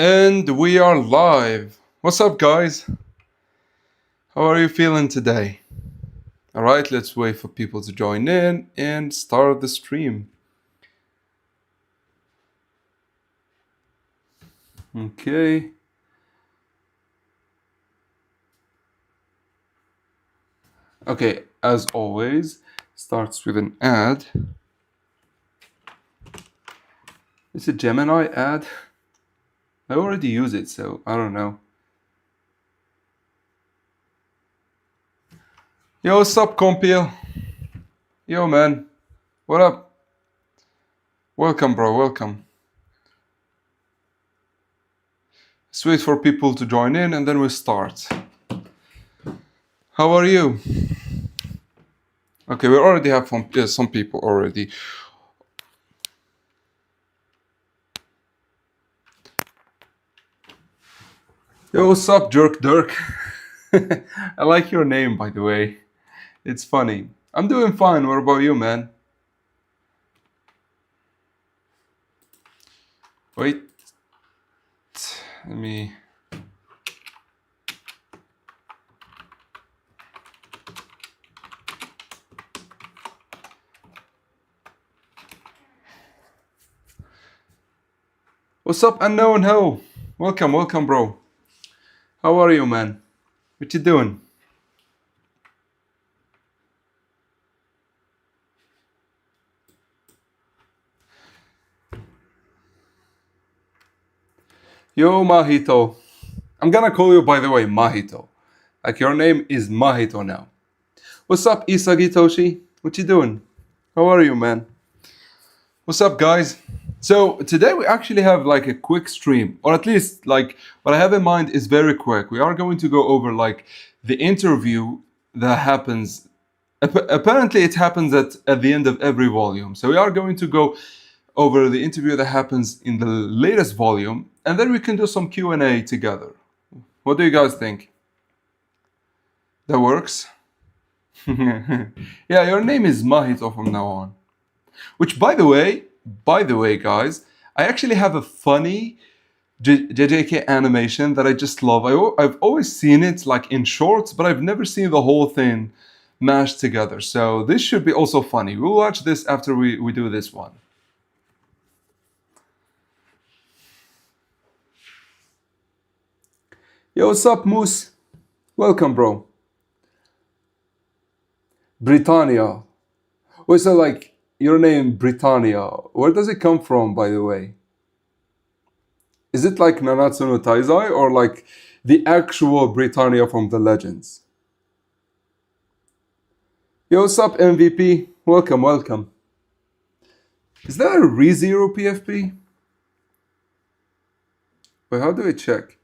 And we are live. What's up, guys? How are you feeling today? All right, let's wait for people to join in and start the stream. Okay. Okay, as always, starts with an ad. Is it Gemini ad? I already use it, so I don't know. Yo, what's up, Compil? Yo, man. What up? Welcome, bro. Welcome. Let's wait for people to join in and then we'll start. How are you? Okay, we already have some people already. Yo, what's up, Jerk Dirk? I like your name, by the way. It's funny. I'm doing fine. What about you, man? Wait. Let me. What's up, Unknown Ho? Welcome, bro. How are you, man? What you doing? Yo, Mahito. I'm gonna call you, by the way, Mahito. Like, your name is Mahito now. What's up, Isagi Toshi? What you doing? How are you, man? What's up, guys? So today we actually have like a quick stream, or at least like what I have in mind is very quick. We are going to go over like the interview that happens. Apparently, it happens at the end of every volume. So we are going to go over the interview that happens in the latest volume, and then we can do some Q&A together. What do you guys think? That works? Yeah, your name is Mahito from now on. Which, by the way, guys, I actually have a funny JJK animation that I just love. I've always seen it like in shorts, but I've never seen the whole thing mashed together. So this should be also funny. We'll watch this after we do this one. Yo, what's up, Moose? Welcome, bro. Britannia. Wait, so like your name Britannia, where does it come from, by the way? Is it like Nanatsu no Taizai or like the actual Britannia from the Legends? Yo, what's up, MVP? Welcome. Is that a ReZero PFP? Wait, how do I check?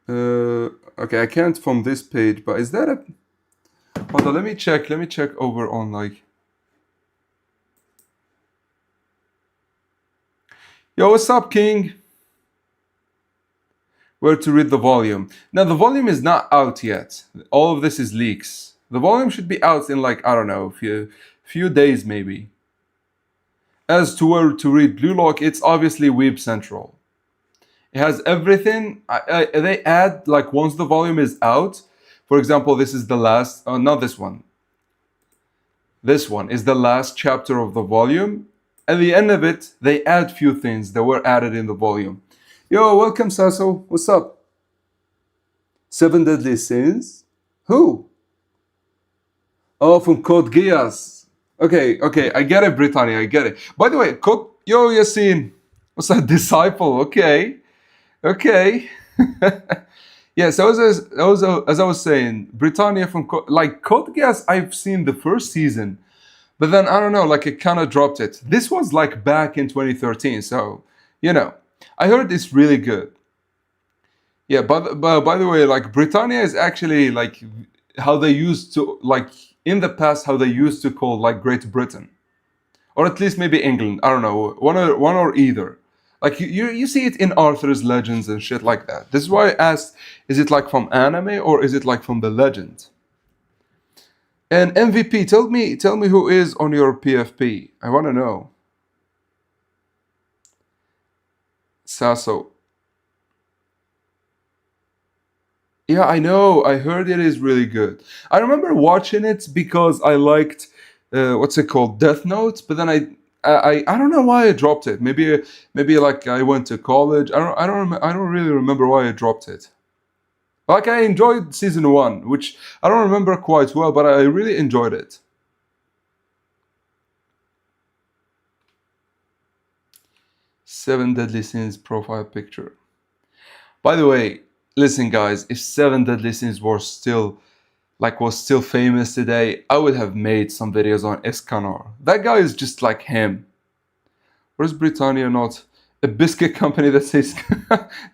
Okay, I can't from this page, but is that a... Hold on, let me check over on like... Yo, what's up, King? Where to read the volume? Now, the volume is not out yet. All of this is leaks. The volume should be out in like, I don't know, few days maybe. As to where to read Blue Lock, it's obviously Weeb Central. It has everything. They add, like, once the volume is out, for example, this is the last, not this one. This one is the last chapter of the volume. At the end of it, they add few things that were added in the volume. Yo, welcome, Sasso. What's up? Seven Deadly Sins? Who? Oh, from Code Geass. Okay, I get it, Britannia, I get it. By the way, Yo, Yassine. What's that? Disciple, okay. Yeah, so as I was saying, Britannia from Code Geass, I've seen the first season, but then I don't know, like it kind of dropped it. This was like back in 2013, so you know, I heard it's really good. Yeah, but by the way, like Britannia is actually like how they used to like in the past how they used to call like Great Britain, or at least maybe England. I don't know, one or either. Like you see it in Arthur's Legends and shit like that. This is why I asked, is it like from anime or is it like from the legend? And MVP, tell me who is on your PFP. I want to know. Sasso. Yeah, I know. I heard it is really good. I remember watching it because I liked what's it called, Death Note. But then I don't know why I dropped it. Maybe like I went to college. I don't really remember why I dropped it. Like I enjoyed season one, which I don't remember quite well, but I really enjoyed it. Seven Deadly Sins profile picture. By the way, listen, guys. If Seven Deadly Sins was still famous today, I would have made some videos on Escanor. That guy is just like him. Where's Britannia not a biscuit company that says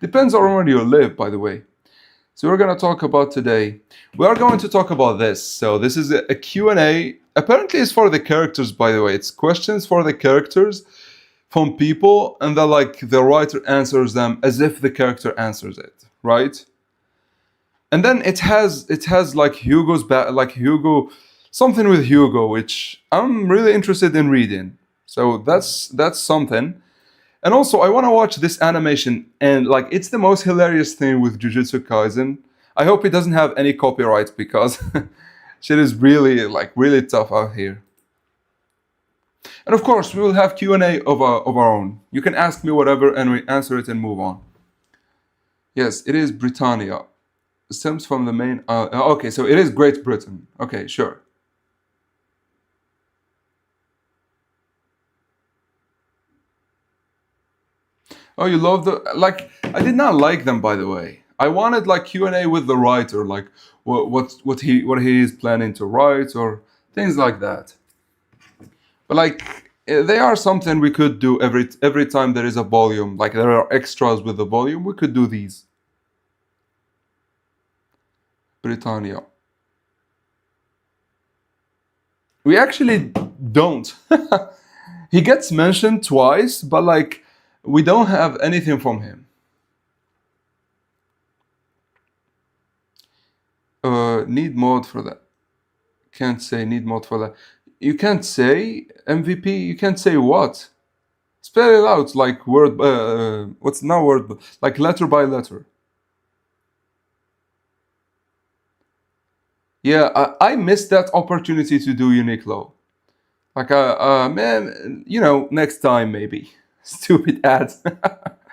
depends on where you live, by the way. So we're going to talk about today. We are going to talk about this. So this is a Q&A. Apparently it's for the characters, by the way. It's questions for the characters from people, and then like the writer answers them as if the character answers it, right? And then it has like Hugo, something with Hugo, which I'm really interested in reading. So that's something. And also, I want to watch this animation, and like it's the most hilarious thing with Jujutsu Kaisen. I hope it doesn't have any copyright because shit is really tough out here. And of course, we will have Q&A of our own. You can ask me whatever, and we answer it and move on. Yes, it is Britannia. It stems from the main. Okay, so it is Great Britain. Okay, sure. Oh, you love the like. I did not like them, by the way. I wanted like Q&A with the writer, like what he is planning to write or things like that. But like they are something we could do every time there is a volume. Like there are extras with the volume, we could do these. Britannia. We actually don't. He gets mentioned twice, but like we don't have anything from him. Need mod for that. Can't say need mod for that. You can't say MVP. You can't say what. Spell it out like word. What's not word? Like letter by letter. Yeah, I missed that opportunity to do Uniqlo. Like, man, next time maybe. Stupid ads.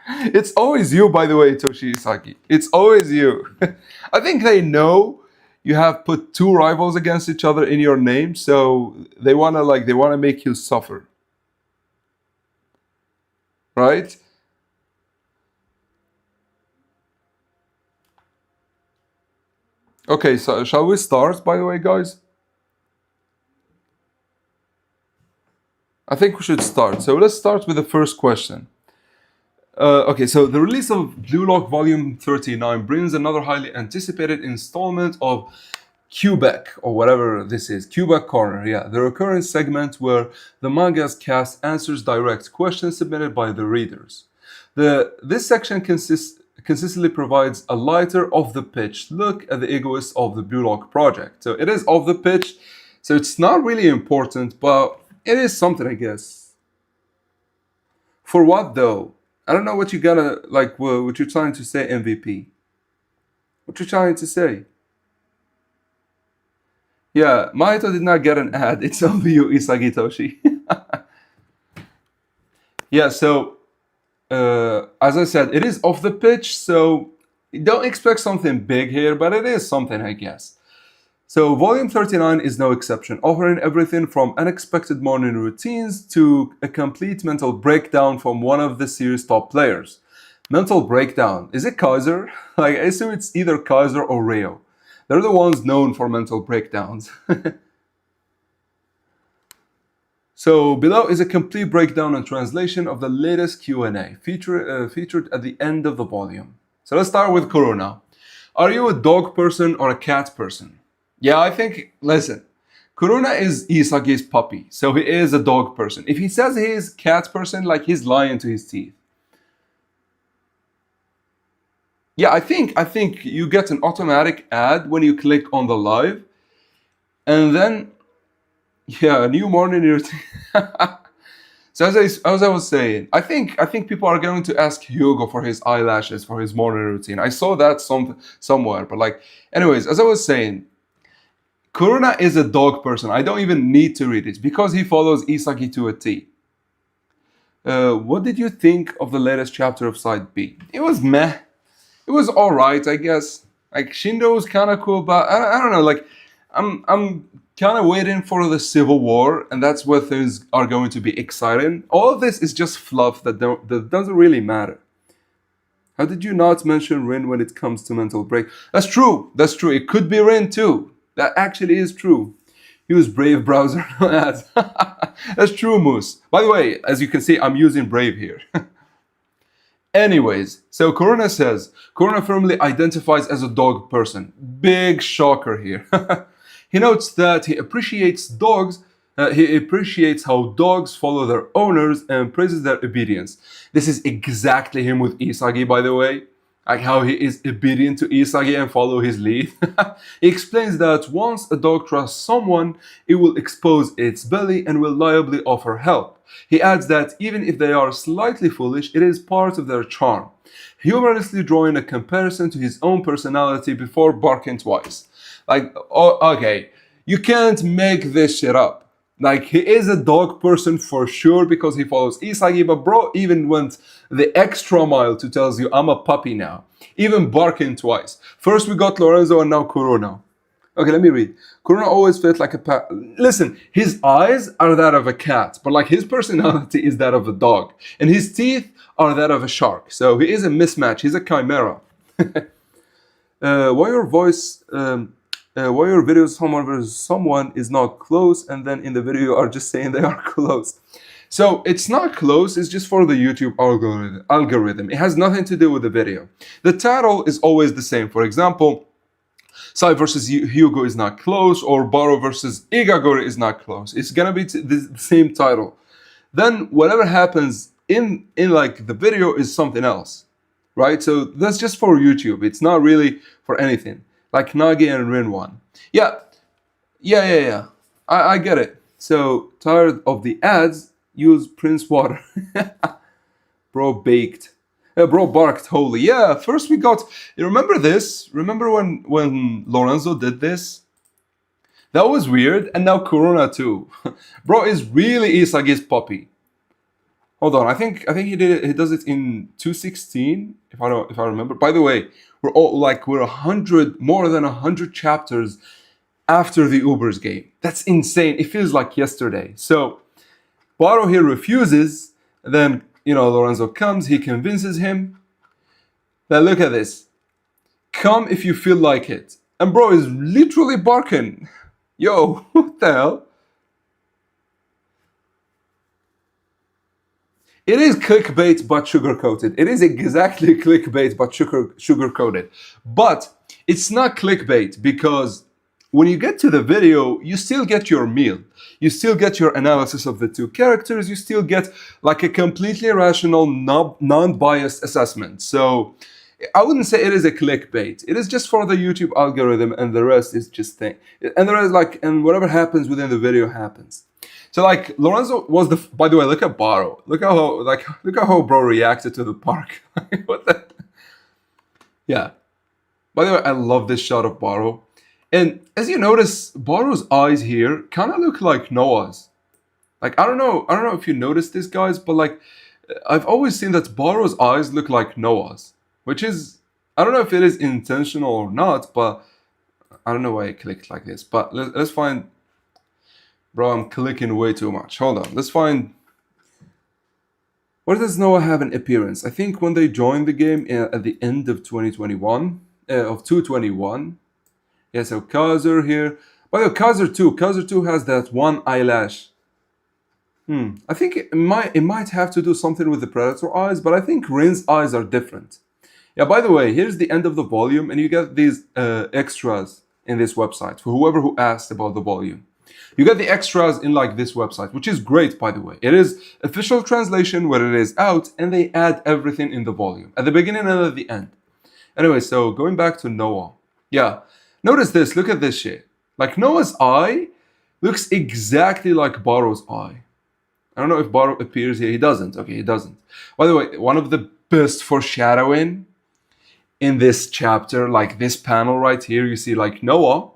It's always you, by the way, Toshi Isaki. It's always you. I think they know you have put two rivals against each other in your name, so they wanna make you suffer, right? Okay, so shall we start, by the way, guys? I think we should start. So let's start with the first question. Okay, so the release of Blue Lock Volume 39 brings another highly anticipated installment of Quebec, or whatever this is, Quebec Corner, yeah, the recurring segment where the manga's cast answers direct questions submitted by the readers. This section consistently provides a lighter off the pitch look at the egoists of the Blue Lock project. So it is off the pitch, so it's not really important, but it is something, I guess. For what though? I don't know what you gotta like. What you're trying to say, MVP? What you're trying to say? Yeah, Mahito did not get an ad. It's only you, Isagi Toshi. Yeah. So as I said, it is off the pitch. So don't expect something big here, but it is something, I guess. So, Volume 39 is no exception, offering everything from unexpected morning routines to a complete mental breakdown from one of the series' top players. Mental breakdown. Is it Kaiser? Like, I assume it's either Kaiser or Rio. They're the ones known for mental breakdowns. So, below is a complete breakdown and translation of the latest Q&A, featured at the end of the volume. So, let's start with Corona. Are you a dog person or a cat person? Yeah, I think, listen, Kuruna is Isagi's puppy, so he is a dog person. If he says he is cat person, like he's lying to his teeth. Yeah, I think you get an automatic ad when you click on the live, and then yeah, a new morning routine. So as I was saying, I think people are going to ask Hugo for his eyelashes for his morning routine. I saw that somewhere, but like, anyways, as I was saying, Kuruna is a dog person. I don't even need to read it because he follows Isagi to a T. What did you think of the latest chapter of Side B? It was meh. It was all right, I guess. Like Shindo was kind of cool, but I don't know. Like I'm kind of waiting for the Civil War, and that's where things are going to be exciting. All of this is just fluff that doesn't really matter. How did you not mention Rin when it comes to mental break? That's true. That's true. It could be Rin too. That actually is true. Use Brave browser no ads. That's true, Moose. By the way, as you can see, I'm using Brave here. Anyways, so Kuruna says, Kuruna firmly identifies as a dog person. Big shocker here. He notes that he appreciates how dogs follow their owners and praises their obedience. This is exactly him with Isagi, by the way. Like how he is obedient to Isagi and follow his lead. He explains that once a dog trusts someone, it will expose its belly and will liably offer help. He adds that even if they are slightly foolish, it is part of their charm, humorously drawing a comparison to his own personality before barking twice. Like, oh, okay, you can't make this shit up. Like, he is a dog person for sure because he follows Isagi, but bro even went the extra mile to tell you, I'm a puppy now. Even barking twice. First we got Lorenzo and now Kuruna. Okay, let me read. Kuruna always felt like a pet. Listen, his eyes are that of a cat, but like his personality is that of a dog. And his teeth are that of a shark. So he is a mismatch. He's a chimera. Why your videos someone versus someone is not close, and then in the video you are just saying they are close. So it's not close, it's just for the YouTube algorithm. It has nothing to do with the video. The title is always the same. For example, Sai versus Hugo is not close, or Baro versus Igagori is not close. It's gonna be the same title. Then whatever happens in like the video is something else, right? So that's just for YouTube. It's not really for anything. Like Nagi and Rin one. Yeah. I get it. So tired of the ads, use Prince Water. Bro baked. Bro barked holy. Yeah, first we got, you remember this? Remember when Lorenzo did this? That was weird, and now Kuruna too. Bro is really Isagi's puppy. Hold on, I think he does it in 216, if I remember. By the way, we're more than 100 chapters after the Ubers game. That's insane. It feels like yesterday. So Baro here refuses, then Lorenzo comes, he convinces him. Now look at this. Come if you feel like it. And bro is literally barking. Yo, what the hell? It is clickbait but sugar-coated. It is exactly clickbait but sugar-coated. But it's not clickbait because when you get to the video, you still get your meal. You still get your analysis of the two characters. You still get like a completely rational, non-biased assessment. So I wouldn't say it is a clickbait. It is just for the YouTube algorithm, and the rest is just thing. And the rest, and whatever happens within the video happens. So like Lorenzo was by the way, look at Baro. Look at how bro reacted to the park. What the? Yeah. By the way, I love this shot of Baro. And as you notice, Baro's eyes here kind of look like Noah's. Like I don't know if you noticed this, guys, but like I've always seen that Baro's eyes look like Noah's, which is, I don't know if it is intentional or not, but I don't know why it clicked like this. But let's find. Bro, I'm clicking way too much. Hold on. Let's find. Where does Noah have an appearance? I think when they joined the game at the end of 2021, of 221. Yeah, so Kazur here. By the way, Kazur 2 has that one eyelash. I think it might have to do something with the Predator eyes, but I think Rin's eyes are different. Yeah, by the way, here's the end of the volume, and you get these extras in this website for whoever who asked about the volume. You get the extras in like this website, which is great, by the way. It is official translation where it is out, and they add everything in the volume at the beginning and at the end. Anyway, so going back to Noah. Yeah, notice this. Look at this shit. Like Noah's eye looks exactly like Baro's eye. I don't know if Baro appears here. He doesn't. Okay, he doesn't. By the way, one of the best foreshadowing in this chapter, like this panel right here, you see like Noah,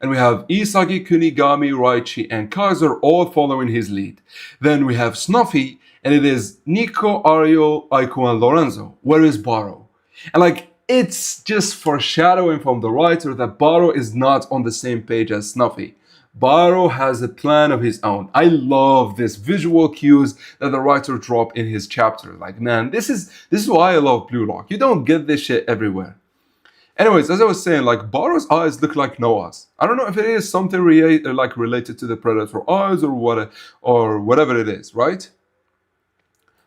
and we have Isagi, Kunigami, Raichi, and Kaiser all following his lead. Then we have Snuffy, and it is Nico, Ariel, Aiko, and Lorenzo. Where is Baro? And like, it's just foreshadowing from the writer that Baro is not on the same page as Snuffy. Baro has a plan of his own. I love this visual cues that the writer dropped in his chapter. Like, man, this is why I love Blue Lock. You don't get this shit everywhere. Anyways, as I was saying, like Baro's eyes look like Noah's. I don't know if it is something related to the predator eyes or whatever it is, right?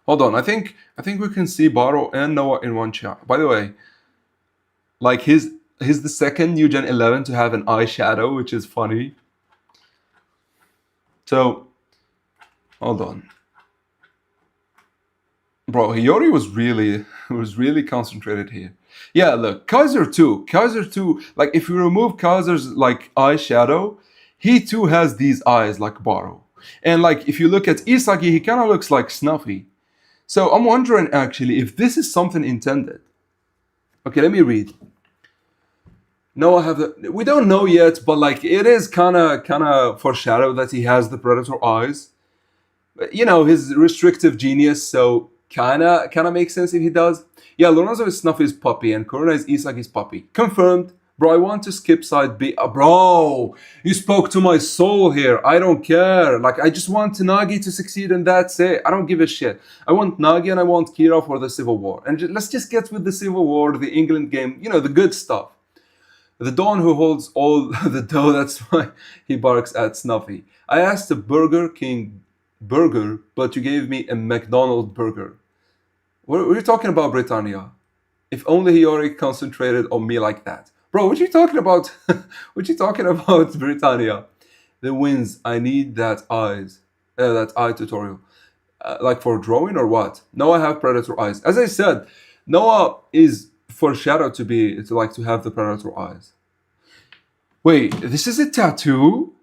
Hold on, I think we can see Baro and Noah in one shot. By the way, like he's the second New Gen 11 to have an eyeshadow, which is funny. So, hold on. Bro, Hiyori was really concentrated here. Yeah, look, Kaiser too, like if you remove Kaiser's like eyeshadow, he too has these eyes like Baro. And like if you look at Isagi, he kind of looks like Snuffy. So I'm wondering actually if this is something intended. Okay, let me read. Noah we don't know yet, but like it is kind of foreshadowed that he has the predator eyes. You know, his restrictive genius, so kind of makes sense if he does. Yeah, Lorenzo is Snuffy's puppy and Korona is Isagi's puppy. Confirmed. Bro, I want to skip side B. Bro, you spoke to my soul here. I don't care. Like, I just want Nagi to succeed and that's it. I don't give a shit. I want Nagi and I want Kira for the Civil War. And let's just get with the Civil War, the England game, you know, the good stuff. The Don who holds all the dough, that's why he barks at Snuffy. I asked the Burger King burger, but you gave me a McDonald's burger. What are you talking about, Britannia? If only Hiyori concentrated on me like that. Bro, what you talking about? What you talking about, Britannia? The wins. I need that eye tutorial. Like for drawing or what? Noah have predator eyes. As I said, Noah is foreshadowed to have the predator eyes. Wait, this is a tattoo?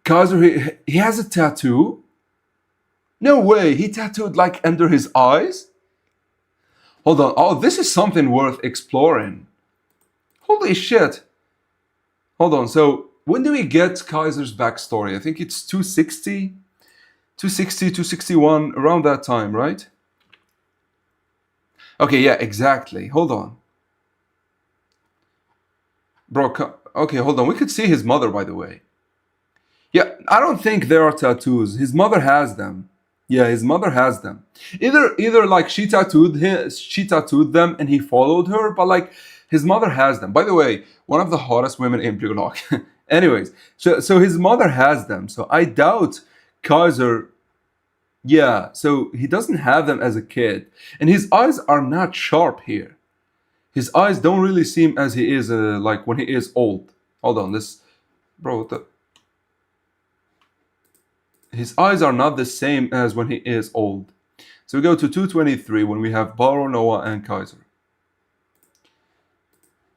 Kaiser, he has a tattoo? No way, he tattooed like under his eyes? Hold on, oh, this is something worth exploring. Holy shit. Hold on, so when do we get Kaiser's backstory? I think it's 260, 261, around that time, right? Okay, yeah, exactly. Hold on. Bro, okay, hold on. We could see his mother, by the way. Yeah, I don't think there are tattoos. His mother has them. Yeah, his mother has them. Either like she tattooed them and he followed her, but like his mother has them. By the way, one of the hottest women in Blue Lock. Anyways, so his mother has them. So I doubt Kaiser. Yeah, so he doesn't have them as a kid. And his eyes are not sharp here. His eyes don't really seem as he is like when he is old. Hold on, bro, his eyes are not the same as when he is old. So we go to 223 when we have Baro, Noah, and Kaiser.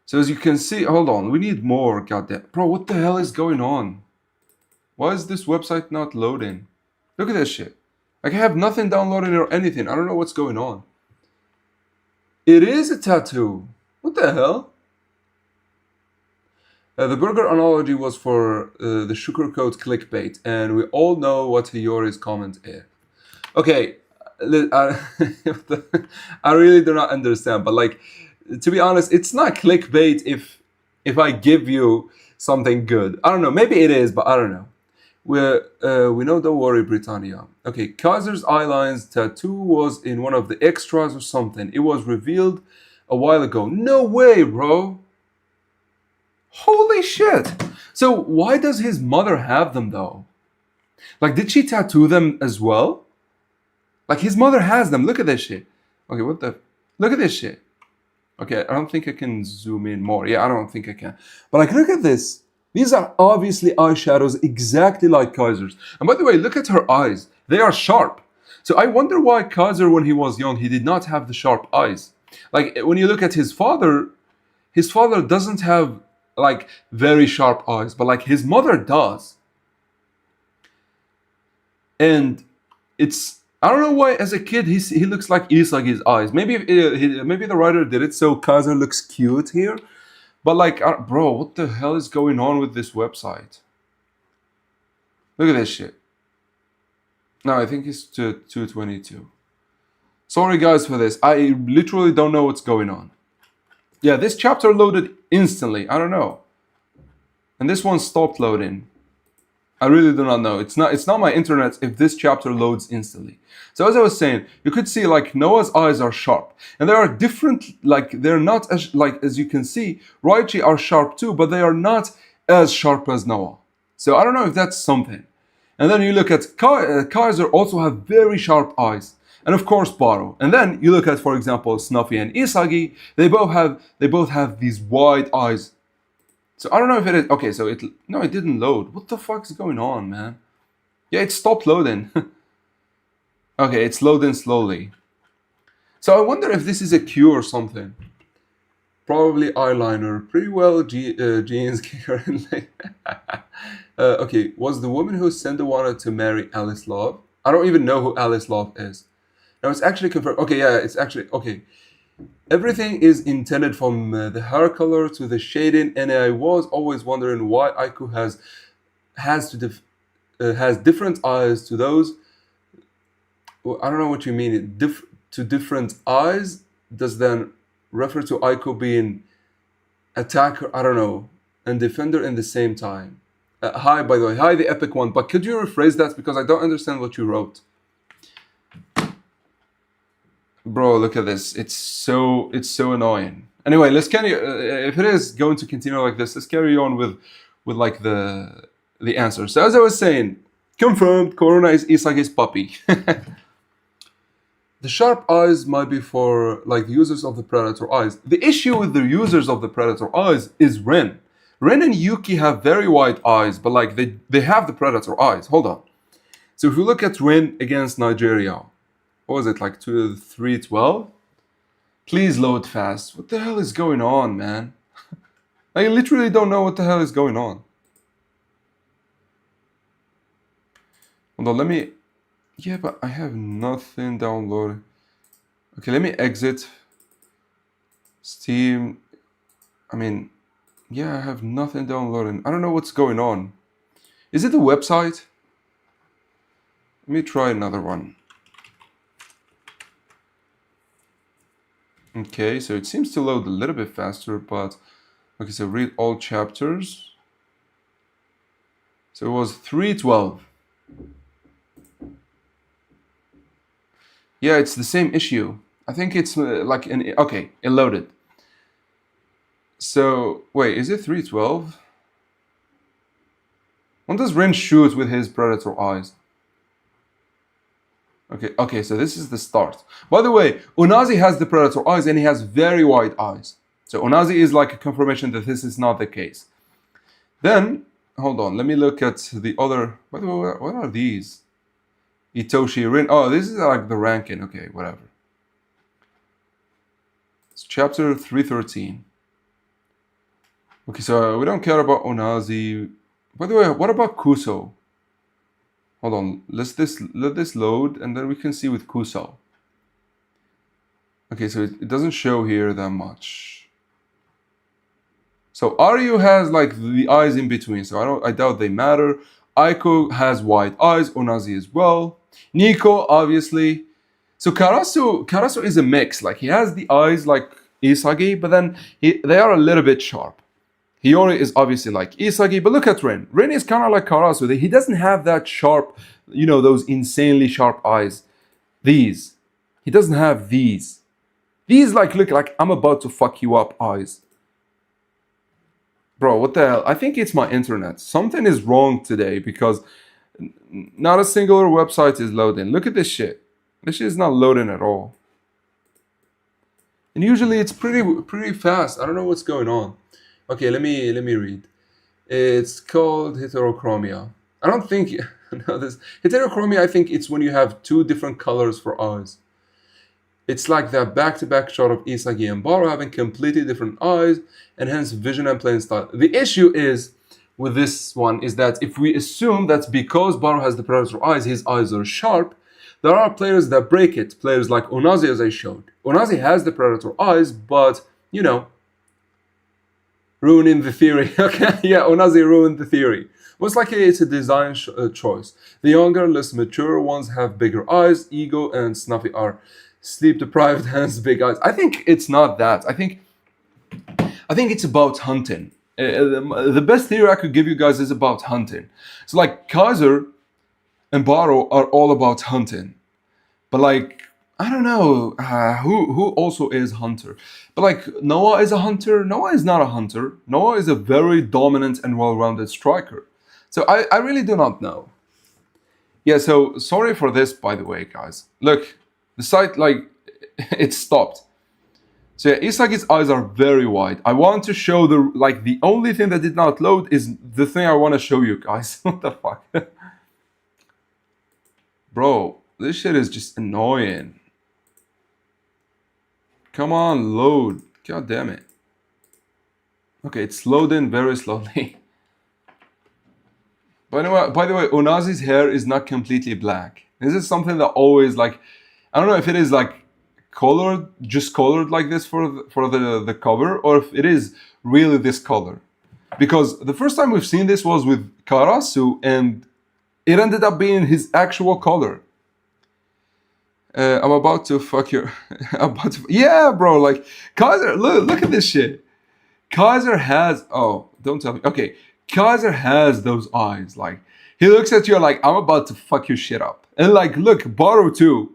So as you can see, hold on, we need more, goddamn. Bro, what the hell is going on? Why is this website not loading? Look at this shit. Like I have nothing downloaded or anything. I don't know what's going on. It is a tattoo. What the hell? The burger analogy was for the sugarcoat clickbait, and we all know what Hiyori's comment is. Okay, I really do not understand, but like, to be honest, it's not clickbait if I give you something good. I don't know, maybe it is, but I don't know. We know, don't worry, Britannia. Okay, Kaiser's eyelines tattoo was in one of the extras or something. It was revealed a while ago. No way, bro. Holy shit. So why does his mother have them though? Like, did she tattoo them as well? Like, his mother has them. Look at this shit. Okay, look at this shit. Okay, I don't think I can zoom in more. Yeah, I don't think I can. But like, look at this. These are obviously eyeshadows exactly like Kaiser's. And by the way, look at her eyes. They are sharp. So I wonder why Kaiser, when he was young, he did not have the sharp eyes. Like, when you look at his father doesn't have like very sharp eyes, but like his mother does. and it's, I don't know why as a kid he looks like Isagi's eyes. Maybe maybe the writer did it so Kaza looks cute here, but like, bro, what the hell is going on with this website? Look at this shit. No, I think it's to 222. Sorry guys for this. I literally don't know what's going on. Yeah, this chapter loaded instantly. I don't know. And this one stopped loading. I really do not know. It's not my internet if this chapter loads instantly. So as I was saying, you could see like Noah's eyes are sharp. And they are different, like they're not as, like as you can see, Raichi are sharp too, but they are not as sharp as Noah. So I don't know if that's something. And then you look at Kaiser also have very sharp eyes. And of course Baro. And then you look at, for example, Snuffy and Isagi, they both have these wide eyes. So I don't know if it is, okay, so it didn't load. What the fuck is going on, man? Yeah, it stopped loading. Okay, it's loading slowly. So I wonder if this is a cue or something. Probably eyeliner. Pretty well jeans currently. Okay, was the woman who Senda wanted to marry Alice Love? I don't even know who Alice Love is. Now it's actually confirmed. Okay, yeah, it's actually, okay. Everything is intended from the hair color to the shading, and I was always wondering why Aiku has different eyes to those. Well, I don't know what you mean. To different eyes does then refer to Aiku being attacker, I don't know, and defender in the same time. Hi, by the way, hi, the epic one. But could you rephrase that because I don't understand what you wrote. Bro, look at this. It's so annoying. Anyway, let's carry. If it is going to continue like this, let's carry on with like the answer. So as I was saying, confirmed. Corona is Isagi's puppy. The sharp eyes might be for like the users of the Predator eyes. The issue with the users of the Predator eyes is Ren. Ren and Yuki have very wide eyes, but like they have the Predator eyes. Hold on. So if you look at Ren against Nigeria. What was it, like 312? Please load fast. What the hell is going on, man? I literally don't know what the hell is going on. Hold on, let me... Yeah, but I have nothing downloaded. Okay, let me exit Steam. I mean, yeah, I have nothing downloaded. I don't know what's going on. Is it the website? Let me try another one. Okay, so it seems to load a little bit faster, but okay, so read all chapters. So it was 312. Yeah, it's the same issue. I think it's like an, okay, it loaded. So wait, is it 312? When does Ren shoot with his Predator eyes? Okay, so this is the start. By the way, Unazi has the Predator eyes and he has very wide eyes. So Unazi is like a confirmation that this is not the case. Then, hold on, let me look at the other, by the way, what are these? Itoshi, Rin, oh, this is like the ranking, okay, whatever. It's chapter 313. Okay, so we don't care about Unazi. By the way, what about Kuso? Hold on, let this load and then we can see with Kuso. Okay, so it doesn't show here that much. So Aryu has like the eyes in between, so I doubt they matter. Aiko has wide eyes, Unazi as well. Nico, obviously. So Karasu is a mix, like he has the eyes like Isagi, but then they are a little bit sharp. Hiyori is obviously like Isagi, but look at Ren. Ren is kind of like Karasu. He doesn't have that sharp, you know, those insanely sharp eyes. These. He doesn't have these. These like look like I'm about to fuck you up eyes. Bro, what the hell? I think it's my internet. Something is wrong today because not a singular website is loading. Look at this shit. This shit is not loading at all. And usually it's pretty fast. I don't know what's going on. Okay, let me read. It's called heterochromia. I don't think no, this heterochromia. I think it's when you have two different colors for eyes. It's like that back-to-back shot of Isagi and Baro having completely different eyes and hence vision and playing style. The issue is with this one is that if we assume that because Baro has the predator eyes, his eyes are sharp, there are players that break it. Players like Onazi, as I showed. Onazi has the predator eyes, but, you know, ruining the theory. Okay, yeah, Onazi ruined the theory. Most likely it's a design choice. The younger, less mature ones have bigger eyes. Ego and Snuffy are sleep deprived, hence big eyes. I think it's not that. I think it's about hunting. The best theory I could give you guys is about hunting. So like Kaiser and Baro are all about hunting, but like I don't know who also is hunter. But like Noah is a hunter. Noah is not a hunter. Noah is a very dominant and well-rounded striker. So I really do not know. Yeah. So sorry for this, by the way, guys. Look, the site like it stopped. So yeah, Isagi's eyes are very wide. I want to show the only thing that did not load is the thing I want to show you guys. What the fuck? Bro, this shit is just annoying. Come on, load. God damn it. Okay, it's loading very slowly. By the way, Onazi's hair is not completely black. This is something that always like I don't know if it is like colored like this for the cover, or if it is really this color. Because the first time we've seen this was with Karasu, and it ended up being his actual color. I'm about to fuck your. Yeah, bro. Like Kaiser, look at this shit. Kaiser has. Oh, don't tell me. Okay, Kaiser has those eyes. Like he looks at you like I'm about to fuck your shit up. And like, look, Baro too.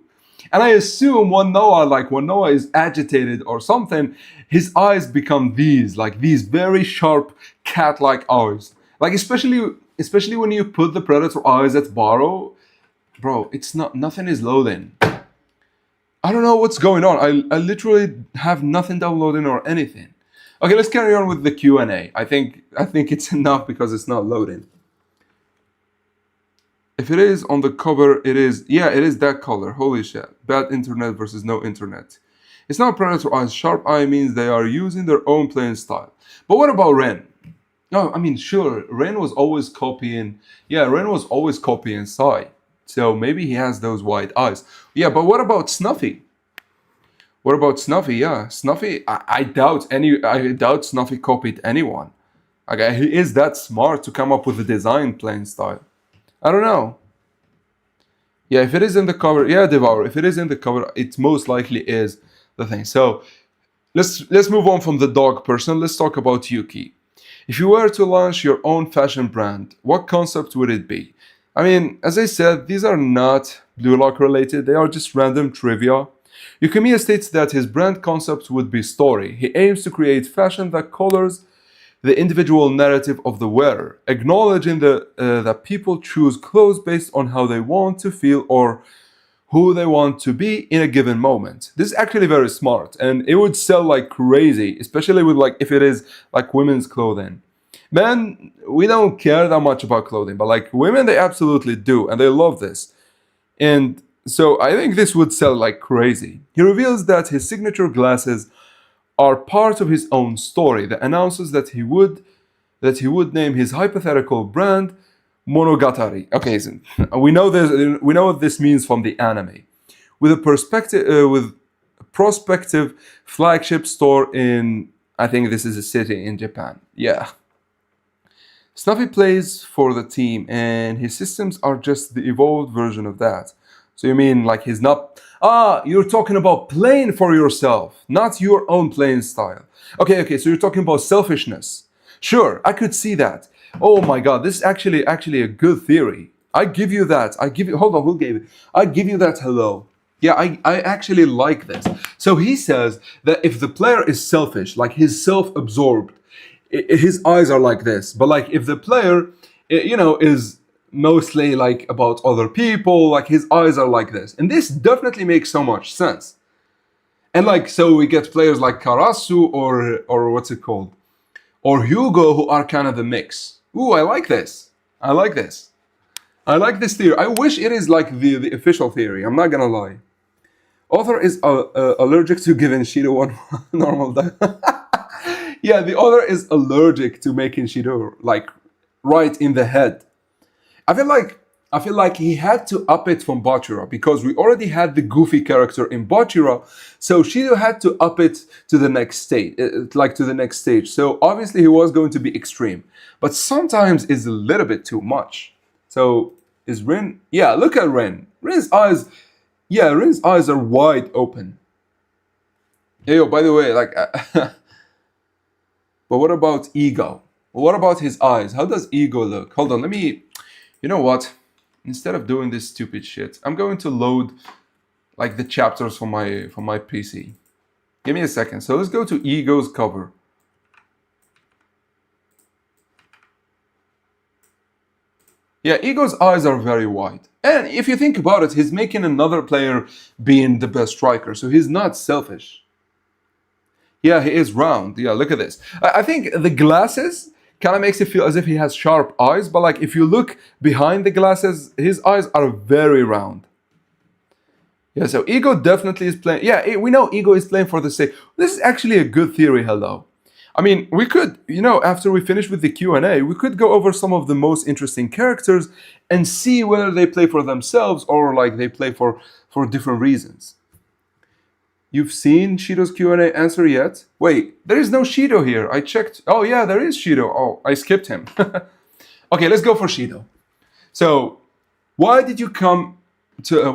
And I assume when Noah is agitated or something, his eyes become these very sharp cat-like eyes. Like especially when you put the predator eyes at Baro, bro, it's nothing is loading. I don't know what's going on. I literally have nothing downloading or anything. Okay, let's carry on with the Q&A. I think it's enough because it's not loading. If it is on the cover, it is that color. Holy shit. Bad internet versus no internet. It's not predator eyes. Sharp eye means they are using their own playing style. But what about Ren? No, I mean, sure, Ren was always copying Sai. So maybe he has those wide eyes. Yeah, but what about Snuffy? What about Snuffy? Yeah, Snuffy, I doubt Snuffy copied anyone. Okay, he is that smart to come up with a design playing style. I don't know. Yeah, if it is in the cover, yeah, Devour. If it is in the cover, it most likely is the thing. So let's move on from the dog person. Let's talk about Yuki. If you were to launch your own fashion brand, what concept would it be? I mean, as I said, these are not Blue Lock related. They are just random trivia. Yukimiya states that his brand concept would be story. He aims to create fashion that colors the individual narrative of the wearer, acknowledging that people choose clothes based on how they want to feel or who they want to be in a given moment. This is actually very smart, and it would sell like crazy, especially with like if it is like women's clothing. Men, we don't care that much about clothing, but like women, they absolutely do, and they love this. And so I think this would sell like crazy. He reveals that his signature glasses are part of his own story that announces that he would name his hypothetical brand Monogatari. Okay, so we know what this means from the anime. With a prospective flagship store in, I think this is a city in Japan. Yeah. Snuffy plays for the team, and his systems are just the evolved version of that. So you mean like he's not... you're talking about playing for yourself, not your own playing style. Okay, so you're talking about selfishness. Sure, I could see that. Oh my god, this is actually a good theory. I give you that. Hold on, who gave it? I give you that hello. Yeah, I actually like this. So he says that if the player is selfish, like he's self-absorbed, his eyes are like this. But like if the player, is mostly like about other people, like his eyes are like this. And this definitely makes so much sense. And like, so we get players like Karasu or what's it called? Or Hugo, who are kind of the mix. Ooh, I like this. I like this theory. I wish it is like the official theory. I'm not gonna lie. Author is allergic to giving Shido one normal die. Yeah, the author is allergic to making Shido like right in the head. I feel like I feel like he had to up it from Bachira because we already had the goofy character in Bachira, so Shido had to up it to the next stage, like to the next stage. So obviously he was going to be extreme, but sometimes it's a little bit too much. So is Rin? Yeah, look at Rin. Rin's eyes. Yeah, Rin's eyes are wide open. Hey, yo, by the way, like, but what about Ego? What about his eyes? How does Ego look? Hold on, let me. You know what? Instead of doing this stupid shit, I'm going to load like the chapters from my PC. Give me a second. So let's go to Ego's cover. Yeah, Ego's eyes are very wide. And if you think about it, he's making another player being the best striker, so he's not selfish. Yeah, he is round. Yeah, look at this. I think the glasses kind of makes it feel as if he has sharp eyes, but like if you look behind the glasses, his eyes are very round. Yeah, so Ego definitely is playing. Yeah, we know Ego is playing for the sake. This is actually a good theory, hello. I mean, we could, after we finish with the Q&A, we could go over some of the most interesting characters and see whether they play for themselves or like they play for different reasons. You've seen Shido's Q&A answer yet? Wait, there is no Shido here. I checked. Oh yeah, there is Shido. Oh, I skipped him. Okay, let's go for Shido. So, why did you come to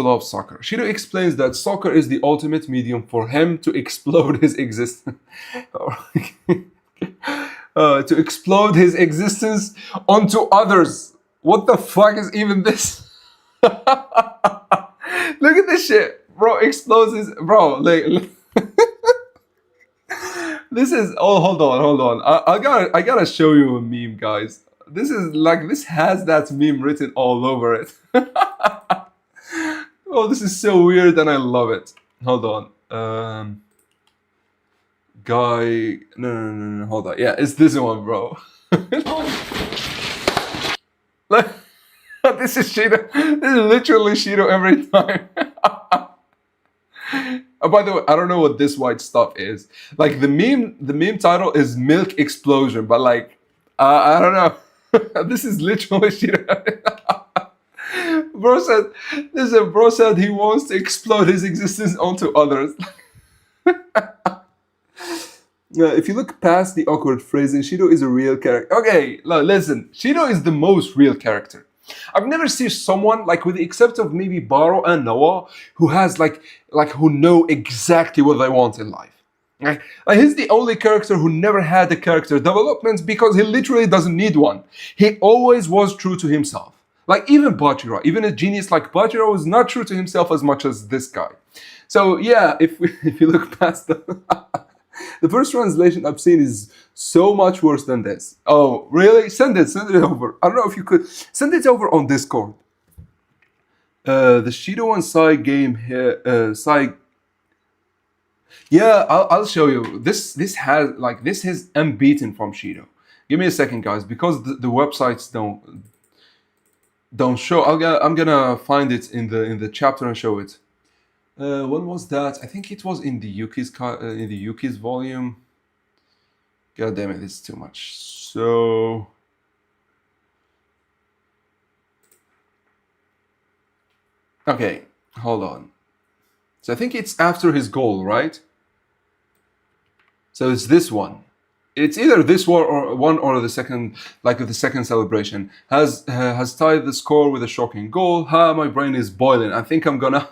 love soccer? Shido explains that soccer is the ultimate medium for him to explode his existence. To explode his existence onto others. What the fuck is even this? Look at this shit. Bro, explodes his... Bro, like... This is... Oh, hold on. I gotta show you a meme, guys. This has that meme written all over it. Oh, this is so weird and I love it. Hold on. Guy... No, hold on. Yeah, it's this one, bro. Look, this is Shido. This is literally Shido every time. Oh, by the way, I don't know what this white stuff is. Like the meme title is Milk Explosion, but like, I don't know. This is literally Shido. Bro said he wants to explode his existence onto others. If you look past the awkward phrasing, Shido is a real character. Okay, listen, Shido is the most real character. I've never seen someone, like with the exception of maybe Baro and Noah, who has like who know exactly what they want in life. Like he's the only character who never had a character development because he literally doesn't need one. He always was true to himself. Like even Bachira, even a genius like Bachira was not true to himself as much as this guy. So yeah, if you look past the first translation I've seen is so much worse than this. Oh, really? Send it over. I don't know if you could. Send it over on Discord. The Shido and Sai game here. Sai. Yeah, I'll show you. This is unbeaten from Shido. Give me a second, guys, because the websites don't show. I'm gonna find it in the chapter and show it. When was that? I think it was in the Yuki's volume. God damn it, it's too much. So okay, hold on. So I think it's after his goal, right? So it's this one. It's either this one or the second, like the second celebration. Has tied the score with a shocking goal. My brain is boiling. I think I'm gonna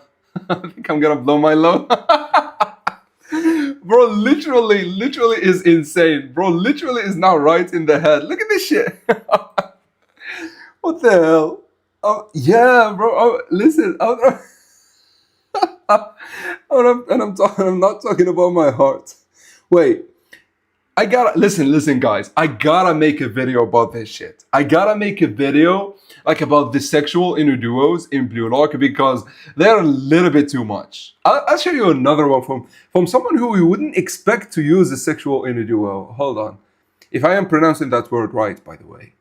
blow my load. Bro, literally is insane. Bro, literally is now right in the head. Look at this shit. What the hell? Oh, yeah, bro. Oh, listen. I'm not talking about my heart. Wait. I gotta listen, guys. I gotta make a video about this shit. I gotta make a video like about the sexual inner duos in Blue Lock because they're a little bit too much. I'll show you another one from someone who you wouldn't expect to use a sexual inner duo. Hold on, if I am pronouncing that word right, by the way.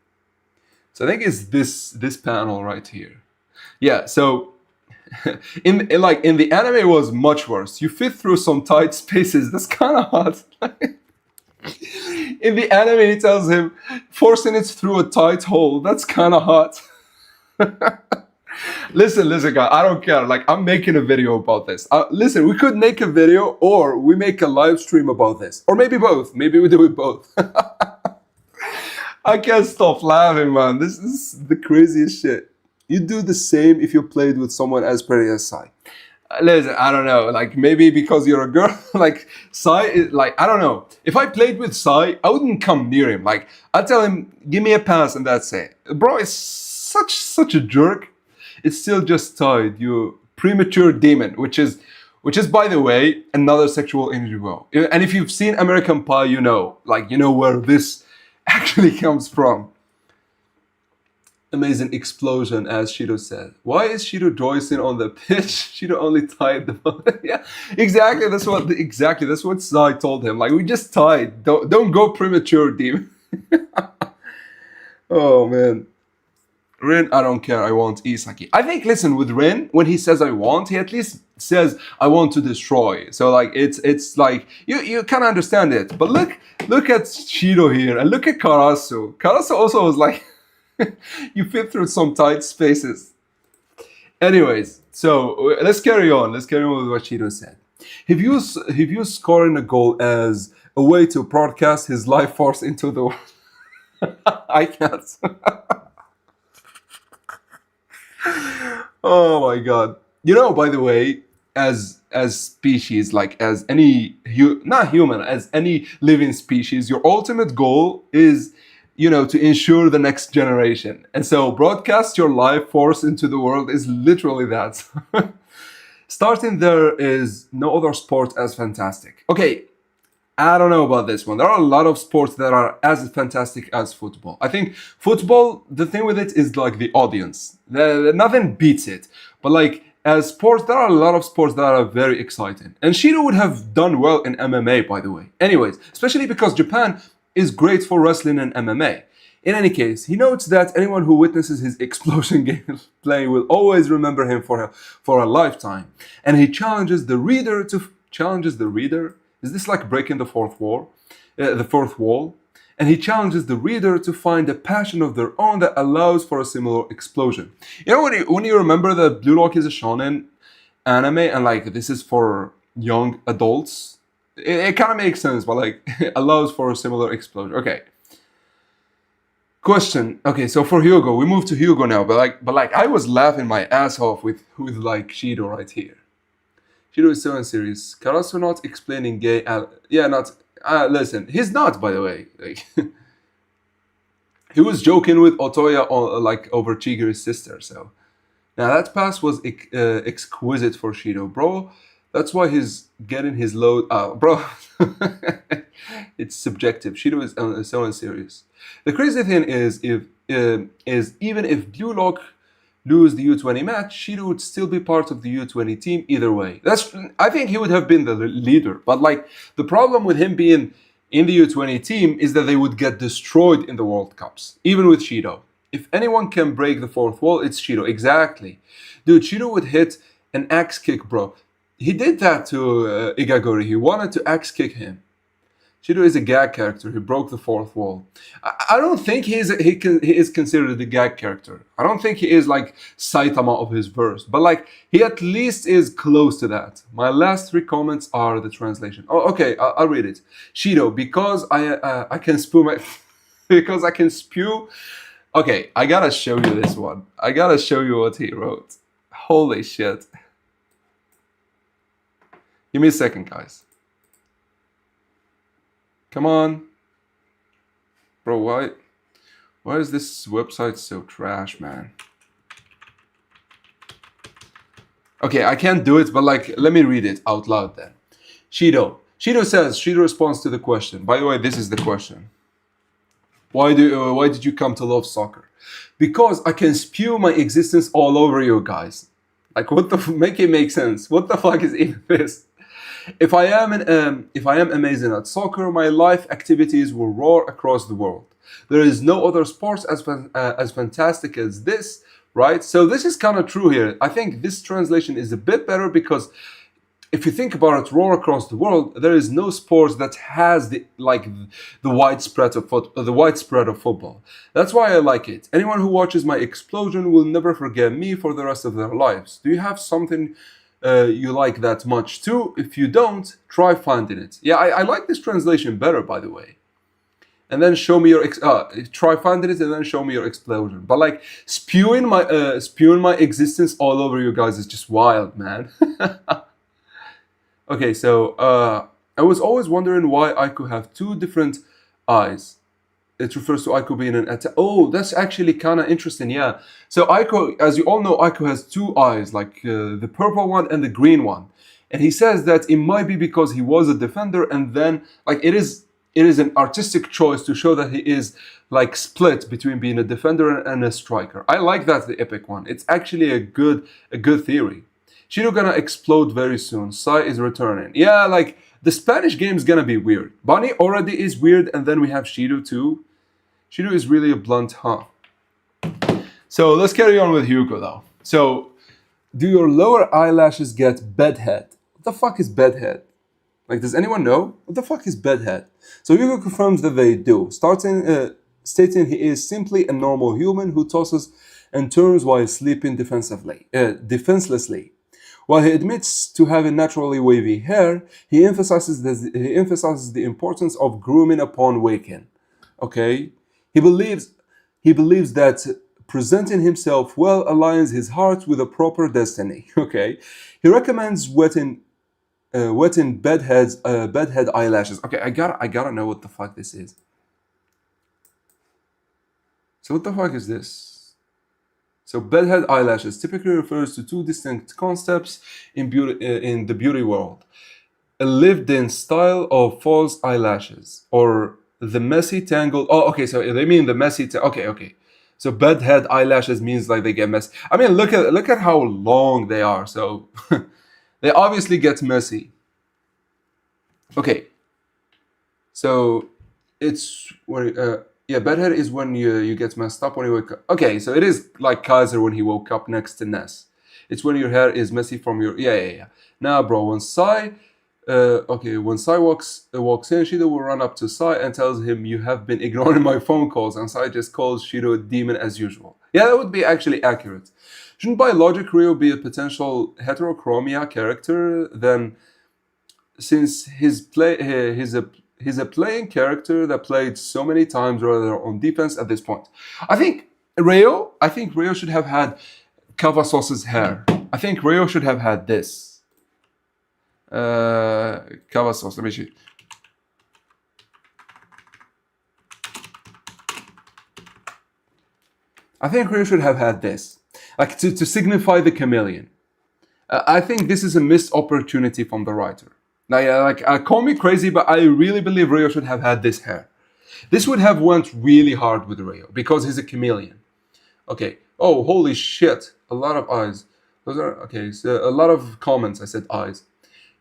So I think it's this panel right here. Yeah. So in the anime it was much worse. You fit through some tight spaces. That's kind of hot. In the anime, he tells him, forcing it through a tight hole. That's kind of hot. Listen, guy. I don't care. Like, I'm making a video about this. Listen, we could make a video, or we make a live stream about this, or maybe both. Maybe we do it both. I can't stop laughing, man. This is the craziest shit. You do the same if you played with someone as pretty as Sai. Listen, I don't know. Like, maybe because you're a girl, like Sai is like, I don't know. If I played with Sai, I wouldn't come near him. Like, I'd tell him, give me a pass, and that's it. Bro is such a jerk. It's still just tied, you premature demon, which is by the way another sexual innuendo. And if you've seen American Pie, you know where this actually comes from. Amazing explosion, as Shido said. Why is Shido joystick on the pitch? Shido only tied the yeah, exactly that's what Sai told him. Like, we just tied. Don't go premature, demon. Oh man. Rin, I don't care. I want Isaki. I think, listen, with Rin, when he says I want, he at least says I want to destroy. So like it's like you kind of understand it. But look at Shido here, and look at Karasu. Karasu also was like, you fit through some tight spaces. Anyways, so let's carry on. Let's carry on with what Shido said. He views scoring a goal as a way to broadcast his life force into the world. I can't. Oh my god. By the way, as species, like as any not human, as any living species, your ultimate goal is, to ensure the next generation. And so broadcast your life force into the world is literally that. Starting there is no other sport as fantastic. Okay, I don't know about this one. There are a lot of sports that are as fantastic as football. I think football, the thing with it is like the audience. Nothing beats it. But like as sports, there are a lot of sports that are very exciting. And Shido would have done well in MMA, by the way. Anyways, especially because Japan is great for wrestling and MMA. In any case, he notes that anyone who witnesses his explosion gameplay will always remember him for a lifetime. And he challenges the reader. Is this like breaking the fourth wall? And he challenges the reader to find a passion of their own that allows for a similar explosion. When you remember that Blue Lock is a shonen anime, and like this is for young adults, it kind of makes sense, but like it allows for a similar explosion. Okay. Question. Okay, so for Hugo, we move to Hugo now, but like I was laughing my ass off with like Shido right here. Shido is so unserious. Karasu not explaining gay. Listen, he's not, by the way. Like, he was joking with Otoya over Chiguru's sister. So now that pass was exquisite for Shido, bro. That's why he's getting his load. Bro, it's subjective. Shido is so unserious. The crazy thing is, even if Blue Lock lose the U20 match, Shido would still be part of the U20 team either way. I think he would have been the leader. But like the problem with him being in the U20 team is that they would get destroyed in the World Cups, even with Shido. If anyone can break the fourth wall, it's Shido. Exactly. Dude, Shido would hit an axe kick, bro. He did that to Igaguri. He wanted to axe kick him. Shido is a gag character. He broke the fourth wall. I don't think he is considered a gag character. I don't think he is like Saitama of his verse, but like he at least is close to that. My last 3 comments are the translation. Oh, okay, I'll read it. Shido, because I can spew my because I can spew. Okay, I gotta show you this one. I gotta show you what he wrote. Holy shit! Give me a second, guys. Come on. Bro, why is this website so trash, man? Okay, I can't do it, but like, let me read it out loud then. Shido responds to the question. By the way, this is the question. Why did you come to love soccer? Because I can spew my existence all over you guys. Like, what the make it make sense? What the fuck is even this? If I am amazing at soccer, my life activities will roar across the world. There is no other sports as fantastic as this, right? So this is kind of true here. I think this translation is a bit better because if you think about it, roll across the world, there is no sports that has the widespread of football. That's why I like it. Anyone who watches my explosion will never forget me for the rest of their lives. Do you have something you like that much too? If you don't, try finding it. Yeah, I like this translation better, by the way. And then show me your try finding it and then show me your explosion. But like spewing my existence all over you guys is just wild, man. Okay, so I was always wondering why Aiko have two different eyes. It refers to Aiko being an attack. Oh, that's actually kind of interesting, yeah. So Aiko, as you all know, Aiko has two eyes, like the purple one and the green one. And he says that it might be because he was a defender, and then like it is an artistic choice to show that he is like split between being a defender and a striker. I like that, the epic one. It's actually a good theory. Shiro gonna explode very soon. Sai is returning. Yeah, like the Spanish game is gonna be weird. Bonnie already is weird, and then we have Shiro too. Shiro is really a blunt, huh? So let's carry on with Hugo though. So, do your lower eyelashes get bedhead? What the fuck is bedhead? Like, does anyone know? What the fuck is bedhead? So Hugo confirms that they do, stating he is simply a normal human who tosses and turns while sleeping defenselessly. While he admits to having naturally wavy hair, he emphasizes the importance of grooming upon waking. Okay, he believes that presenting himself well aligns his heart with a proper destiny. Okay, he recommends wetting bedhead eyelashes. Okay, I gotta know what the fuck this is. So what the fuck is this? So bedhead eyelashes typically refers to two distinct concepts in the beauty world: a lived-in style of false eyelashes, or the messy tangled. Oh, okay. So they mean the messy. Okay. So bedhead eyelashes means like they get messy. I mean, look at how long they are. So they obviously get messy. Okay. So it's where bedhead is when you get messed up when you wake up. Okay, so it is like Kaiser when he woke up next to Ness. It's when your hair is messy from your yeah. Now, bro, when Sai walks in, Shido will run up to Sai and tells him, "You have been ignoring my phone calls," and Sai just calls Shido a demon as usual. Yeah, that would be actually accurate. Shouldn't by logic Ryo be a potential heterochromia character then, since he's a playing character that played so many times rather on defense at this point? I think Ryo should have had Cavasos's hair. I think Ryo should have had this. Cavasos, let me see. I think Ryo should have had this. Like to signify the chameleon. I think this is a missed opportunity from the writer. Call me crazy, but I really believe Ryo should have had this hair. This would have went really hard with Ryo because he's a chameleon. Okay. Oh, holy shit! A lot of eyes. Those are okay. So a lot of comments. I said eyes.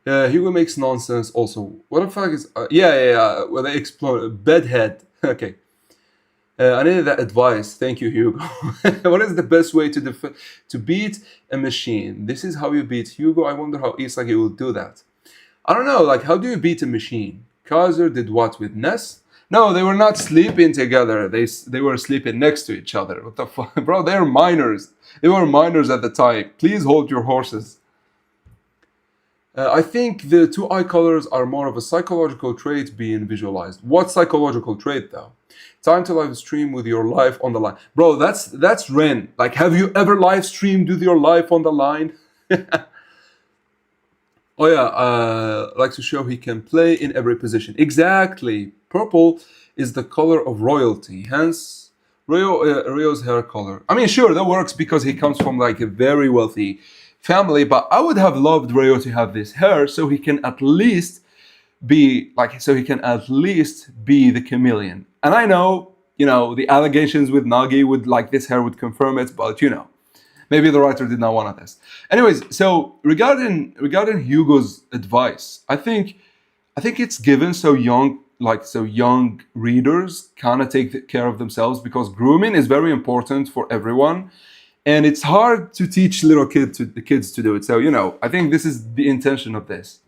Hugo makes nonsense. Also, what the fuck is? Well, they explode. Bedhead. Okay. I needed that advice. Thank you, Hugo. What is the best way to beat a machine? This is how you beat Hugo. I wonder how Isagi will do that. I don't know, like, how do you beat a machine? Kaiser did what with Ness? No, they were not sleeping together. They were sleeping next to each other. What the fuck? Bro, they're minors. They were minors at the time. Please hold your horses. I think the two eye colors are more of a psychological trait being visualized. What psychological trait, though? Time to live stream with your life on the line. Bro, that's Ren. Like, have you ever live streamed with your life on the line? Oh yeah, like to show he can play in every position. Exactly. Purple is the color of royalty, hence Ryo's hair color. I mean, sure, that works because he comes from like a very wealthy family, but I would have loved Ryo to have this hair so he can at least be the chameleon. And I know, the allegations with Nagi this hair would confirm it, but maybe the writer did not want this. Anyways, so regarding Hugo's advice, I think it's given so young readers kind of take care of themselves, because grooming is very important for everyone. and it's hard to teach the kids to do it. So I think this is the intention of this.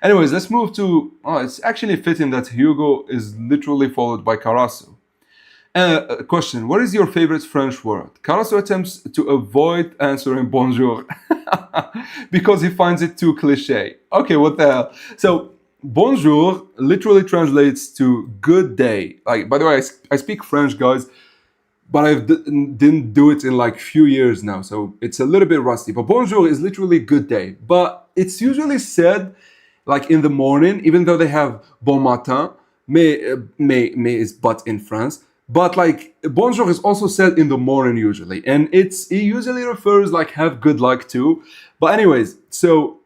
Anyways, let's move to. Oh, it's actually fitting that Hugo is literally followed by Carasso. A question: what is your favorite French word? Carasso attempts to avoid answering bonjour because he finds it too cliche. Okay, what the hell? So bonjour literally translates to good day. Like, by the way, I speak French, guys, but didn't do it in like few years now, so it's a little bit rusty. But bonjour is literally good day, but it's usually said like in the morning, even though they have bon matin, mais is but in France. But like bonjour is also said in the morning usually, and it usually refers like have good luck too. But anyways, so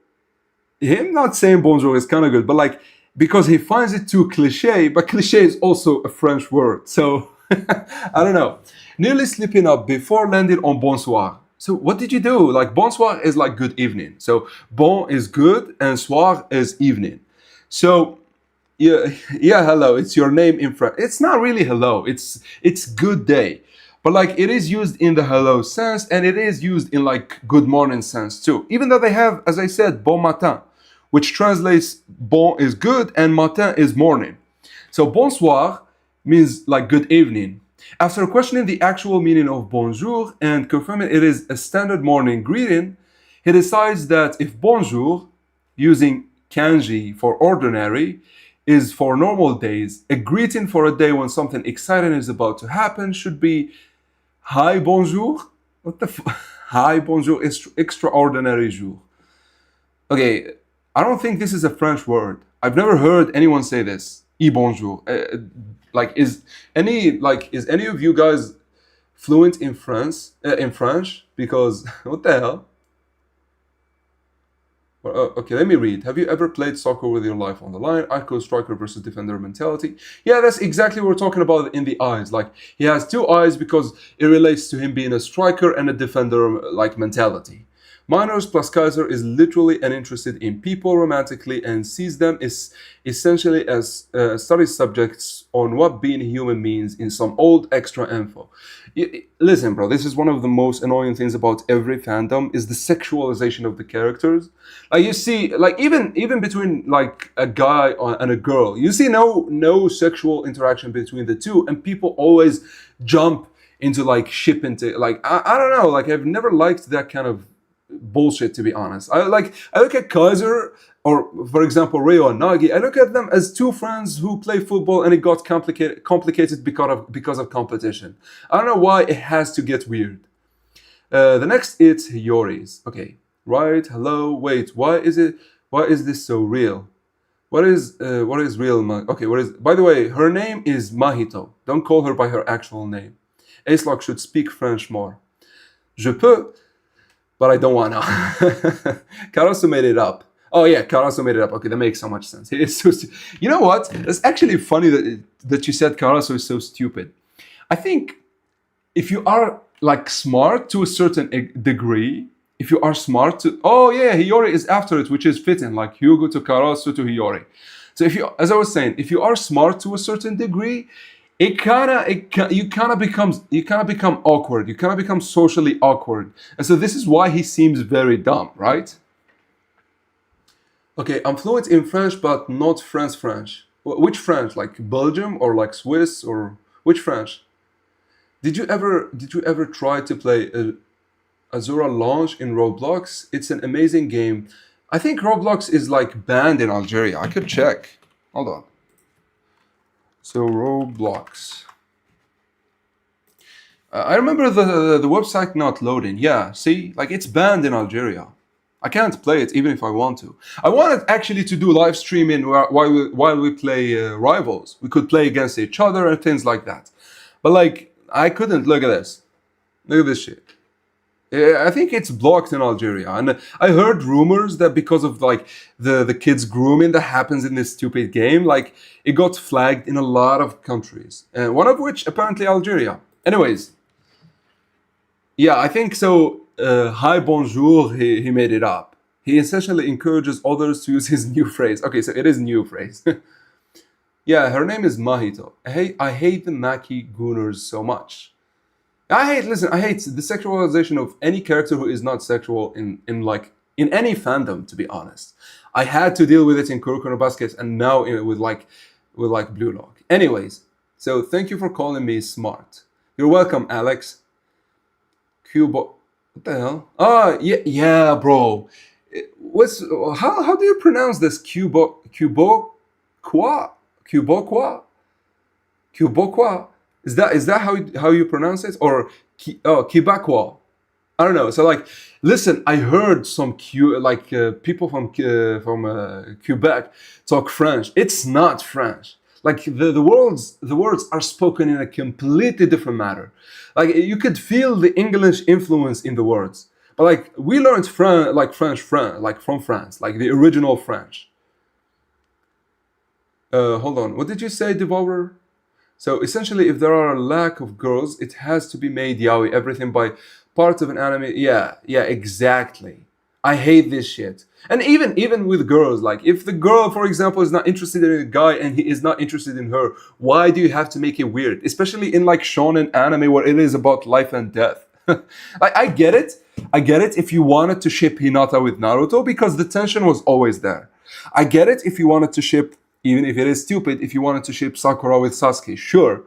him not saying bonjour is kind of good, but like because he finds it too cliche, but cliche is also a French word, so I don't know. Nearly sleeping up before landing on bonsoir. So what did you do? Like bonsoir is like good evening. So bon is good and soir is evening. So yeah, hello. It's your name in French. It's not really hello. It's good day, but like it is used in the hello sense, and it is used in like good morning sense too. Even though they have, as I said, bon matin, which translates bon is good and matin is morning. So bonsoir means like good evening. After questioning the actual meaning of bonjour and confirming it is a standard morning greeting, he decides that if bonjour, using kanji for ordinary, is for normal days, a greeting for a day when something exciting is about to happen should be hi bonjour. What the hi bonjour is extraordinary jour. Okay, I don't think this is a French word. I've never heard anyone say this. E bonjour. Like is any of you guys fluent in French? Because what the hell? Okay, let me read. Have you ever played soccer with your life on the line? Icon striker versus defender mentality. Yeah, that's exactly what we're talking about in the eyes. Like he has two eyes because it relates to him being a striker and a defender like mentality. Minors plus Kaiser is literally uninterested in people romantically and sees them as essentially as study subjects on what being human means in some old extra info. Listen, bro, this is one of the most annoying things about every fandom is the sexualization of the characters. Like you see, like even between like a guy and a girl, you see no sexual interaction between the two, and people always jump into like ship into like I don't know, like I've never liked that kind of bullshit, to be honest. I look at Kaiser or for example Ryo and Nagi. I look at them as two friends who play football and it got complicated because of competition. I don't know why it has to get weird. The next it's Hiyori's. Okay, right, hello, wait, why is this so real? What is real? Okay, what is, by the way, her name is Mahito. Don't call her by her actual name. Acelock should speak French more. Je peux, but I don't want to. Carasso made it up. Oh yeah, Carasso made it up. Okay, that makes so much sense. It is so you know what? It's actually funny that you said Carasso is so stupid. I think if you are like smart to a certain degree, if you are smart to, oh yeah, Hiyori is after it, which is fitting, like Hugo to Carasso to Hiyori. So if you, as I was saying, if you are smart to a certain degree, you kind of become awkward. You kind of become socially awkward, and so this is why he seems very dumb, right? Okay, I'm fluent in French, but not French. Which French? Like Belgium or like Swiss or which French? Did you ever try to play Azura Launch in Roblox? It's an amazing game. I think Roblox is like banned in Algeria. I could check. Hold on. So Roblox. I remember the website not loading. Yeah, see, like it's banned in Algeria. I can't play it even if I want to. I wanted actually to do live streaming while we play Rivals. We could play against each other and things like that. But like I couldn't. Look at this. Look at this shit. I think it's blocked in Algeria, and I heard rumors that because of like the kids grooming that happens in this stupid game, like it got flagged in a lot of countries, and one of which apparently Algeria. Anyways, yeah, I think so. Hi bonjour, he made it up. He essentially encourages others to use his new phrase. Okay, so it is new phrase. Yeah, her name is Mahito. I hate the Maki Gooners so much. I hate the sexualization of any character who is not sexual in any fandom, to be honest. I had to deal with it in Kuroko no Basket and now with like Blue Lock. Anyways, so thank you for calling me smart. You're welcome, Alex. Cubo. What the hell? Ah, yeah, yeah, bro. What's how do you pronounce this? Qua? Cuboqua? Cuboqua? Is that how you pronounce it? Or Quibaqua? I don't know. So like, listen, I heard some people from Quebec talk French. It's not French. Like the words are spoken in a completely different manner. Like you could feel the English influence in the words. But like we learned French, like from France, like the original French. Hold on. What did you say, Devourer? So essentially, if there are a lack of girls, it has to be made yaoi. Everything by part of an anime. Yeah, yeah, exactly. I hate this shit. And even with girls, like if the girl, for example, is not interested in a guy and he is not interested in her, why do you have to make it weird? Especially in like shonen anime where it is about life and death. I get it. I get it if you wanted to ship Hinata with Naruto because the tension was always there. I get it if you wanted to ship, even if it is stupid, if you wanted to ship Sakura with Sasuke, sure.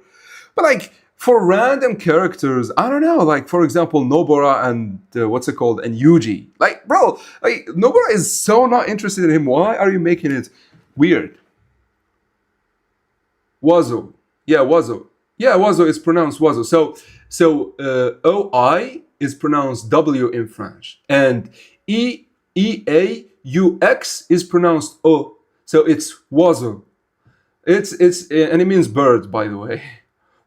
But like for random characters, I don't know. Like for example, Nobara and what's it called, and Yuji. Like bro, like Nobara is so not interested in him. Why are you making it weird? Wazo, yeah, Wazo, yeah, Wazo is pronounced Wazo. O I is pronounced W in French, and EAUX is pronounced O. So it's Wazo. It's and it means bird, by the way.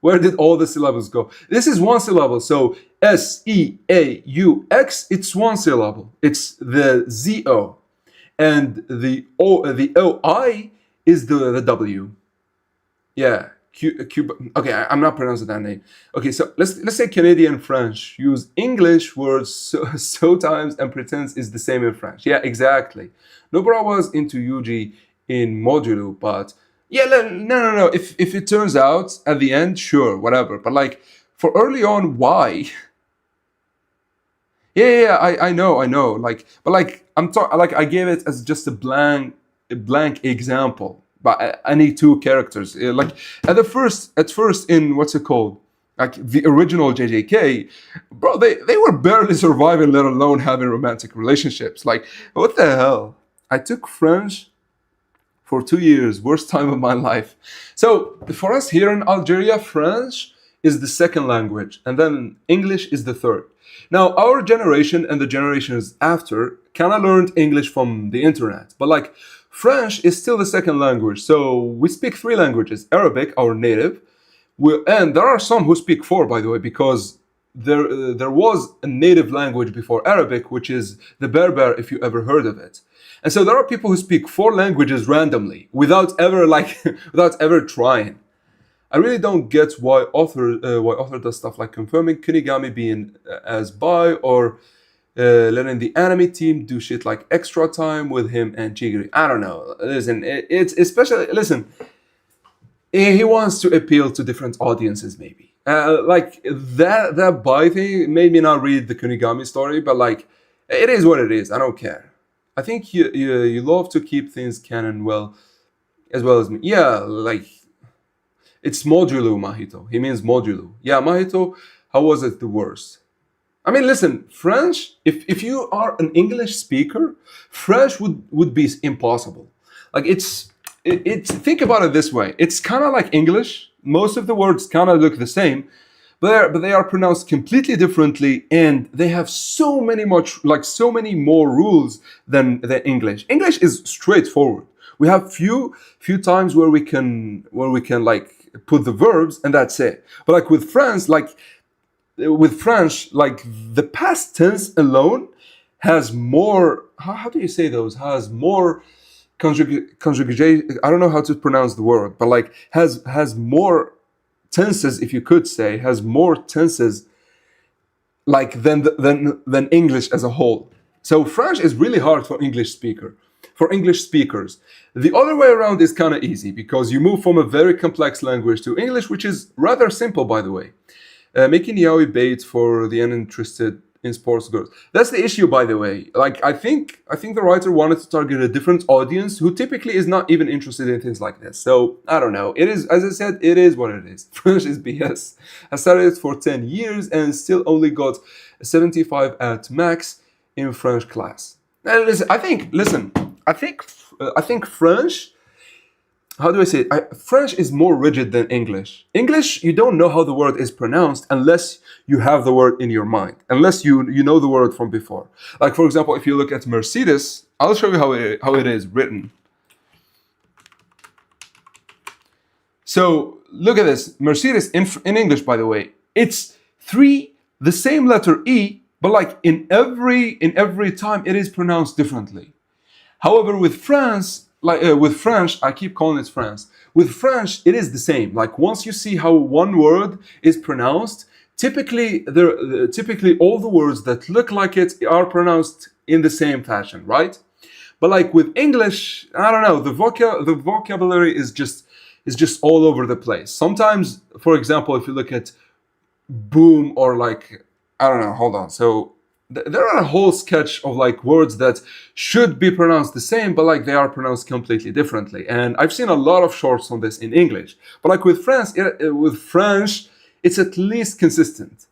Where did all the syllables go? This is one syllable. So SEAUX, it's one syllable. It's the ZO. And the OI is the W. Yeah. Okay, I'm not pronouncing that name. Okay, so let's say Canadian French use English words so times and pretends is the same in French. Yeah, exactly. Nobara was into Yuji in Modulo, but yeah, no. If it turns out at the end, sure, whatever. But like for early on, why? Yeah, I know. Like, but like I'm talking, like I gave it as just a blank example. But any two characters, like at first in what's it called, like the original JJK, bro, they were barely surviving, let alone having romantic relationships. Like, what the hell? I took French for 2 years, worst time of my life. So for us here in Algeria, French is the second language, and then English is the third. Now, our generation and the generations after kind of learned English from the internet, but like French is still the second language. So we speak three languages: Arabic, our native, and there are some who speak four, by the way, because there was a native language before Arabic, which is the Berber, if you ever heard of it. And so there are people who speak four languages randomly without ever without ever trying. I really don't get why author does stuff like confirming Kunigami being as bi, or letting the anime team do shit like extra time with him and Chigiri. I don't know. Listen, it's especially listen. He wants to appeal to different audiences, maybe. Like that bi thing made me not read the Kunigami story, but like it is what it is. I don't care. I think you love to keep things canon as well as me. Yeah, like it's Modulu Mahito. He means Modulu. Yeah, Mahito, how was it the worst? I mean, listen, French, if you are an English speaker, French would be impossible. Like it's think about it this way. It's kind of like English. Most of the words kind of look the same, but they are pronounced completely differently, and they have so many more rules than English. English is straightforward. We have few times where we can like put the verbs and that's it. But like with French, like the past tense alone has more. How do you say those? Has more conjugation. I don't know how to pronounce the word, but like has more tenses, if you could say, has more tenses like than English as a whole. So French is really hard for English speakers. The other way around is kind of easy because you move from a very complex language to English, which is rather simple, by the way. making yaoi bait for the uninterested in sports girls. That's the issue, by the way. Like I think the writer wanted to target a different audience who typically is not even interested in things like this. So I don't know. It is, as I said, it is what it is. French is BS. I studied it for 10 years and still only got a 75 at max in French class. And listen, I think French, how do I say it? French is more rigid than English. English, you don't know how the word is pronounced unless you have the word in your mind, unless you know the word from before. Like for example, if you look at Mercedes, I'll show you how it is written. So look at this. Mercedes in English, by the way, it's three, the same letter E, but like in every time it is pronounced differently. However, with France, with French, I keep calling it France. With French, it is the same. Like once you see how one word is pronounced, typically all the words that look like it are pronounced in the same fashion, right? But like with English, I don't know, the vocabulary is just all over the place. Sometimes, for example, if you look at boom or like I don't know, hold on. So there are a whole sketch of like words that should be pronounced the same, but like they are pronounced completely differently. And I've seen a lot of shorts on this in English. But like with French, it's at least consistent.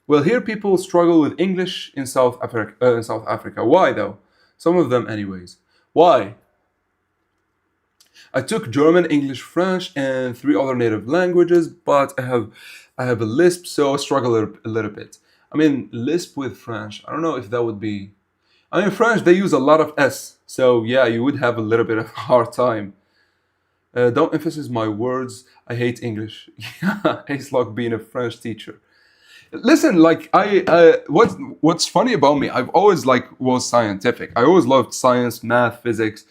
Well, here people struggle with English in South Africa. Why though? Some of them, anyways. Why? I took German, English, French, and three other native languages, but I have a lisp, so I struggle a little bit. I mean, lisp with French. I don't know if that would be. I mean, French they use a lot of s, so yeah, you would have a little bit of a hard time. Don't emphasize my words. I hate English. Yeah, it's like being a French teacher. Listen, like what's funny about me? I've always like was scientific. I always loved science, math, physics.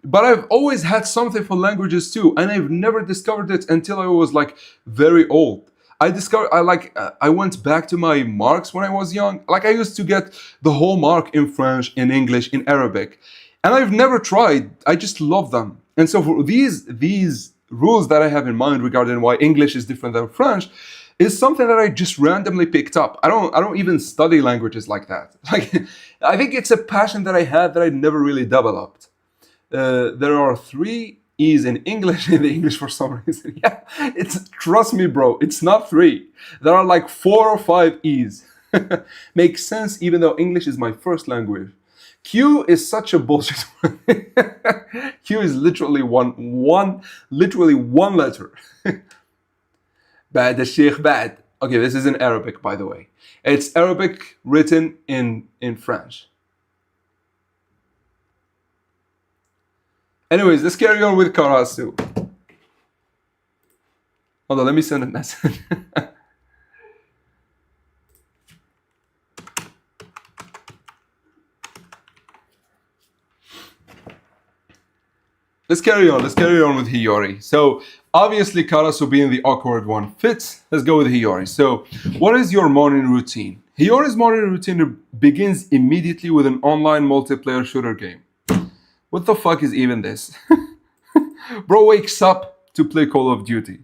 But I've always had something for languages too, and I've never discovered it until I was like very old. I went back to my marks when I was young. Like I used to get the whole mark in French, in English, in Arabic, and I've never tried. I just love them. And so for these rules that I have in mind regarding why English is different than French is something that I just randomly picked up. I don't even study languages like that. Like I think it's a passion that I had that I never really developed. There are three E's in English in the English for some reason. Yeah, it's trust me, bro. It's not three. There are like four or five E's. Makes sense, even though English is my first language. Q is such a bullshit word. Q is literally one letter. Bad الشيخ bad. Okay, this is in Arabic, by the way. It's Arabic written in French. Anyways, let's carry on with Karasu. Hold on, let me send a message. Let's carry on. Let's carry on with Hiyori. So obviously Karasu being the awkward one fits. Let's go with Hiyori. So what is your morning routine? Hiyori's morning routine begins immediately with an online multiplayer shooter game. What the fuck is even this? Bro wakes up to play Call of Duty.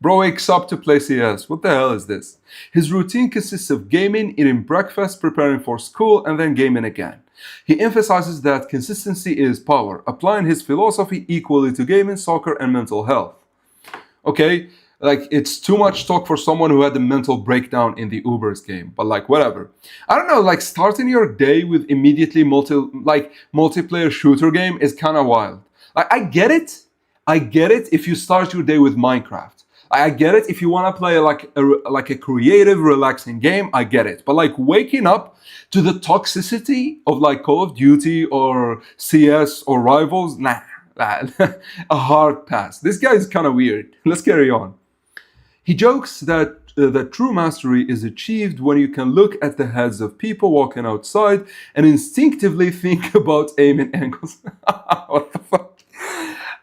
Bro wakes up to play CS. What the hell is this? His routine consists of gaming, eating breakfast, preparing for school, and then gaming again. He emphasizes that consistency is power, applying his philosophy equally to gaming, soccer, and mental health. Okay, like it's too much talk for someone who had a mental breakdown in the Ubers game, but like whatever. I don't know, like starting your day with immediately multiplayer shooter game is kind of wild. Like I get it. I get it if you start your day with Minecraft. I get it if you want to play like a creative, relaxing game. I get it. But like waking up to the toxicity of like Call of Duty or CS or Rivals, nah, a hard pass. This guy is kind of weird. Let's carry on. He jokes that true mastery is achieved when you can look at the heads of people walking outside and instinctively think about aiming angles. What the fuck?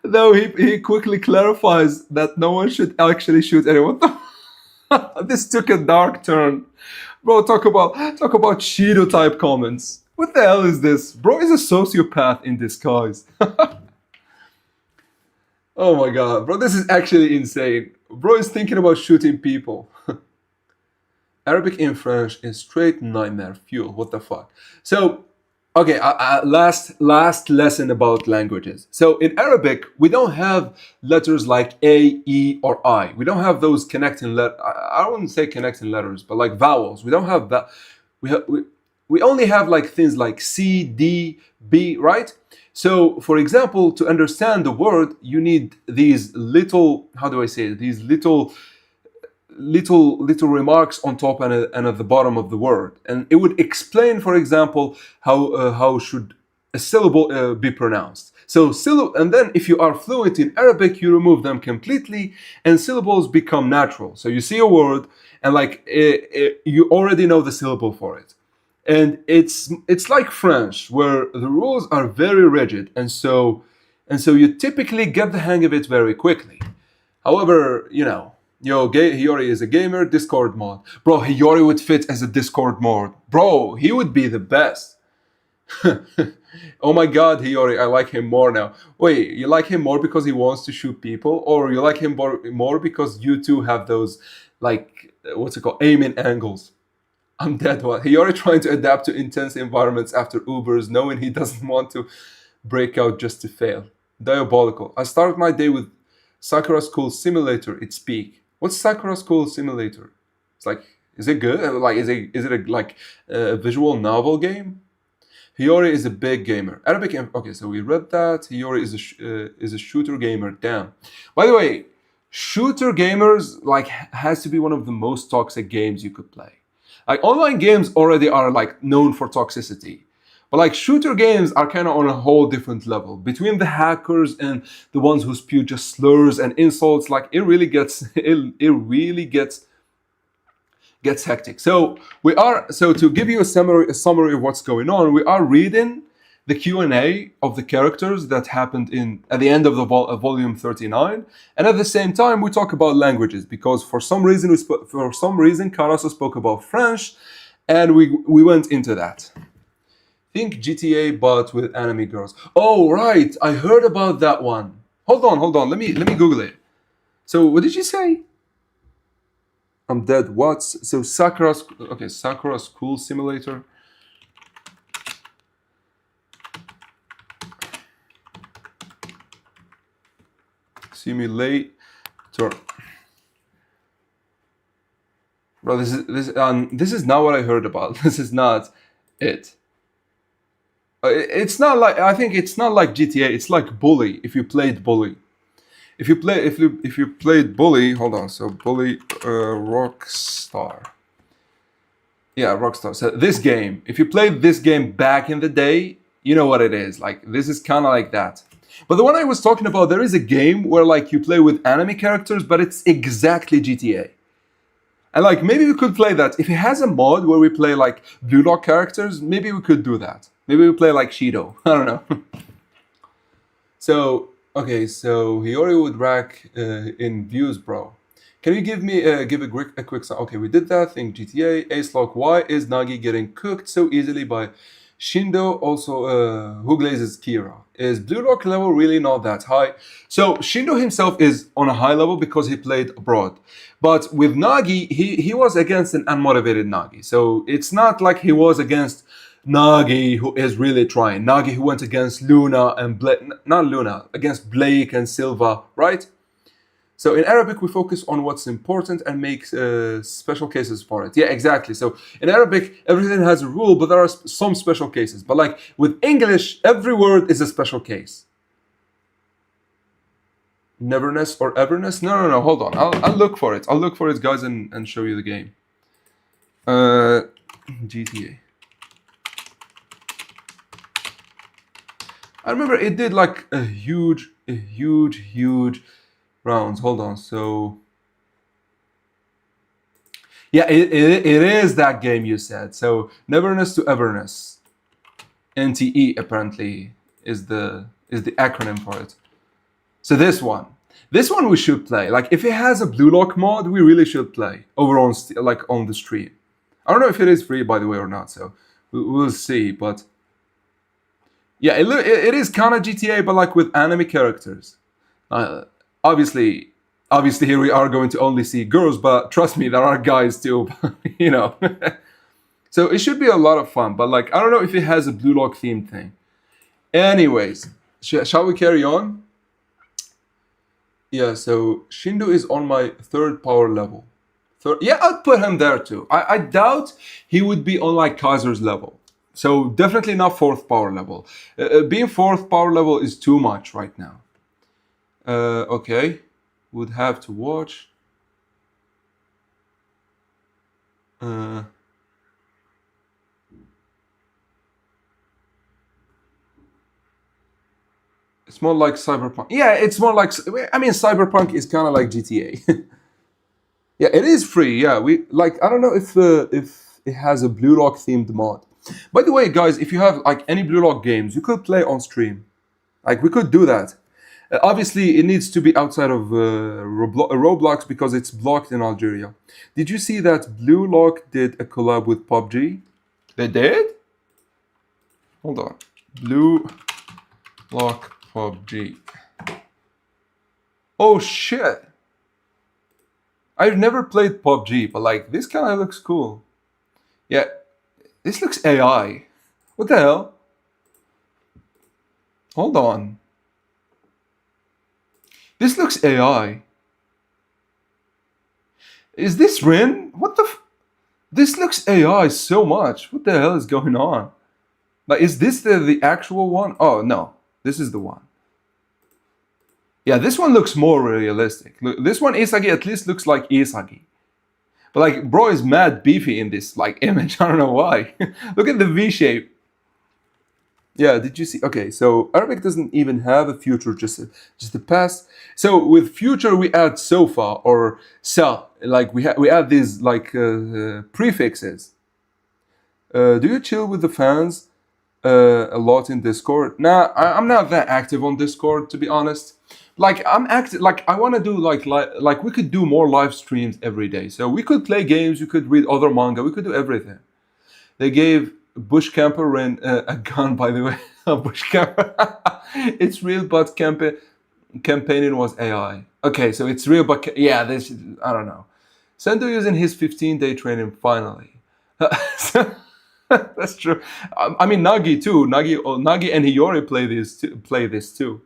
Though he quickly clarifies that no one should actually shoot anyone. This took a dark turn. Bro, talk about Shido type comments. What the hell is this? Bro is a sociopath in disguise. Oh my god, bro, this is actually insane. Bro is thinking about shooting people. Arabic in French is straight nightmare fuel. What the fuck? So, okay, last lesson about languages. So in Arabic, we don't have letters like A, E, or I. We don't have those connecting I wouldn't say connecting letters, but like vowels. We don't have that. We only have like things like C, D, B, right? So, for example, to understand the word, you need these little, how do I say it? These little remarks on top and at the bottom of the word, and it would explain, for example, how should a syllable be pronounced. So and then if you are fluent in Arabic, you remove them completely, and syllables become natural. So you see a word, and like you already know the syllable for it, and it's like French, where the rules are very rigid, and so you typically get the hang of it very quickly. However, Hiyori is a gamer, Discord mod. Bro, Hiyori would fit as a Discord mod. Bro, he would be the best. Oh my god, Hiyori, I like him more now. Wait, you like him more because he wants to shoot people? Or you like him more because you two have those, like, what's it called? Aiming angles. I'm dead. What? Hiyori trying to adapt to intense environments after Ubers, knowing he doesn't want to break out just to fail. Diabolical. I start my day with Sakura School Simulator, its peak. What's Sakura School Simulator? It's like, is it good? Like, is it a visual novel game? Hiyori is a big gamer. Arabic. Okay, so we read that Hiyori is a shooter gamer. Damn. By the way, shooter gamers like has to be one of the most toxic games you could play. Like online games already are like known for toxicity. But like shooter games are kind of on a whole different level. Between the hackers and the ones who spew just slurs and insults, like it really gets gets hectic. So to give you a summary of what's going on, we are reading the Q&A of the characters that happened at the end of the volume 39, and at the same time we talk about languages because for some reason Karasu spoke about French, and we went into that. Think GTA but with anime girls. Oh right, I heard about that one. Hold on. Let me Google it. So what did you say? I'm dead. What? So Sakura School Simulator. Simulator. Bro, this is not what I heard about. This is not it. It's not like, I think it's not like GTA. It's like Bully. If you played Bully, if you played Bully, hold on. So Bully, Rockstar. Yeah, Rockstar. So this game, if you played this game back in the day, you know what it is. Like this is kind of like that. But the one I was talking about, there is a game where like you play with anime characters, but it's exactly GTA. And like maybe we could play that. If it has a mod where we play like Blue Lock characters, maybe we could do that. Maybe we play like Shido. I don't know. So Hiyori would rack in views, bro. Can you give a quick sign? Okay, we did that thing. GTA, Ace Lock. Why is Nagi getting cooked so easily by Shindo? Also, who glazes Kira? Is Blue Lock level really not that high? So Shindo himself is on a high level because he played abroad. But with Nagi, he was against an unmotivated Nagi. So it's not like he was against Nagi who is really trying. Nagi who went against Luna and against Blake and Silva, right? So in Arabic, we focus on what's important and make special cases for it. Yeah, exactly. So in Arabic, everything has a rule, but there are some special cases. But like with English, every word is a special case. Neverness or everness? No. Hold on. I'll look for it. I'll look for it, guys, and show you the game. GTA. I remember it did like a huge rounds. Hold on. So yeah, it is that game you said. So Neverness to Everness. NTE apparently is the acronym for it. So this one we should play. Like if it has a Blue Lock mod, we really should play over on on the stream. I don't know if it is free by the way or not. So we'll see. But yeah, it is kind of GTA, but like with anime characters. Obviously, Obviously, here we are going to only see girls, but trust me, there are guys too, you know. So it should be a lot of fun, but like, I don't know if it has a Blue Lock theme thing. Anyways, shall we carry on? Yeah, so Shindo is on my third power level. Yeah, I'd put him there too. I doubt he would be on like Kaiser's level. So definitely not fourth power level. Being fourth power level is too much right now. Okay, would have to watch. Uh, it's more like Cyberpunk. Yeah, it's more like, I mean, Cyberpunk is kind of like GTA. Yeah, it is free. Yeah, we like. I don't know if it has a Blue Lock themed mod. By the way, guys, if you have like any Blue Lock games, you could play on stream. Like we could do that. Obviously, it needs to be outside of Roblox because it's blocked in Algeria. Did you see that Blue Lock did a collab with PUBG? They did? Hold on. Blue Lock PUBG. Oh shit. I've never played PUBG, but like this kind of looks cool. Yeah, this looks AI. What the hell? Hold on. This looks AI. Is this Rin? What the this looks AI so much. What the hell is going on? Like, is this the actual one? Oh, no. This is the one. Yeah, this one looks more realistic. Look, this one, Isagi, at least looks like Isagi. But like, bro is mad beefy in this like image. I don't know why. Look at the V shape. Yeah, did you see? Okay, so Arabic doesn't even have a future, just the past. So with future we add sofa or sa, like we add these like prefixes. Do you chill with the fans a lot in Discord? Nah, I'm not that active on Discord, to be honest. Like I'm active, like I want to do like we could do more live streams every day. So we could play games, we could read other manga, we could do everything. They gave Bush Camper Ren a gun, by the way. Bush Camper. It's real, but campaigning was AI. Okay, so it's real, but yeah, this I don't know. Sendo using his 15-day training finally. That's true. I mean, Nagi too. Nagi and Hiyori play this too.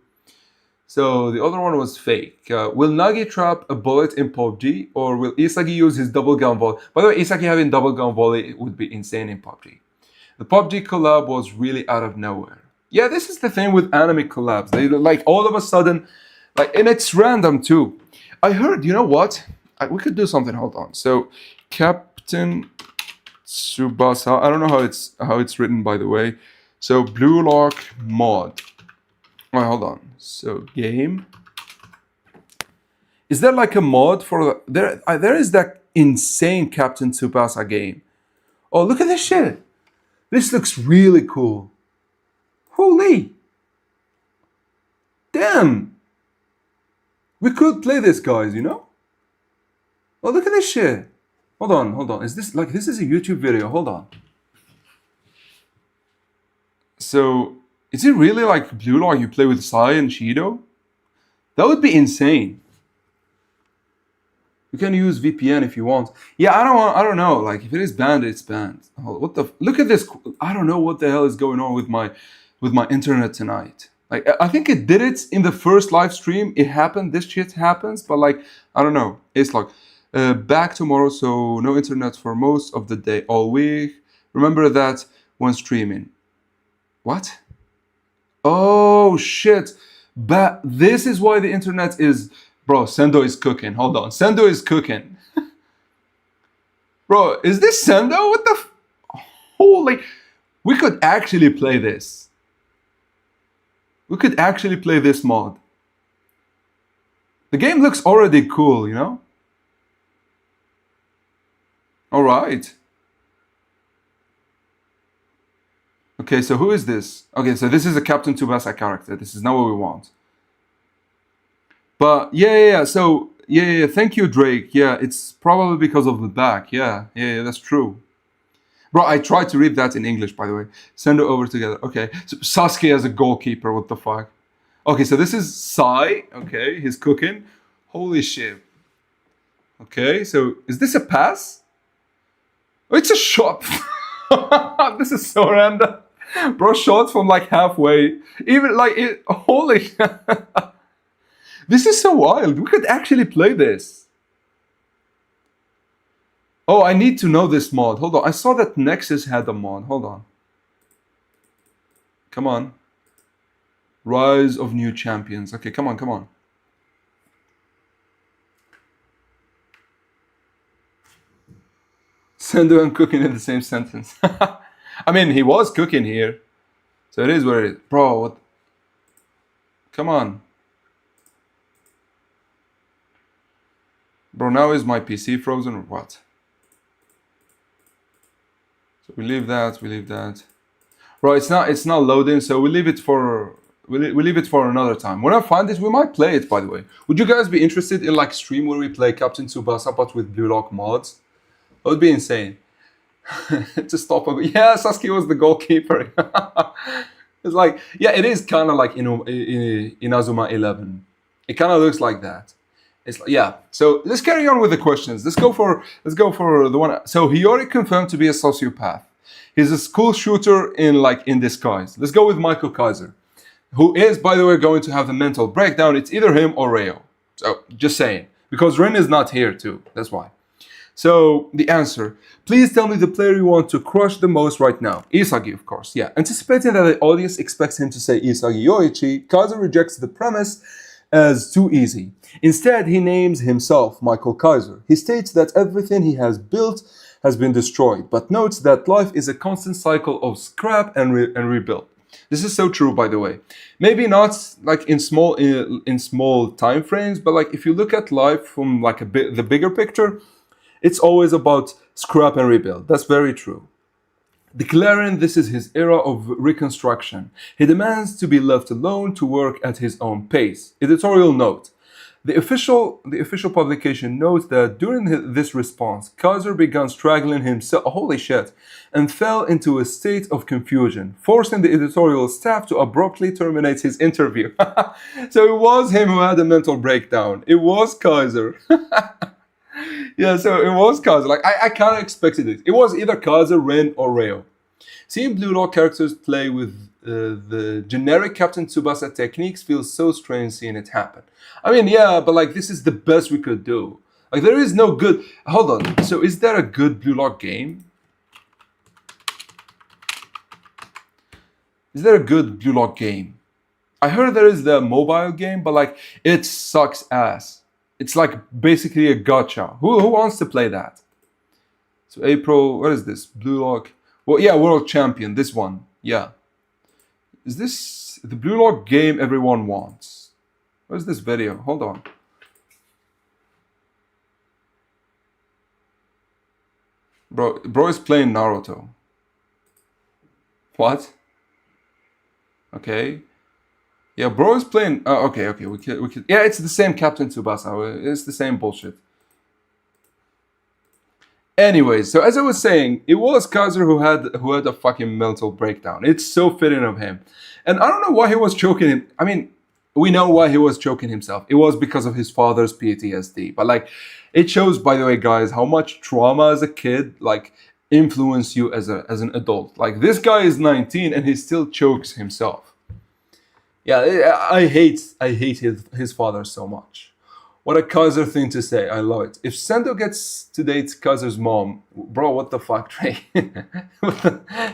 So the other one was fake. Will Nagi trap a bullet in PUBG, or will Isagi use his double gun volley? By the way, Isagi having double gun volley would be insane in PUBG. The PUBG collab was really out of nowhere. Yeah, this is the thing with anime collabs. They like all of a sudden, like, and it's random too. I heard, you know what? We could do something. Hold on. So, Captain Tsubasa. I don't know how it's written, by the way. So, Blue Lock mod. Wait, hold on. So, game. Is there like a mod for there? There is that insane Captain Tsubasa game. Oh, look at this shit. This looks really cool. Holy! Damn! We could play this, guys, you know? Oh, look at this shit. Hold on. Is this like, this is a YouTube video? Hold on. So, is it really like Blue Lock you play with Sai and Shido? That would be insane. You can use VPN if you want. Yeah, I don't know. Like, if it is banned, it's banned. What the? Look at this. I don't know what the hell is going on with my internet tonight. Like, I think it did it in the first live stream. It happened. This shit happens, but like, I don't know. It's like back tomorrow, so no internet for most of the day, all week. Remember that when streaming. What? Oh shit! But this is why the internet is. Bro, Sendo is cooking. Hold on. Sendo is cooking. Bro, is this Sendo? What the holy... We could actually play this. We could actually play this mod. The game looks already cool, you know? Alright. Okay, so who is this? Okay, so this is a Captain Tsubasa character. This is not what we want. But yeah. So yeah. Thank you, Drake. Yeah, it's probably because of the back. Yeah, that's true. Bro, I tried to read that in English, by the way. Send it over together. Okay. So Sasuke as a goalkeeper. What the fuck? Okay, so this is Sai. Okay, he's cooking. Holy shit. Okay, so is this a pass? Oh, it's a shot. This is so random. Bro, shot from like halfway. Even like it. Holy. This is so wild. We could actually play this. Oh, I need to know this mod. Hold on. I saw that Nexus had a mod. Hold on. Come on. Rise of New Champions. Okay, come on, come on. Sendo and cooking in the same sentence. I mean, he was cooking here. So it is what it is. Bro, what? Come on. Bro, now is my PC frozen or what? So we leave that, we leave that. Bro, it's not loading, so we leave it for we leave it for another time. When I find it, we might play it, by the way. Would you guys be interested in like stream where we play Captain Tsubasa but with Blue Lock mods? That would be insane. To stop him. Yeah, Sasuke was the goalkeeper. It's like, yeah, it is kind of like Inazuma 11. It kind of looks like that. It's like, yeah. So let's carry on with the questions. Let's go for the one. So Hiyori confirmed to be a sociopath. He's a school shooter in disguise. Let's go with Michael Kaiser, who is, by the way, going to have a mental breakdown. It's either him or Reo. So just saying, because Rin is not here too. That's why. So the answer, please tell me the player you want to crush the most right now. Isagi, of course, yeah. Anticipating that the audience expects him to say Isagi Yoichi, Kaiser rejects the premise as too easy. Instead, he names himself Michael Kaiser. He states that everything he has built has been destroyed, but notes that life is a constant cycle of scrap and rebuild. This is so true, by the way. Maybe not like in small time frames, but like if you look at life from like the bigger picture, it's always about scrap and rebuild. That's very true. Declaring this is his era of reconstruction, he demands to be left alone to work at his own pace. Editorial note. The official publication notes that during this response, Kaiser began struggling himself, holy shit, and fell into a state of confusion, forcing the editorial staff to abruptly terminate his interview. So it was him who had a mental breakdown. It was Kaiser. Yeah, so it was Kaiser. Like, I kind of expected it. It was either Kaiser, Ren, or Reo. Seeing Blue Lock characters play with the generic Captain Tsubasa techniques feels so strange seeing it happen. I mean, yeah, but like, this is the best we could do. Like, there is no good... Hold on. So is there a good Blue Lock game? Is there a good Blue Lock game? I heard there is the mobile game, but like, it sucks ass. It's like basically a gacha. Who wants to play that? So April, what is this? Blue Lock. Well, yeah, World Champion. This one. Yeah. Is this the Blue Lock game everyone wants? Where's this video? Hold on. Bro is playing Naruto. What? Okay. Yeah, bro is playing. Okay. We could. Yeah, it's the same Captain Tsubasa. It's the same bullshit. Anyways, so as I was saying, it was Kaiser who had a fucking mental breakdown. It's so fitting of him, and I don't know why he was choking him. I mean, we know why he was choking himself. It was because of his father's PTSD. But like, it shows, by the way, guys, how much trauma as a kid like influenced you as an adult. Like, this guy is 19 and he still chokes himself. Yeah, I hate his father so much. What a Kaiser thing to say. I love it. If Sendo gets to date Kaiser's mom, bro, what the fuck, Trey?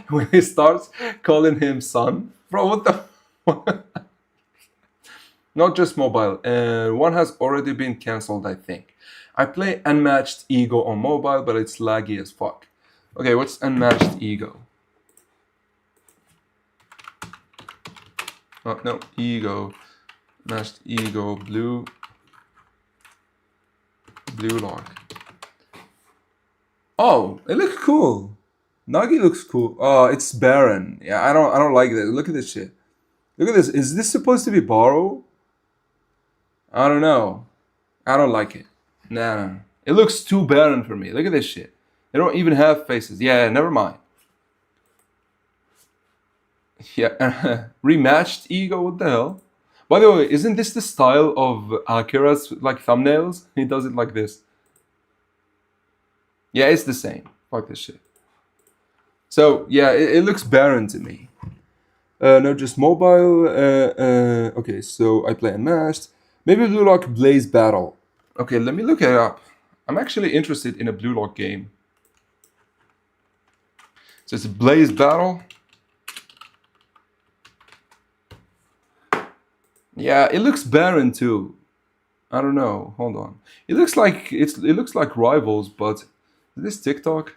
When he starts calling him son, bro, what the... Not just mobile. One has already been cancelled, I think. I play Unmatched Ego on mobile, but it's laggy as fuck. Okay, what's Unmatched Ego? Oh, no, Ego. Matched Ego, Blue Lock. Oh, it looks cool. Nagi looks cool. Oh, it's Baron. Yeah, I don't like this. Look at this shit. Look at this. Is this supposed to be Borrow? I don't know. I don't like it. Nah. It looks too barren for me. Look at this shit. They don't even have faces. Yeah, never mind. Yeah, rematched Ego, what the hell? By the way, isn't this the style of Akira's like thumbnails? He does it like this. Yeah, it's the same. Fuck this shit. So yeah, it looks barren to me. No, just mobile. Okay, so I play Unmasked. Maybe Blue Lock Blaze Battle. Okay, let me look it up. I'm actually interested in a Blue Lock game. So it's a Blaze Battle. Yeah, it looks barren too. I don't know. Hold on. It looks like it looks like Rivals, but is this TikTok?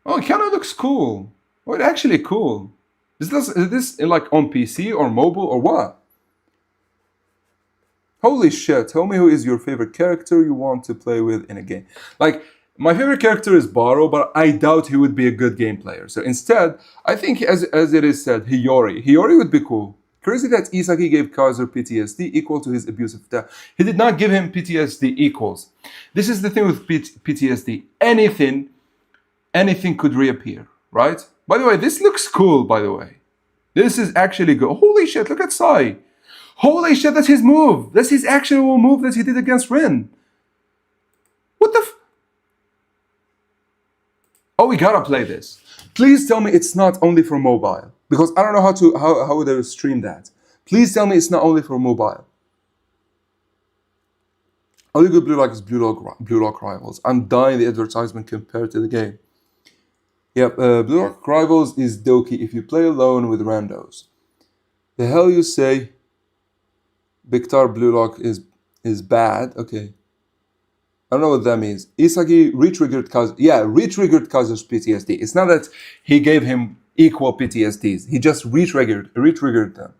Oh, it kind of looks cool. Oh, it's actually cool. Is this like on PC or mobile or what? Holy shit, tell me who is your favorite character you want to play with in a game. Like, my favorite character is Baro, but I doubt he would be a good game player. So instead, I think as it is said, Hiyori. Hiyori would be cool. Crazy that Isagi gave Kaiser PTSD equal to his abusive dad. He did not give him PTSD equals. This is the thing with PTSD. Anything could reappear, right? By the way, this looks cool, by the way. This is actually good. Holy shit, look at Sai. Holy shit, that's his move. That's his actual move that he did against Rin. What the Oh, we gotta play this. Please tell me it's not only for mobile. Because I don't know how would I stream that. Please tell me it's not only for mobile. Only good Blue Lock is Blue Lock Rivals. I'm dying the advertisement compared to the game. Yep, Blue Lock Rivals is Doki if you play alone with randos. The hell you say? Biktar Blue Lock is bad. Okay. I don't know what that means. Isagi re-triggered Kaiser. Yeah, re-triggered Kaiser's PTSD. It's not that he gave him equal PTSDs. He just re-triggered them.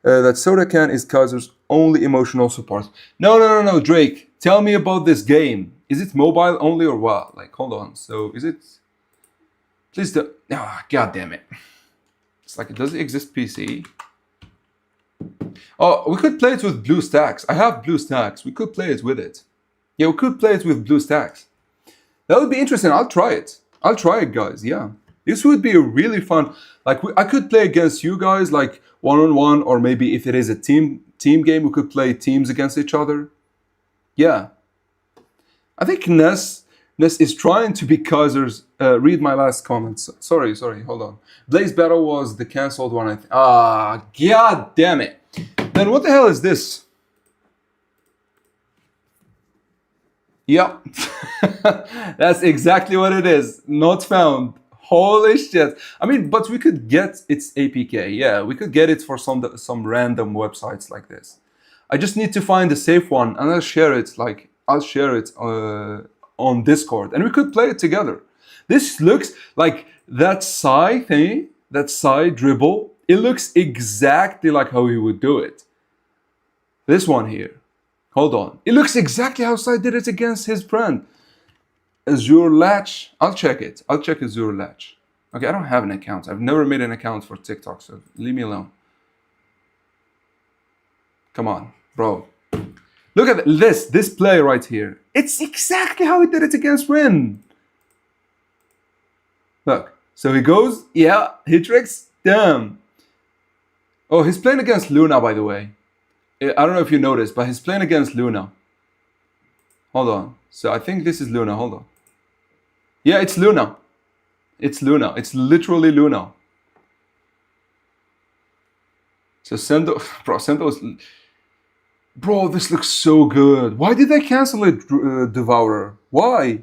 That soda can is Kaiser's only emotional support. No, Drake. Tell me about this game. Is it mobile only or what? Like, hold on. So, is it... Please don't... Ah, God damn it. It's like, does it exist PC? Oh, we could play it with BlueStacks. I have BlueStacks. We could play it with it. Yeah, we could play it with BlueStacks. That would be interesting. I'll try it. I'll try it, guys. Yeah. This would be a really fun... Like, I could play against you guys, like, one-on-one, or maybe if it is a team game, we could play teams against each other. Yeah. I think Ness is trying to be Kaiser's... read my last comments. Sorry, hold on. Blaze Battle was the cancelled one, God damn it. Then what the hell is this? Yep. That's exactly what it is. Not found. Holy shit. I mean, but we could get its APK. Yeah, we could get it for some random websites like this. I just need to find a safe one and I'll share it. I'll share it on Discord and we could play it together. This looks like that Sai thing, that Sai dribble. It looks exactly like how he would do it. This one here. Hold on. It looks exactly how Sai did it against his friend. Azure Latch. I'll check it. I'll check Azure Latch. Okay, I don't have an account. I've never made an account for TikTok, so leave me alone. Come on, bro. Look at this play right here. It's exactly how he did it against Rin. Look. So he goes, yeah, he tricks, damn. Oh, he's playing against Luna, by the way. I don't know if you noticed, but he's playing against Luna. Hold on. So I think this is Luna. Hold on. Yeah, it's Luna. It's Luna. It's literally Luna. So Sendo... Bro, Sendo's... Bro, this looks so good. Why did they cancel it, Devourer? Why?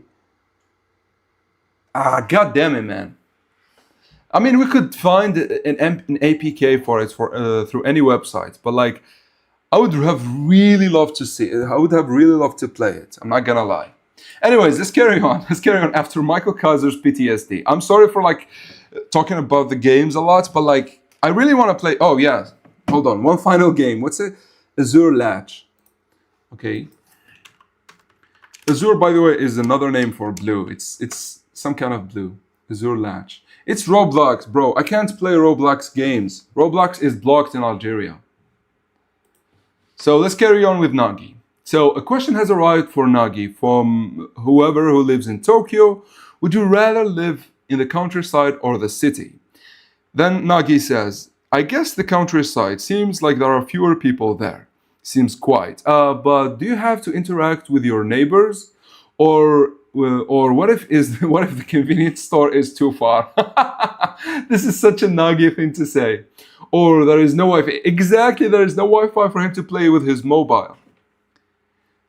God damn it, man. I mean, we could find an APK for it through any website, but like... I would have really loved to see it. I would have really loved to play it. I'm not gonna lie. Anyways, let's carry on. Let's carry on after Michael Kaiser's PTSD. I'm sorry for like talking about the games a lot, but like I really want to play. Oh yeah, hold on. One final game. What's it? Azure Latch. Okay. Azure, by the way, is another name for blue. It's some kind of blue. Azure Latch. It's Roblox, bro. I can't play Roblox games. Roblox is blocked in Algeria. So let's carry on with Nagi. So a question has arrived for Nagi from whoever who lives in Tokyo. Would you rather live in the countryside or the city? Then Nagi says, I guess the countryside seems like there are fewer people there. Seems quiet. But do you have to interact with your neighbors? Or what if is what if the convenience store is too far? This is such a Nagi thing to say. Or there is no Wi-Fi. Exactly, there is no Wi-Fi for him to play with his mobile.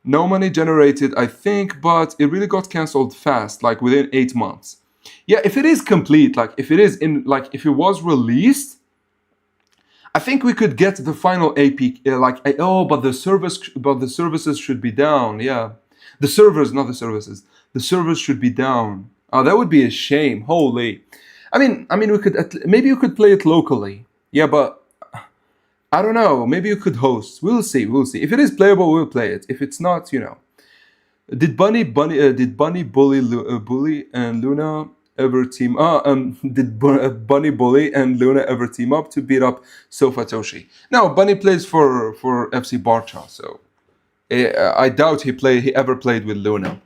No money generated, I think, but it really got cancelled fast, like within 8 months. Yeah, if it is complete, like if it is in, like if it was released, I think we could get the final AP. Oh, but the services should be down. Yeah, the servers, not the services. The servers should be down. Oh, that would be a shame. Holy. We could maybe you could play it locally. Yeah, but I don't know. Maybe you could host. We'll see. We'll see. If it is playable, we'll play it. If it's not, did Bunny Bully and Luna ever team? Bunny Bully and Luna ever team up to beat up Sofatoshi? No, Bunny plays for FC Barca, so I doubt he ever played with Luna.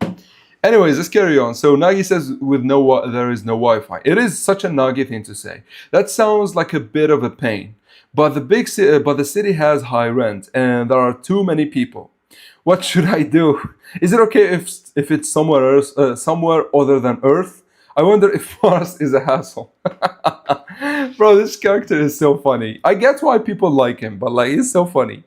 Anyways, let's carry on. So Nagi says there is no Wi-Fi. It is such a Nagi thing to say. That sounds like a bit of a pain. But the city has high rent and there are too many people. What should I do? Is it okay if it's somewhere else, somewhere other than Earth? I wonder if Mars is a hassle. Bro, this character is so funny. I get why people like him, but like he's so funny.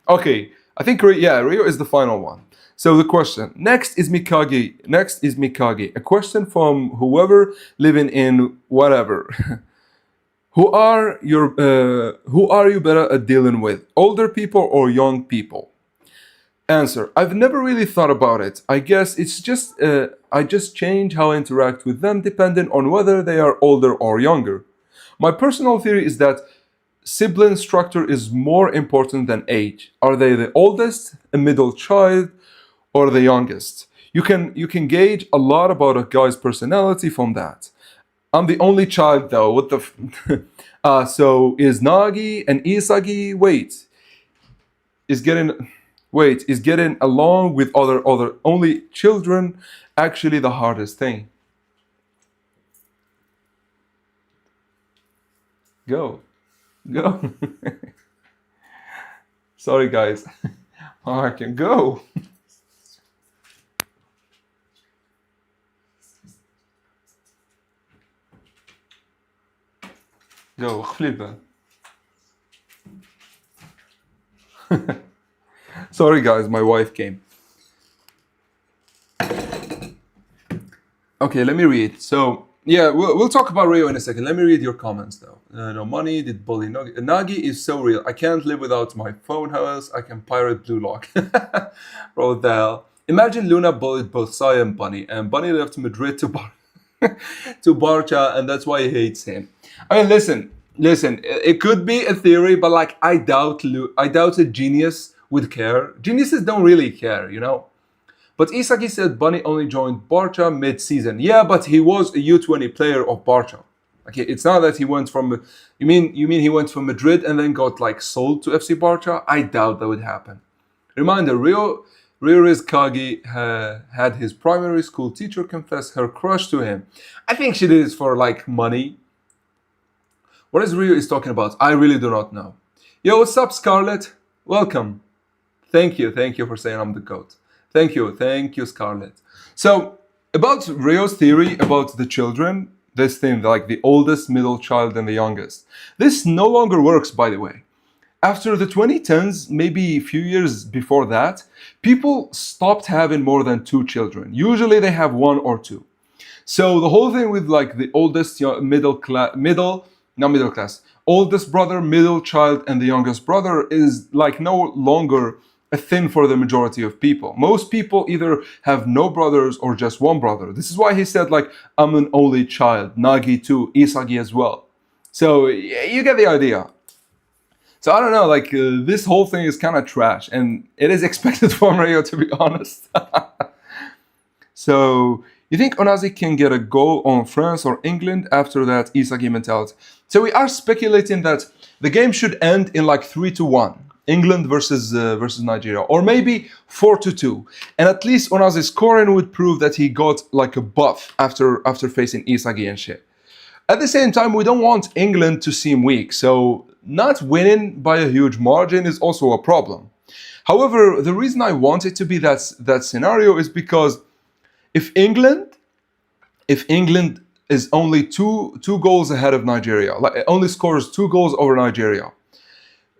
Okay, I think Rio is the final one. So the question next is Mikage. A question from whoever living in whatever. Who are you better at dealing with? Older people or young people? Answer: I've never really thought about it. I guess it's just I just change how I interact with them depending on whether they are older or younger. My personal theory is that sibling structure is more important than age. Are they the oldest, a middle child, or the youngest? You can gauge a lot about a guy's personality from that. I'm the only child though. What the? So is Nagi and Isagi? Is getting along with other only children actually the hardest thing? Go. Sorry guys. I can go. Go, flippen. Sorry guys, my wife came. Okay, let me read. So yeah, we'll talk about Rio in a second. Let me read your comments though. No money, did bully Nagi. Nagi is so real. I can't live without my phone. How else I can pirate Blue Lock? Bro, the hell. Imagine Luna bullied both Saya and Bunny left Madrid to to Barca, and that's why he hates him. I mean, listen. It could be a theory, but like I doubt a genius would care. Geniuses don't really care, But Isagi said Bunny only joined Barca mid-season. Yeah, but he was a U20 player of Barca. Okay, it's not that he went from. You mean he went from Madrid and then got like sold to FC Barca? I doubt that would happen. Reminder: Ryori's Kagi had his primary school teacher confess her crush to him. I think she did it for like money. What is Rio is talking about? I really do not know. Yo, what's up, Scarlett? Welcome. Thank you for saying I'm the GOAT. Thank you, Scarlett. So, about Rio's theory about the children, this thing, like the oldest, middle child, and the youngest. This no longer works, by the way. After the 2010s, maybe a few years before that, people stopped having more than 2 children. Usually they have 1 or 2. So the whole thing with like the oldest, oldest brother, middle child, and the youngest brother is like no longer a thing for the majority of people. Most people either have no brothers or just 1 brother. This is why he said like, I'm an only child, Nagi too, Isagi as well. So you get the idea. So I don't know, like this whole thing is kind of trash, and it is expected from Rio, to be honest. So you think Onazi can get a goal on France or England after that Isagi mentality? So we are speculating that the game should end in like 3-1. England versus Nigeria, or maybe 4-2, and at least Onazi scoring would prove that he got like a buff after facing Isagi and shit. At the same time, we don't want England to seem weak, so not winning by a huge margin is also a problem. However, the reason I want it to be that scenario is because if England if England is only two goals ahead of Nigeria, like only scores 2 goals over Nigeria,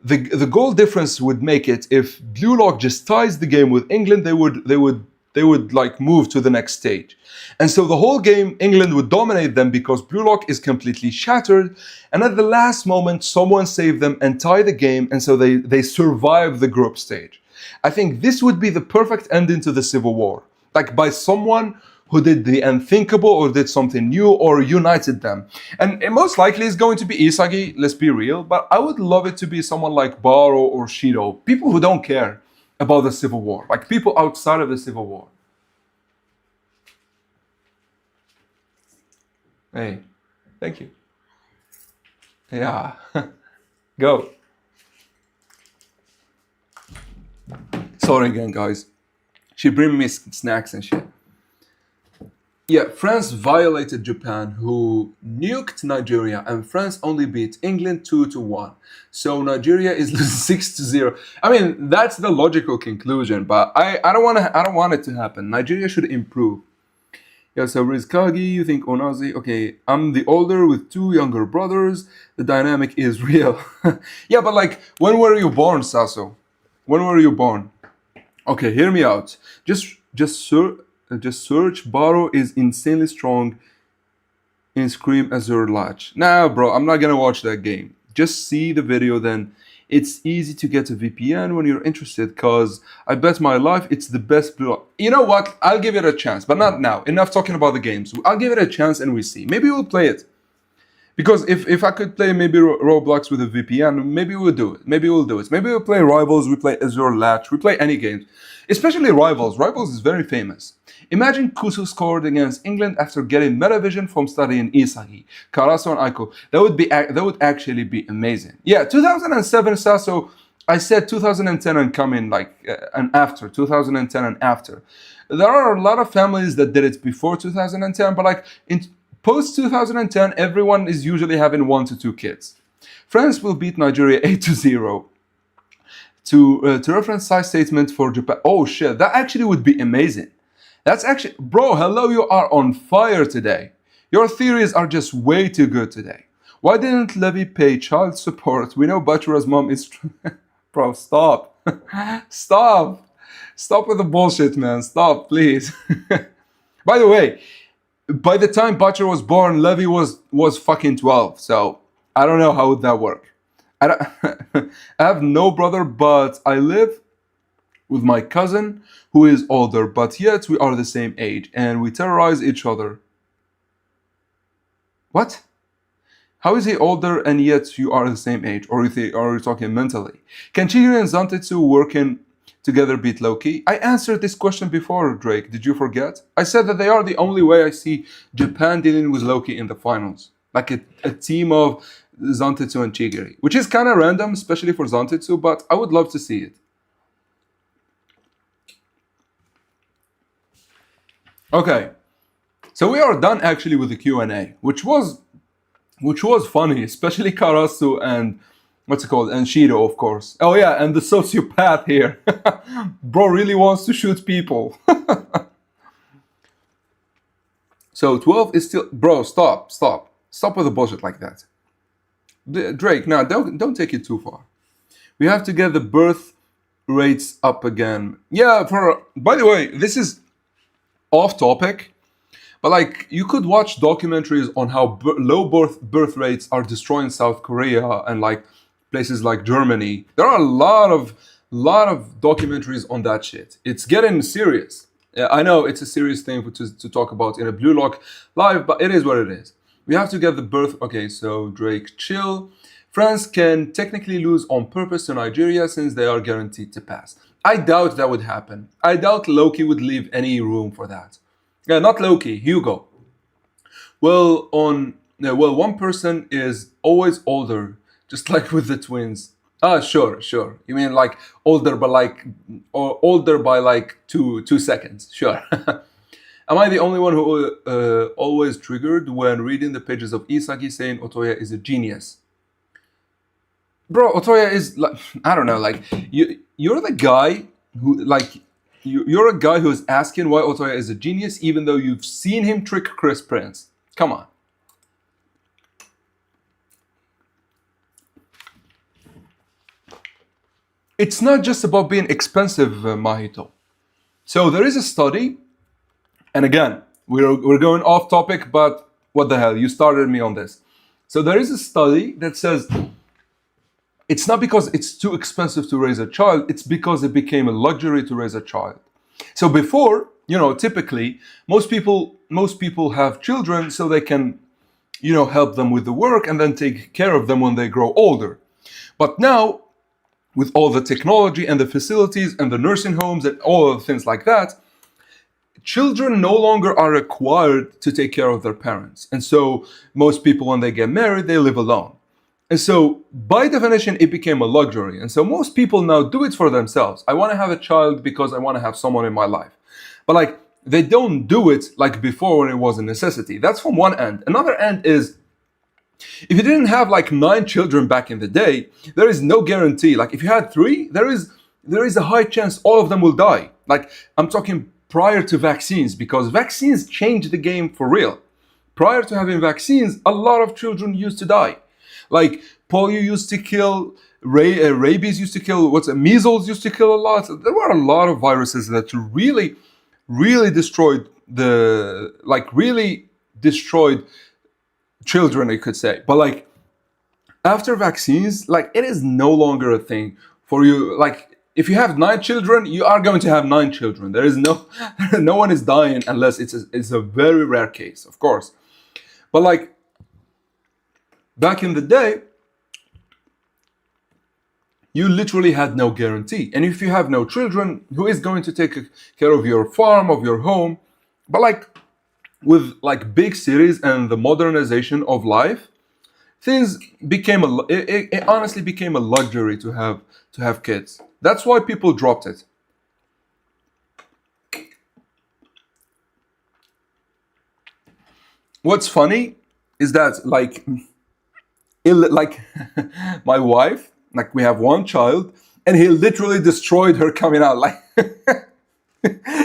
the goal difference would make it if Blue Lock just ties the game with England, they would like move to the next stage. And so the whole game England would dominate them because Blue Lock is completely shattered, and at the last moment someone saved them and tie the game, and so they survive the group stage. I think this would be the perfect ending to the Civil War. Like by someone who did the unthinkable or did something new or united them. And it most likely is going to be Isagi, let's be real, but I would love it to be someone like Baro or Shido, people who don't care about the Civil War, like people outside of the Civil War. Hey, thank you. Yeah, go. Sorry again, guys. She bring me snacks and shit. Yeah, France violated Japan, who nuked Nigeria, and France only beat England 2-1. So Nigeria is losing 6-0. I mean, that's the logical conclusion, but I don't want it to happen. Nigeria should improve. Yeah, so Rizkagi, you think Onazi? Okay, I'm the older with 2 younger brothers. The dynamic is real. Yeah, but like, when were you born, Sasso? When were you born? Okay, hear me out. Just search Baro is insanely strong in Scream Azure Latch. Nah, bro, I'm not gonna watch that game. Just see the video then. It's easy to get a VPN when you're interested, cause I bet my life it's the best blue. You know what? I'll give it a chance, but not now. Enough talking about the games. I'll give it a chance and we see. Maybe we'll play it. Because if I could play maybe Roblox with a VPN, maybe we'll do it. Maybe we'll do it. Maybe we'll play Rivals, we play Azure Latch, we play any games. Especially Rivals. Rivals is very famous. Imagine Kusu scored against England after getting Metavision from studying Isagi, Karasu and Aiko. That would actually be amazing. Yeah, 2007 Sasso, I said 2010 and coming like and after, 2010 and after. There are a lot of families that did it before 2010, but like in post 2010, everyone is usually having 1 to 2 kids. France will beat Nigeria 8-0. To reference side statement for Japan. Oh shit, that actually would be amazing. That's actually, bro, hello, you are on fire today. Your theories are just way too good today. Why didn't Levy pay child support? We know Bachura's mom is... Bro, stop. Stop. Stop with the bullshit, man. Stop, please. By the way, by the time Bachura was born, Levy was fucking 12. So I don't know how would that work. I have no brother, but I live with my cousin who is older, but yet we are the same age and we terrorize each other. What? How is he older and yet you are the same age? Or are you talking mentally? Can Chigiri and Zantetsu working together beat Loki? I answered this question before, Drake. Did you forget? I said that they are the only way I see Japan dealing with Loki in the finals. Like a team of Zantetsu and Chigiri. Which is kind of random, especially for Zantetsu, but I would love to see it. Okay, so we are done actually with the Q&A, which was funny, especially Karasu and what's it called, and Shido, of course. Oh yeah, and the sociopath here. Bro really wants to shoot people. So 12 is still, bro, stop with the bullshit like that. Drake, now don't take it too far. We have to get the birth rates up again. Yeah, by the way, this is off topic, but like you could watch documentaries on how low birth rates are destroying South Korea and like places like Germany. There are a lot of documentaries on that shit. It's getting serious. I know it's a serious thing to talk about in a Blue Lock live, but it is what it is. We have to get the birth. Okay, so Drake, chill. France can technically lose on purpose to Nigeria since they are guaranteed to pass. I doubt that would happen. I doubt Loki would leave any room for that. Yeah, not Loki, Hugo. Well, one person is always older, just like with the twins. Ah, sure, sure. You mean like older, but like, or older by like 2 seconds? Sure. Am I the only one who always triggered when reading the pages of Isagi saying Otoya is a genius? Bro, Otoya is like, I don't know, like you're the guy who like you're a guy who's asking why Otoya is a genius, even though you've seen him trick Chris Prince. Come on. It's not just about being expensive, Mahito. So there is a study, and again, we're going off topic, but what the hell? You started me on this. So there is a study that says it's not because it's too expensive to raise a child, it's because it became a luxury to raise a child. So before, typically most people have children so they can, help them with the work and then take care of them when they grow older. But now, with all the technology and the facilities and the nursing homes and all of things like that, children no longer are required to take care of their parents. And so most people, when they get married, they live alone. And so by definition, it became a luxury. And so most people now do it for themselves. I want to have a child because I want to have someone in my life. But like, they don't do it like before when it was a necessity. That's from one end. Another end is, if you didn't have like 9 children back in the day, there is no guarantee. Like if you had 3, there is a high chance all of them will die. Like I'm talking prior to vaccines, because vaccines changed the game for real. Prior to having vaccines, a lot of children used to die. Like polio used to kill, rabies used to kill, measles used to kill a lot. There were a lot of viruses that really, really destroyed children, you could say. But like after vaccines, like it is no longer a thing for you. Like if you have 9 children, you are going to have 9 children. There is no one is dying unless it's a very rare case, of course. But like back in the day, you literally had no guarantee. And if you have no children, who is going to take care of your farm, of your home? But like with like big cities and the modernization of life, things became it honestly became a luxury to have kids. That's why people dropped it. What's funny is that like my wife, like we have one child, and he literally destroyed her coming out. Like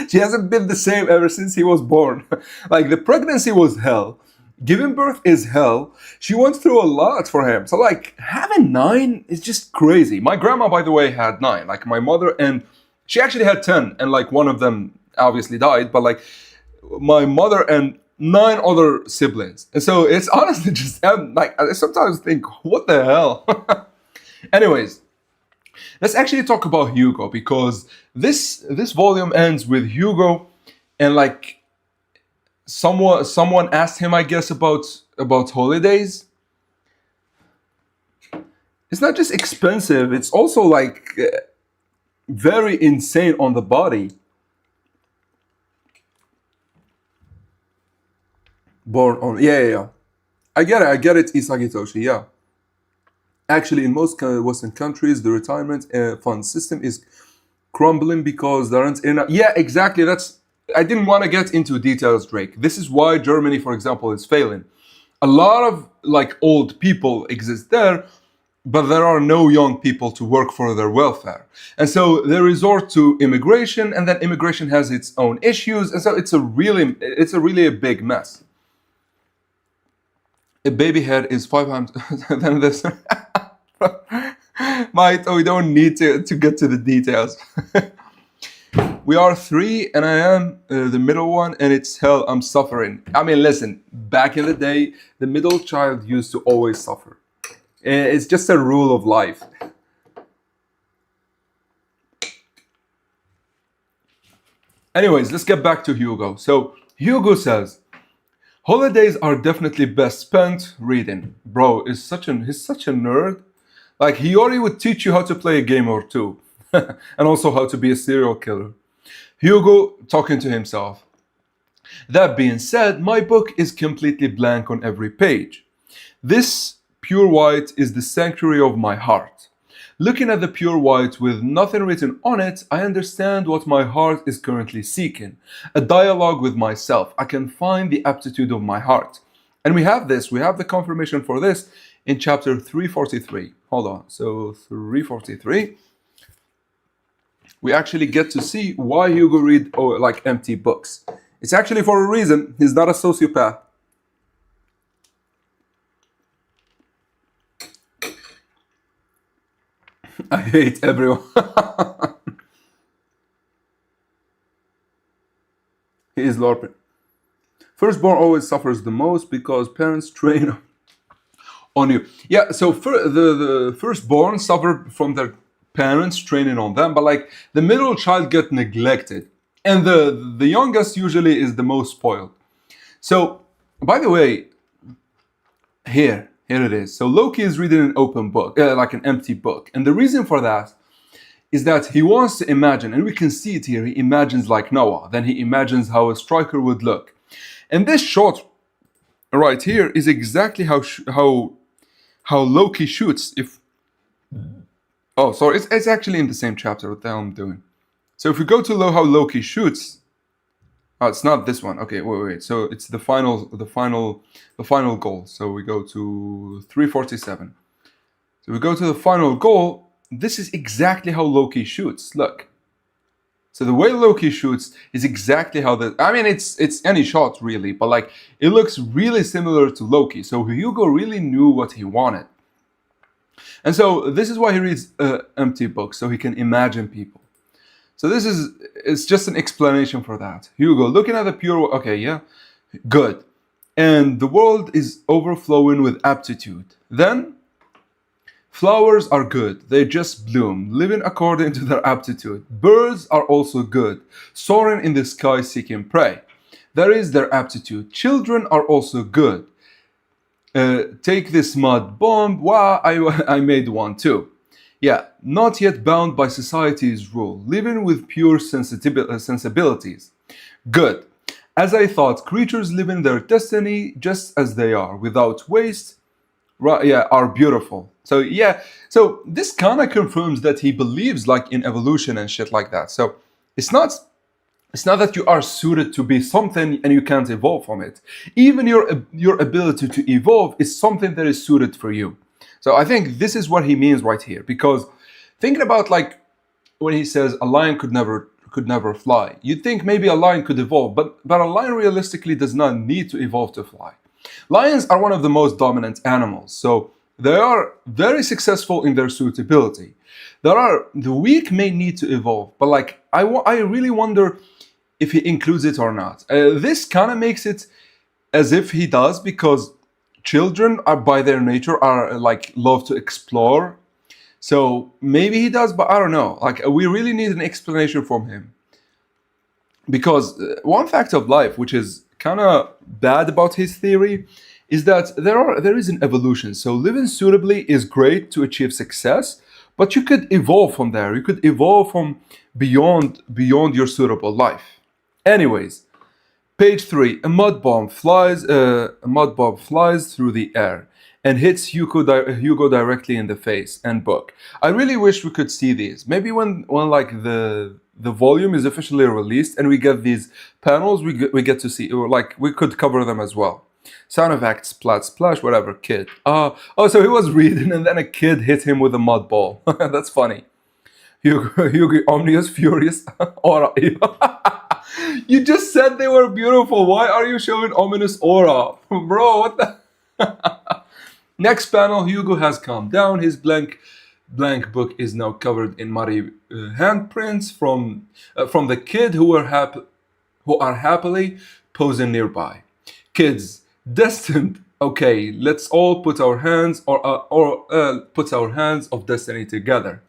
she hasn't been the same ever since he was born. Like the pregnancy was hell. Giving birth is hell. She went through a lot for him. So like having 9 is just crazy. My grandma, by the way, had 9. Like my mother, and she actually had 10, and like one of them obviously died. But like my mother and 9 other siblings. And so it's honestly just like I sometimes think, what the hell? Anyways, let's actually talk about Hugo, because this volume ends with Hugo, and like someone asked him, I guess, about holidays. It's not just expensive; it's also like very insane on the body. Born on, yeah, yeah, yeah. I get it, Isagi Toshi, yeah. Actually, in most Western countries, the retirement fund system is crumbling because there aren't enough. Yeah, exactly. I didn't want to get into details, Drake. This is why Germany, for example, is failing. A lot of like old people exist there, but there are no young people to work for their welfare. And so they resort to immigration, and then immigration has its own issues, and so it's a really a big mess. A baby head is 500 than this. Mate, we don't need to get to the details. We are 3, and I am the middle one, and it's hell. I'm suffering. I mean, listen, back in the day, the middle child used to always suffer. It's just a rule of life. Anyways, let's get back to Hugo. So Hugo says, holidays are definitely best spent reading. Bro, he's such a nerd. Like he already would teach you how to play a game or two, and also how to be a serial killer. Hugo talking to himself. That being said, my book is completely blank on every page. This pure white is the sanctuary of my heart. Looking at the pure white with nothing written on it, I understand what my heart is currently seeking. A dialogue with myself. I can find the aptitude of my heart. And we have this, we have the confirmation for this in chapter 343. Hold on. So 343. We actually get to see why Hugo read like empty books. It's actually for a reason. He's not a sociopath. I hate everyone. He is LARPing. Firstborn always suffers the most because parents train on you. Yeah, so the firstborn suffer from their parents training on them, but like the middle child get neglected, and the youngest usually is the most spoiled. So, by the way, here it is. So Loki is reading an open book, like an empty book, and the reason for that is that he wants to imagine, and we can see it here. He imagines like Noah, then he imagines how a striker would look, and this shot right here is exactly how Loki shoots. If oh, sorry, it's actually in the same chapter. What the hell I'm doing? So if we go to how Loki shoots, oh, it's not this one. Okay, wait. So it's the final goal. So we go to 347. So we go to the final goal. This is exactly how Loki shoots. Look. So the way Loki shoots is exactly how I mean, it's any shot really, but like it looks really similar to Loki. So Hugo really knew what he wanted. And so this is why he reads empty books, so he can imagine people. So it's just an explanation for that. Hugo, looking at the pure, okay, yeah, good. And the world is overflowing with aptitude. Then, flowers are good. They just bloom, living according to their aptitude. Birds are also good, soaring in the sky seeking prey. That is their aptitude. Children are also good. Take this mud bomb. Wow, I made one too. Yeah, not yet bound by society's rule, living with pure sensibilities. Good. As I thought, creatures living their destiny just as they are, without waste, are beautiful. So yeah, so this kind of confirms that he believes like in evolution and shit like that. So it's not that you are suited to be something and you can't evolve from it. Even your ability to evolve is something that is suited for you. So I think this is what he means right here, because thinking about like when he says a lion could never fly, you'd think maybe a lion could evolve, but a lion realistically does not need to evolve to fly. Lions are one of the most dominant animals, so they are very successful in their suitability. The weak may need to evolve, but like I really wonder if he includes it or not. This kind of makes it as if he does, because children are by their nature are like love to explore. So maybe he does, but I don't know. Like we really need an explanation from him. Because one fact of life, which is kind of bad about his theory, is that there is an evolution. So living suitably is great to achieve success, but you could evolve from there. You could evolve from beyond your suitable life. Anyways, page 3. A mud bomb flies through the air and hits Hugo directly in the face and book. I really wish we could see these. Maybe when like the volume is officially released and we get these panels, we get to see, or like we could cover them as well. Sound effects, splat, splash, whatever, kid. So he was reading and then a kid hit him with a mud ball. That's funny. Hugo Omnius Furious Aura. You just said they were beautiful. Why are you showing ominous aura? Bro, what the... Next panel, Hugo has calmed down. His blank book is now covered in muddy handprints from the kid who are happily posing nearby. Kids, destined. Okay, let's all put our hands put our hands of destiny together.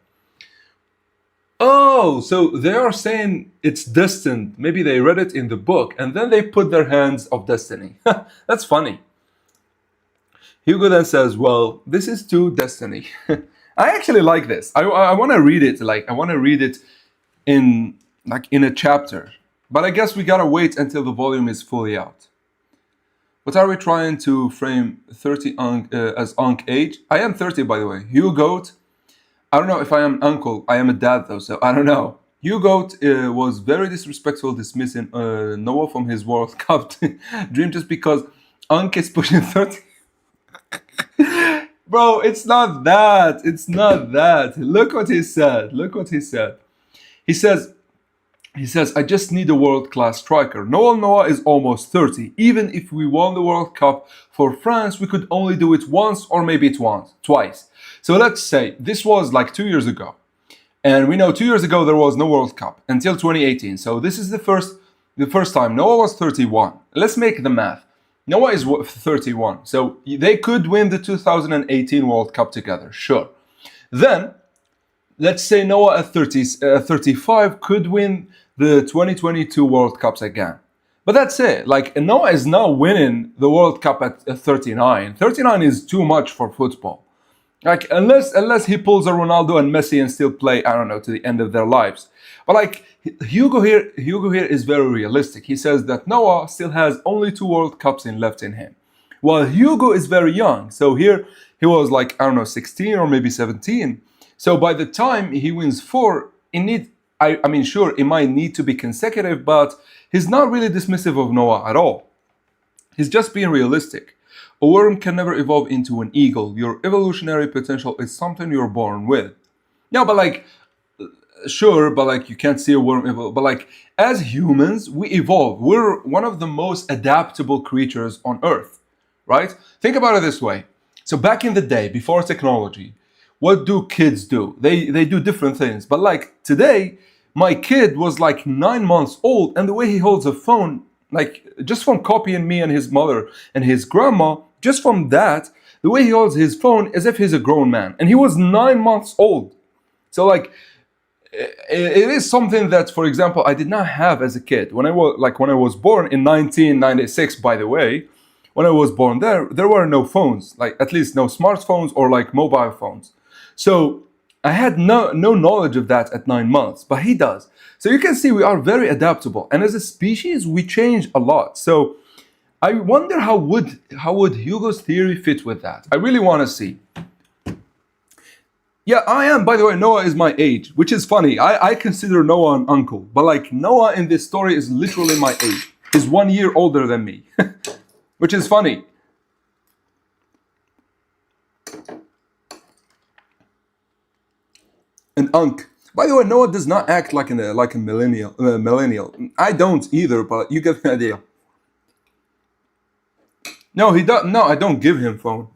Oh, so they are saying it's destined. Maybe they read it in the book and then they put their hands of destiny. That's funny. Hugo then says, well, this is to destiny. I actually like this. I want to read it. Like I want to read it in a chapter. But I guess we gotta wait until the volume is fully out. What are we trying to frame 30 as Ankh age? I am 30, by the way. Hugo, I don't know if I am uncle. I am a dad though, so I don't know. Hugo was very disrespectful, dismissing Noah from his World Cup dream just because Unc is pushing 30. Bro, it's not that. It's not that. Look what he said. Look what he said. He says, I just need a world-class striker. Noel Noah is almost 30. Even if we won the World Cup for France, we could only do it once or maybe twice. So let's say this was like 2 years ago. And we know 2 years ago there was no World Cup until 2018. So this is the first time. Noah was 31. Let's make the math. Noah is 31. So they could win the 2018 World Cup together. Sure. Then let's say Noah at 35 could win the 2022 World Cups again. But that's it. Like, Noah is now winning the World Cup at 39. 39 is too much for football. Like, unless he pulls a Ronaldo and Messi and still play, I don't know, to the end of their lives. But like, Hugo here is very realistic. He says that Noah still has only 2 World Cups left in him, while Hugo is very young. So here he was like, I don't know, 16 or maybe 17. So by the time he wins 4, I mean, sure, it might need to be consecutive, but he's not really dismissive of Noah at all. He's just being realistic. A worm can never evolve into an eagle. Your evolutionary potential is something you're born with. Yeah, but like, sure, but like, you can't see a worm evolve. But like, as humans, we evolve. We're one of the most adaptable creatures on Earth, right? Think about it this way. So back in the day, before technology, what do kids do? They do different things. But like today, my kid was like 9 months old, and the way he holds a phone, like just from copying me and his mother and his grandma, just from that, the way he holds his phone as if he's a grown man. And he was 9 months old. So like, it is something that, for example, I did not have as a kid. When I was born in 1996, by the way, when I was born there were no phones, like at least no smartphones or like mobile phones. So I had no knowledge of that at 9 months, but he does. So you can see we are very adaptable, and as a species, we change a lot. So I wonder how would Hugo's theory fit with that? I really want to see. Yeah, I am. By the way, Noah is my age, which is funny. I consider Noah an uncle, but like Noah in this story is literally my age. He's 1 year older than me, which is funny. An unk. By the way, Noah does not act like a millennial. Millennial. I don't either, but you get the idea. No, he does. No, I don't give him phone.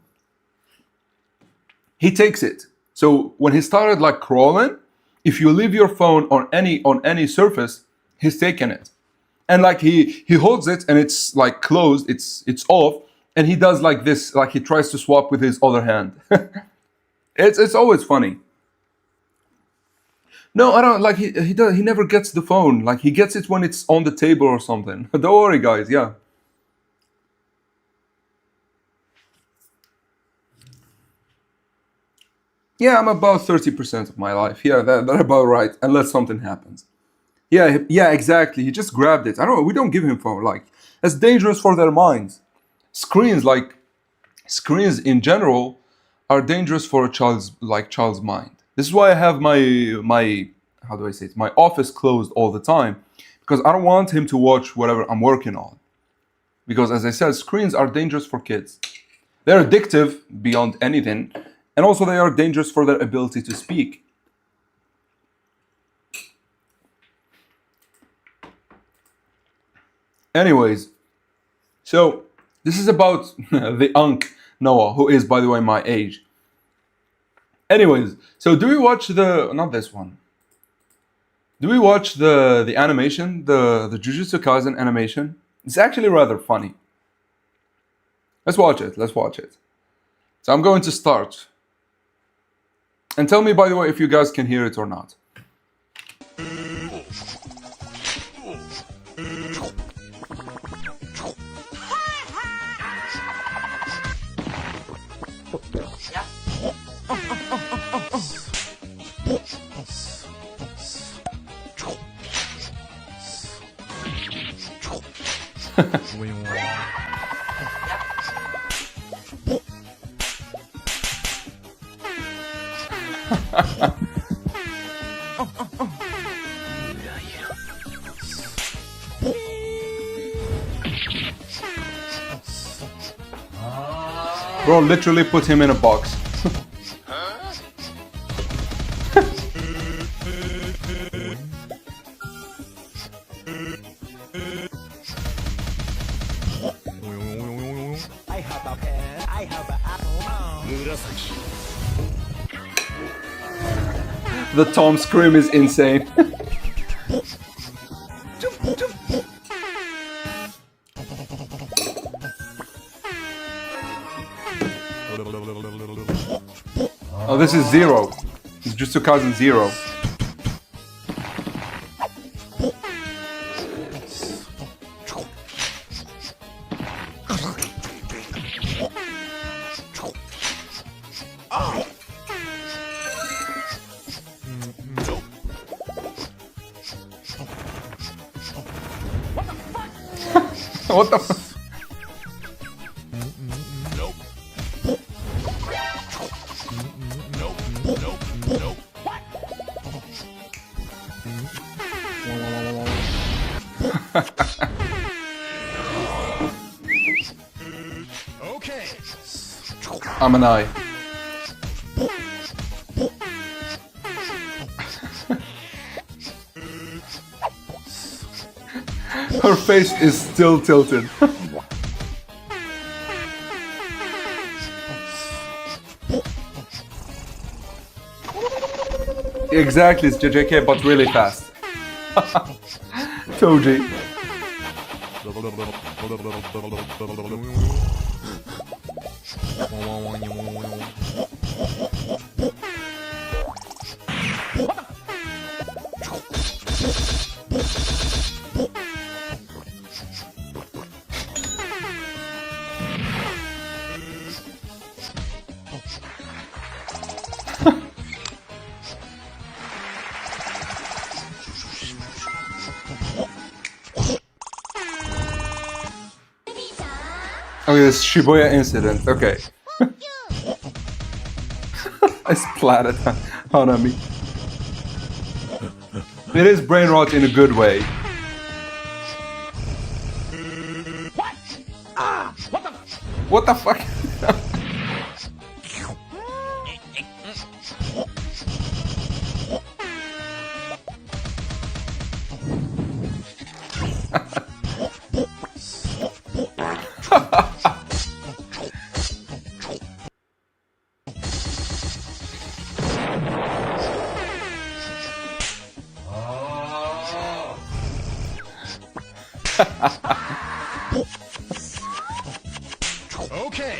He takes it. So when he started like crawling, if you leave your phone on any surface, he's taking it, and like he holds it and it's like closed, it's off, and he does like this, like he tries to swap with his other hand. It's always funny. No, I don't like he never gets the phone. Like he gets it when it's on the table or something. Don't worry, guys. Yeah. Yeah, I'm about 30% of my life. Yeah, that's about right. Unless something happens. Yeah, yeah, exactly. He just grabbed it. I don't know. We don't give him phone. Like that's dangerous for their minds. Screens, like screens in general, are dangerous for a child's mind. This is why I have my how do I say it? My office closed all the time, because I don't want him to watch whatever I'm working on. Because as I said, screens are dangerous for kids. They're addictive beyond anything, and also they are dangerous for their ability to speak. Anyways, so this is about the Unk Noah, who is, by the way, my age. Anyways, so do we watch not this one? Do we watch the animation, the Jujutsu Kaisen animation? It's actually rather funny. Let's watch it. Let's watch it. So I'm going to start. And tell me, by the way, if you guys can hear it or not. Bro, literally put him in a box. I have a pen, I have an apple. The Tom scream is insane. Oh, this is Zero. It's just a cousin Zero. What the fuck? Okay. I'm an eye. Her face is still tilted. Exactly, it's JJK, but really fast. Toji. Okay, this Shibuya incident. Okay. I splattered Hanami. It is brain rot in a good way. What the fuck? Okay.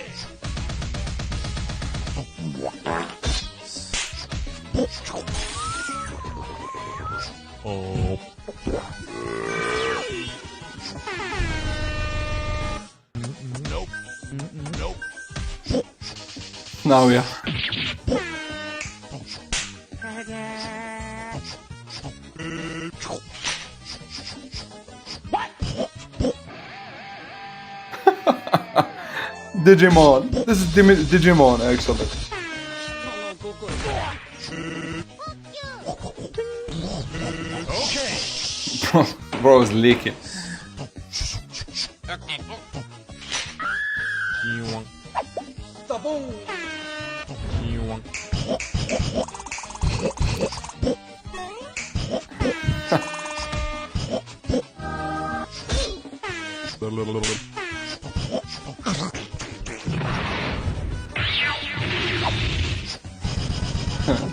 Oh. Nope. Nope. Now, yeah. Digimon. This is Digimon, actually. Okay. Bro is leaking.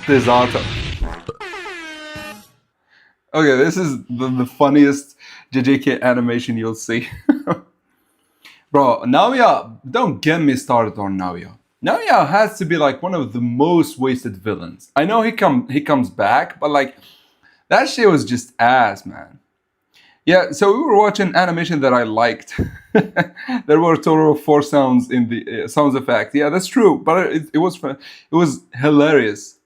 Desato. Okay, this is the funniest JJK animation you'll see. Bro, Naoya, don't get me started on Naoya. Naoya has to be like one of the most wasted villains. I know he comes back, but like that shit was just ass, man. Yeah, so we were watching animation that I liked. There were total of 4 sounds in the sounds effect. Yeah, that's true, but it was fun. It was hilarious.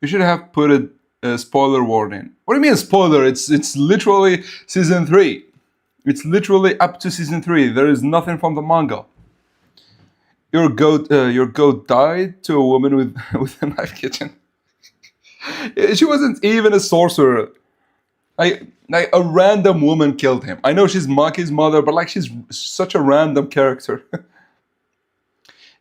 We should have put a spoiler warning. What do you mean spoiler? It's literally season 3. It's literally up to season 3. There is nothing from the manga. Your goat died to a woman with with a knife kitchen. She wasn't even a sorcerer. Like a random woman killed him. I know she's Maki's mother, but like she's such a random character.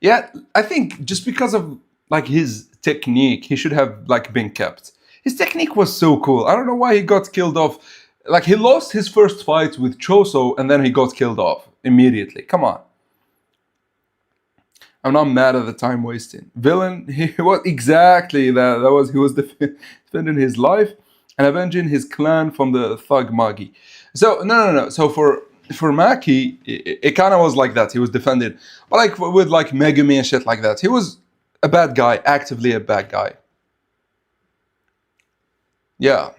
Yeah, I think just because of like his technique, he should have like been kept. His technique was so cool. I don't know why he got killed off. Like he lost his first fight with Choso and then he got killed off immediately. Come on. I'm not mad at the time wasting. Villain, he was exactly that. That was he was defending his life and avenging his clan from the thug Magi. So no. So for Maki, it kind of was like that. He was defended, but like with like Megumi and shit like that. He was a bad guy, actively a bad guy. Yeah.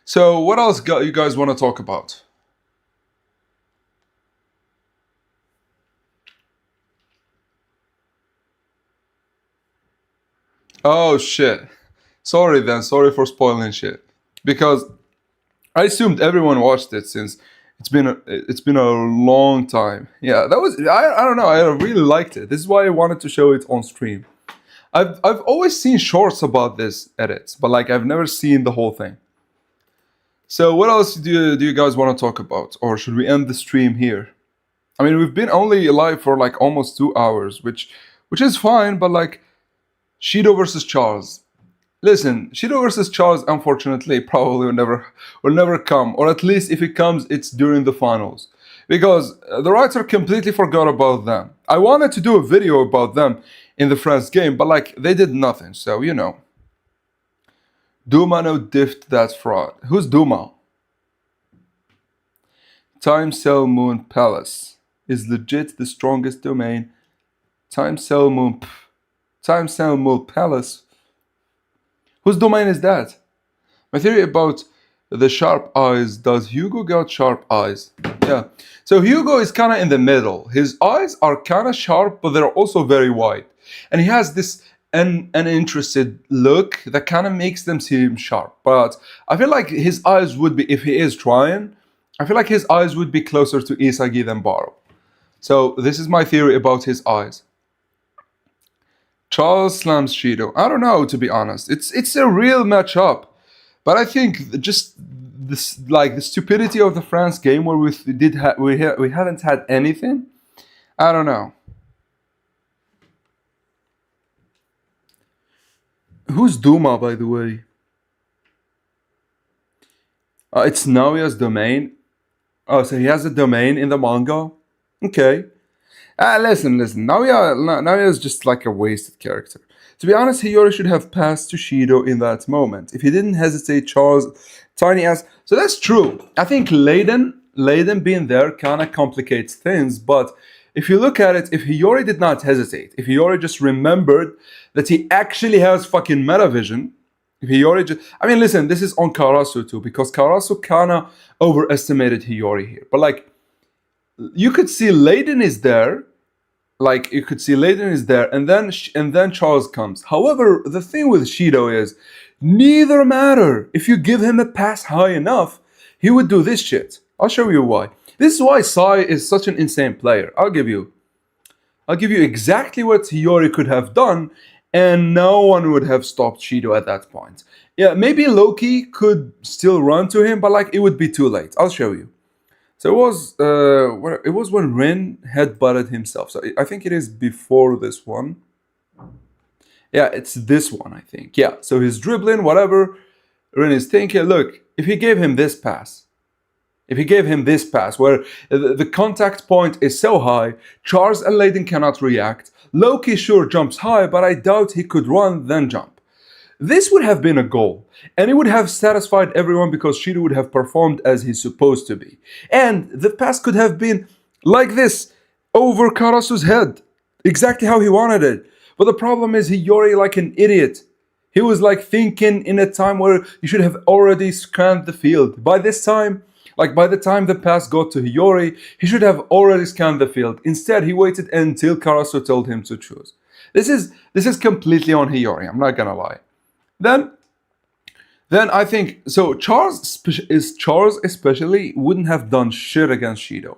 So what else you guys want to talk about? Oh shit. Sorry then. Sorry for spoiling shit. Because I assumed everyone watched it since it's been a long time. Yeah, that was I don't know. I really liked it. This is why I wanted to show it on stream. I've always seen shorts about this edits, but like I've never seen the whole thing. So what else do you guys want to talk about, or should we end the stream here? I mean, we've been only live for like almost 2 hours, which is fine, but like Shido versus Charles. Listen, Shido versus Charles, unfortunately, probably will never come, or at least if it comes, it's during the finals, because the writer completely forgot about them. I wanted to do a video about them in the France game, but like they did nothing. So you know, Duma no diffed that fraud. Who's Duma? Time Cell Moon Palace is legit the strongest domain. Time Cell Moon, Time Cell Moon Palace. Whose domain is that? My theory about the sharp eyes. Does Hugo got sharp eyes? Yeah. So Hugo is kind of in the middle. His eyes are kind of sharp, but they're also very wide. And he has this uninterested look that kind of makes them seem sharp. But I feel like his eyes would be, if he is trying, I feel like his eyes would be closer to Isagi than Baro. So this is my theory about his eyes. Charles slams Shido. I don't know, to be honest. It's a real matchup, but I think just this like the stupidity of the France game where we haven't had anything. I don't know. Who's Duma, by the way? It's Naoya's domain. Oh, so he has a domain in the manga. Okay. Listen. Naoya is just like a wasted character. To be honest, Hiyori should have passed to Shido in that moment. If he didn't hesitate, Charles, tiny ass. So that's true. I think Leiden being there kind of complicates things. But if you look at it, if Hiyori did not hesitate, if Hiyori just remembered that he actually has fucking metavision, if Hiyori just, I mean, listen, this is on Karasu too, because Karasu kind of overestimated Hiyori here. But like, you could see Leiden is there, and then Charles comes. However, the thing with Shido is neither matter. If you give him a pass high enough, he would do this shit. I'll show you why. This is why Sai is such an insane player. I'll give you exactly what Hiyori could have done, and no one would have stopped Shido at that point. Yeah, maybe Loki could still run to him, but like it would be too late. I'll show you. So it was when Rin headbutted himself. So I think it is before this one. Yeah, it's this one, I think. Yeah, so he's dribbling, whatever. Rin is thinking, look, if he gave him this pass, where the contact point is so high, Charles and Leiden cannot react. Loki sure jumps high, but I doubt he could run then jump. This would have been a goal, and it would have satisfied everyone because Shido would have performed as he's supposed to be. And the pass could have been like this, over Karasu's head, exactly how he wanted it. But the problem is Hiyori like an idiot. He was like thinking in a time where you should have already scanned the field. By the time the pass got to Hiyori, he should have already scanned the field. Instead, he waited until Karasu told him to choose. This is completely on Hiyori, I'm not gonna lie. Then I think so. Charles especially wouldn't have done shit against Shido.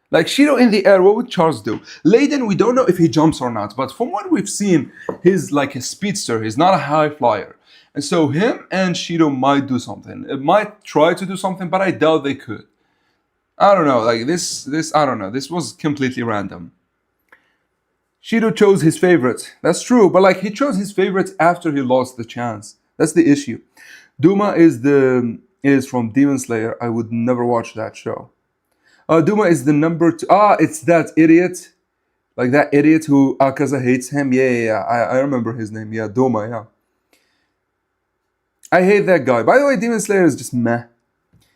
Like Shido in the air, what would Charles do? Layden, we don't know if he jumps or not, but from what we've seen, he's like a speedster. He's not a high flyer. And so him and Shido might do something. It might try to do something, but I doubt they could. I don't know. Like this I don't know. This was completely random. Shido chose his favorite. That's true, but like he chose his favorite after he lost the chance. That's the issue. Duma is from Demon Slayer. I would never watch that show. Duma is the number two. Ah, it's that idiot. Like that idiot who Akaza hates him. Yeah. I remember his name. Yeah, Duma, yeah. I hate that guy. By the way, Demon Slayer is just meh.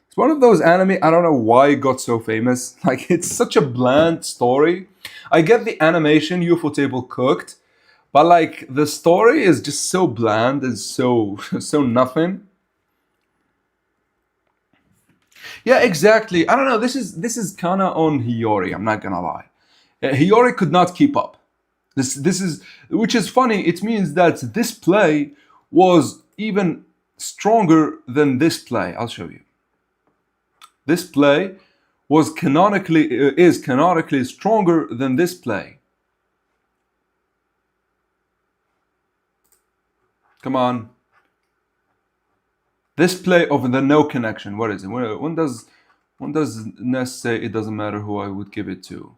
It's one of those anime, I don't know why it got so famous. Like, it's such a bland story. I get the animation, UFO Table cooked, but like, the story is just so bland and so, so nothing. Yeah, exactly. I don't know. This is kind of on Hiyori. I'm not gonna lie. Hiyori could not keep up. This is which is funny. It means that this play was even stronger than this play. I'll show you. This play is canonically stronger than this play. Come on. This play of the no connection. What is it? When does Ness say it doesn't matter who I would give it to?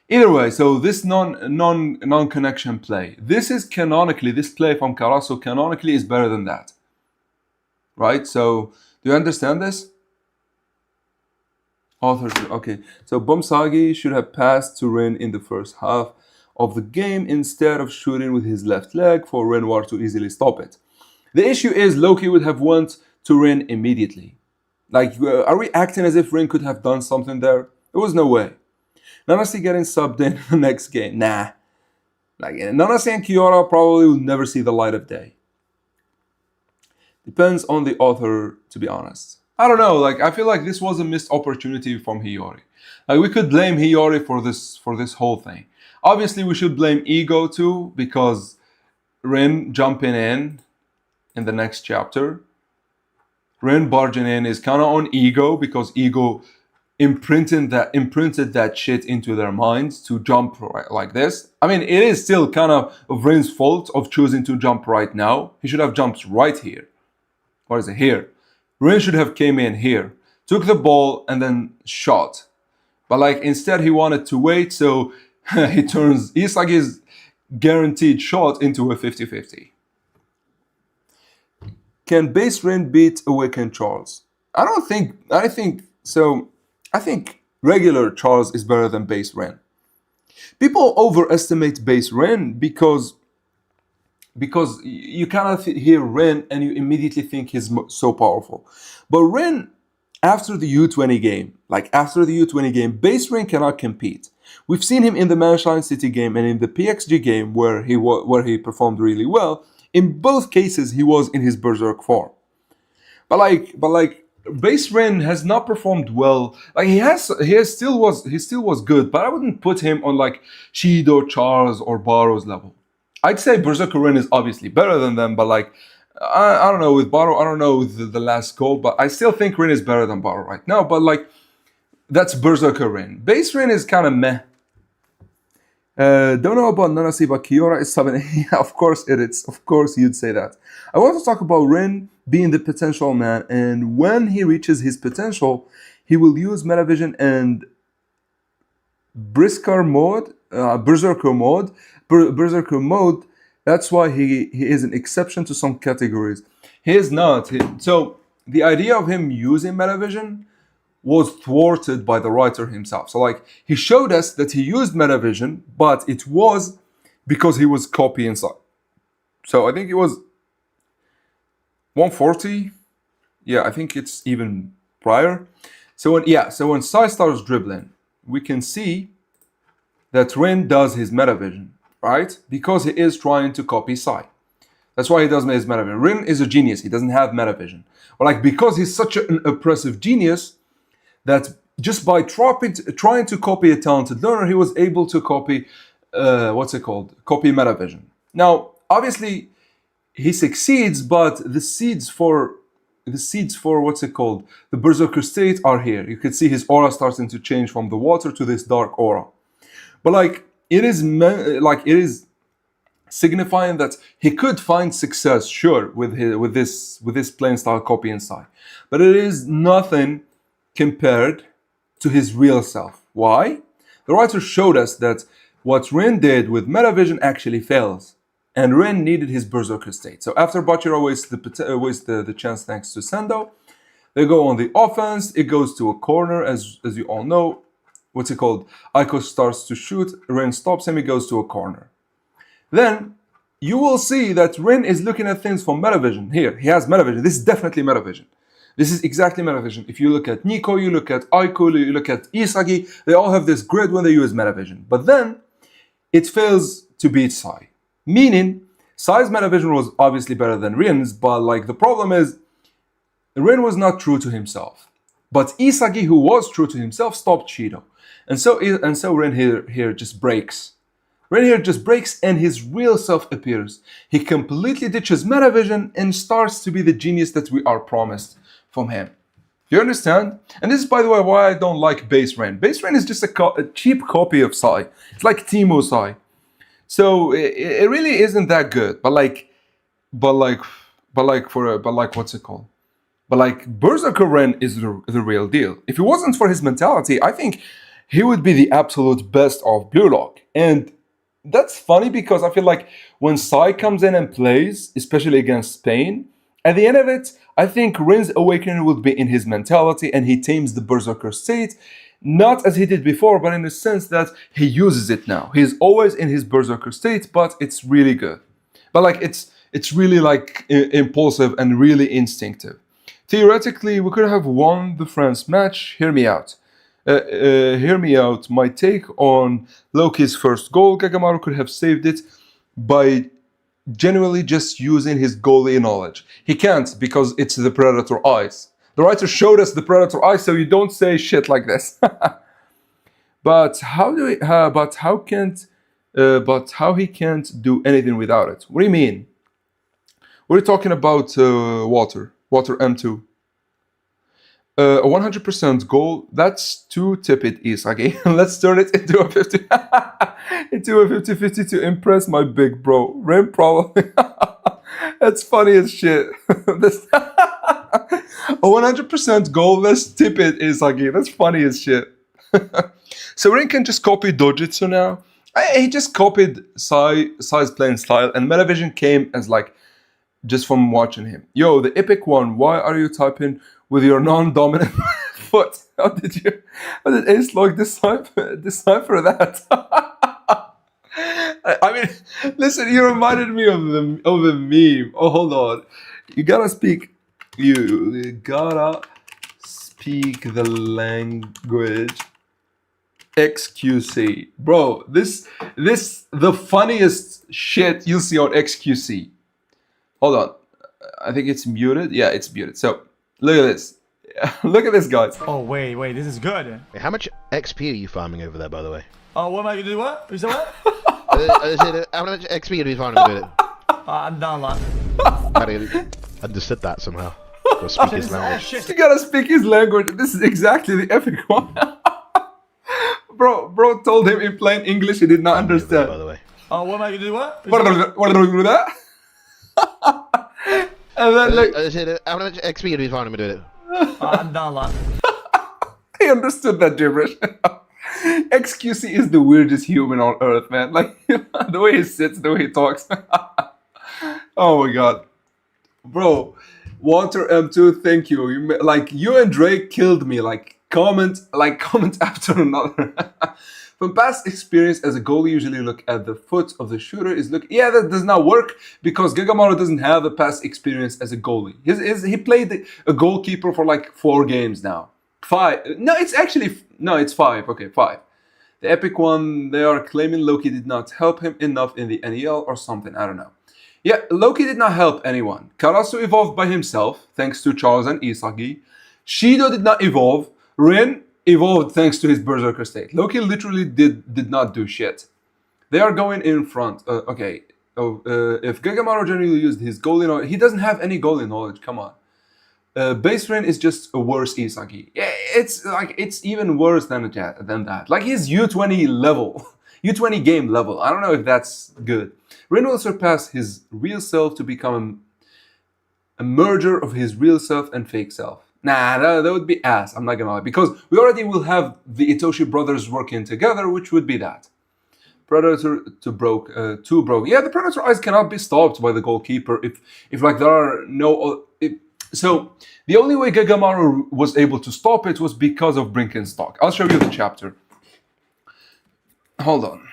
Either way, so this non connection play. This is canonically, this play from Karasu canonically is better than that. Right? So do you understand this? Author, okay. So Bomsagi should have passed to Rin in the first half of the game instead of shooting with his left leg for Renwar to easily stop it. The issue is Loki would have went to Rin immediately. Like, are we acting as if Rin could have done something there? There was no way. Nanase getting subbed in the next game. Nah. Like, Nanase and Kiora probably will never see the light of day. Depends on the author, to be honest. I don't know, like, I feel like this was a missed opportunity from Hiyori. Like, we could blame Hiyori for this whole thing. Obviously, we should blame Ego too, because Rin jumping in the next chapter. Rin barging in is kind of on Ego, because Ego imprinted that shit into their minds to jump like this. I mean, it is still kind of Rin's fault of choosing to jump right now. He should have jumped right here. What is it? Here. Rin should have came in here, took the ball, and then shot. But like instead he wanted to wait, so he turns Isagi's guaranteed shot into a 50-50. Can base Rin beat Awakened Charles? I think regular Charles is better than base Rin. People overestimate base Rin because you cannot hear Rin and you immediately think he's so powerful. But Rin, after the U20 game, base Rin cannot compete. We've seen him in the Manshine City game and in the PXG game where he performed really well. In both cases, he was in his Berserk form. But base Rin has not performed well. Like he still was good, but I wouldn't put him on like Shido, Charles, or Baro's level. I'd say Berserker Rin is obviously better than them, but like, I don't know with Baro, I don't know with the last goal, but I still think Rin is better than Baro right now, but like, that's Berserker Rin. Base Rin is kind of meh. Don't know about Nanase, but Kiora is 7. Yeah, of course it is. Of course you'd say that. I want to talk about Rin being the potential man, and when he reaches his potential, he will use Metavision and Berserker mode. That's why he is an exception to some categories. He is not. So the idea of him using Metavision was thwarted by the writer himself. So like he showed us that he used Metavision, but it was because he was copy inside. So I think it was 140. Yeah, I think it's even prior. So when Sai starts dribbling, we can see that Rin does his Metavision, right? Because he is trying to copy Sai. That's why he does his Metavision. Rin is a genius. He doesn't have Metavision. Or like because he's such an oppressive genius that just by trying to copy a talented learner, he was able to copy, copy Metavision. Now, obviously, he succeeds, but the seeds for the seeds for what's it called? The Berserker state are here. You could see his aura starting to change from the water to this dark aura. But like it is signifying that he could find success, sure, with this plain style copy inside, but it is nothing compared to his real self. Why? The writer showed us that what Rin did with Metavision actually fails, and Rin needed his Berserker state. So after Bachira wastes the chance thanks to Sendo, they go on the offense. It goes to a corner, as you all know. What's it called? Aiko starts to shoot. Rin stops him. He goes to a corner. Then you will see that Rin is looking at things from Metavision. Here, he has Metavision. This is definitely Metavision. This is exactly Metavision. If you look at Nico, you look at Aiko, you look at Isagi, they all have this grid when they use Metavision. But then it fails to beat Sai. Meaning, Sai's Metavision was obviously better than Rin's, but like the problem is, Rin was not true to himself. But Isagi, who was true to himself, stopped Shido. And so Rin here just breaks. Rin here just breaks and his real self appears. He completely ditches Metavision and starts to be the genius that we are promised from him. You understand? And this is, by the way, why I don't like Base Rin. Base Rin is just a cheap copy of Sai. It's like Teemo Sai. So it really isn't that good. But what's it called? But like Berserker Rin is the real deal. If it wasn't for his mentality, I think he would be the absolute best of Blue Lock. And that's funny because I feel like when Sai comes in and plays, especially against Spain, at the end of it, I think Rin's awakening would be in his mentality and he tames the Berserker state, not as he did before, but in the sense that he uses it now. He's always in his Berserker state, but it's really good. But like it's really like impulsive and really instinctive. Theoretically, we could have won the France match. Hear me out. Hear me out. My take on Loki's first goal, Kagamaru could have saved it by genuinely just using his goalie knowledge. He can't because it's the Predator eyes. The writer showed us the Predator eyes, so you don't say shit like this. But how he can't do anything without it? What do you mean? We're talking about water M2. A 100% goal, that's too tepid, Isagi. Let's turn it into a 50-50 to impress my big bro. Rin probably. That's funny as shit. A 100% goal, that's tepid, Isagi. That's funny as shit. So Rin can just copy Dojutsu now. He just copied Sai's playing style, and Metavision came as like, just from watching him. Yo, the epic one, why are you typing with your non-dominant foot? How did Ace Log decipher that? I mean, listen, you reminded me of a meme. Oh, hold on. You gotta speak the language. XQC. Bro, this the funniest shit you'll see on XQC. Hold on. I think it's muted. Yeah, it's muted. So, look at this. Look at this, guys. Oh, wait, this is good. Wait, how much XP are you farming over there, by the way? Oh, what am I gonna do? What? You said what? How much XP are you farming over there? I'm down a lot. I understood that somehow. Gotta speak his language. You gotta speak his language. This is exactly the epic one. Bro told him in plain English he did not understand. By the way. Oh, what am I gonna do? What? What do we do that? And then like How much XP are you farming over there? I'm down a lot. he understood that gibberish. XQC is the weirdest human on earth, man. Like the way he sits, the way he talks. Oh my god, bro. Water M2, thank you. You and Drake killed me. Comment after another. From past experience as a goalie, usually look at the foot of the shooter. Yeah, that does not work because Gagamaru doesn't have a past experience as a goalie. He played a goalkeeper for like 4 games now. 5. No, it's 5. Okay, 5. The epic one, they are claiming Loki did not help him enough in the NEL or something. I don't know. Yeah, Loki did not help anyone. Karasu evolved by himself, thanks to Charles and Isagi. Shido did not evolve. Rin evolved thanks to his Berserker state. Loki literally did not do shit. They are going in front. Okay. If Gagamaru generally used his goalie knowledge, he doesn't have any goalie knowledge. Come on. Base Rain is just a worse Isagi. Yeah, it's even worse than that. Like he's U20 level, U20 game level. I don't know if that's good. Rain will surpass his real self to become a merger of his real self and fake self. Nah, that would be ass. I'm not gonna lie, because we already will have the Itoshi brothers working together, which would be that. Predator to broke, two broke. Yeah, the Predator eyes cannot be stopped by the goalkeeper if like there are no. So the only way Gagamaru was able to stop it was because of Brinkenstock. I'll show you the chapter. Hold on.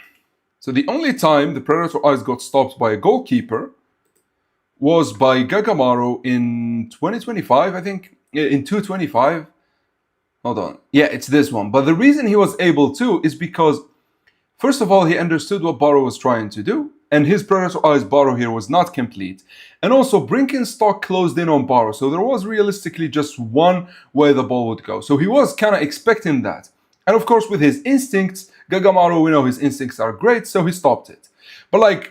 So the only time the Predator eyes got stopped by a goalkeeper was by Gagamaru in 2025, I think. In 225. Hold on. Yeah, it's this one. But the reason he was able to is because, first of all, he understood what Baro was trying to do, and his Predator Eyes Baro here was not complete. And also, Brinkenstock closed in on Baro, so there was realistically just one way the ball would go. So he was kind of expecting that. And of course, with his instincts, Gagamaru, we know his instincts are great, so he stopped it. But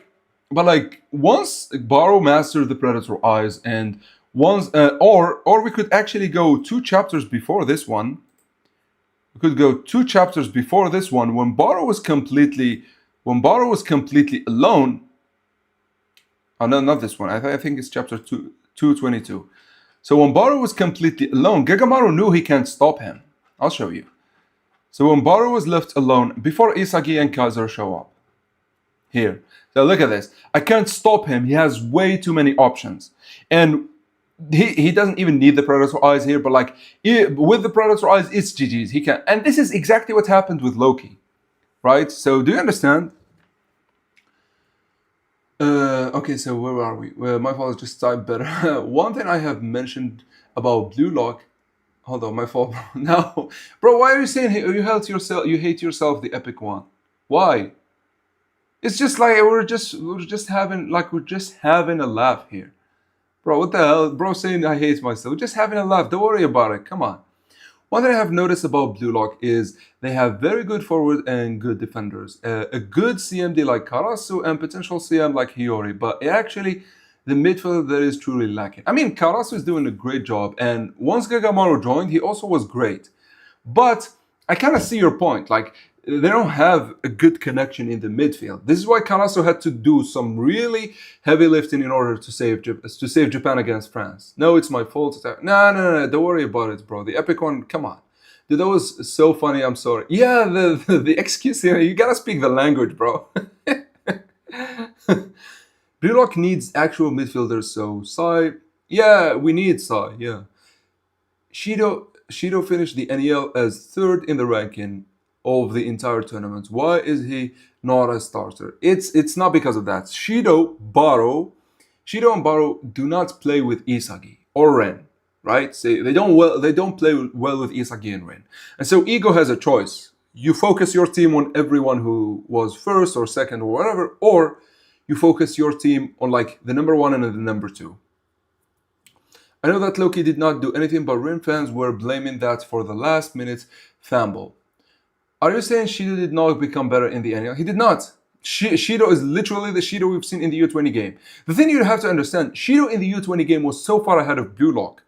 once Baro mastered the Predator Eyes, and once, or we could actually go 2 chapters before this one. We could go 2 chapters before this one when Baro was completely alone. Oh no, not this one. I think it's chapter 222. So when Baro was completely alone, Gagamaru knew he can't stop him. I'll show you. So when Baro was left alone, before Isagi and Kaiser show up. Here. So look at this. I can't stop him. He has way too many options. And he doesn't even need the Predator Eyes here, but like with the Predator Eyes, it's GG's. He can, and this is exactly what happened with Loki, right? So do you understand? Okay, so where are we? Well, my fault. Just type better. One thing I have mentioned about Blue Lock. Hold on, my fault. No, bro. Why are you saying you hate yourself? You hate yourself, the epic one. Why? It's just like we're just having a laugh here. Bro, what the hell? Bro saying I hate myself. Just having a laugh. Don't worry about it. Come on. One thing I have noticed about Blue Lock is they have very good forward and good defenders. A good CMD like Karasu and potential CM like Hiyori. But actually, the midfield there is truly lacking. I mean, Karasu is doing a great job. And once Gagamaru joined, he also was great. But I kind of see your point. Like, they don't have a good connection in the midfield. This is why Karasu had to do some really heavy lifting in order to save Japan against France. No, it's my fault. No, don't worry about it, bro. The epic one, come on. Dude, that was so funny, I'm sorry. Yeah, the excuse here, you gotta speak the language, bro. Blue Lock needs actual midfielders, so Sai, yeah, we need Sai, yeah. Shido finished the NEL as 3rd in the ranking of the entire tournament. Why is he not a starter? It's not because of that. Shido and Baro do not play with Isagi or Ren, right? So they don't play well with Isagi and Ren. And so Ego has a choice. You focus your team on everyone who was 1st or 2nd or whatever, or you focus your team on like the number 1 and the number 2. I know that Loki did not do anything, but Ren fans were blaming that for the last minute fumble. Are you saying Shido did not become better in the NL? He did not. Shido is literally the Shido we've seen in the U20 game. The thing you have to understand, Shido in the U20 game was so far ahead of Blue Lock.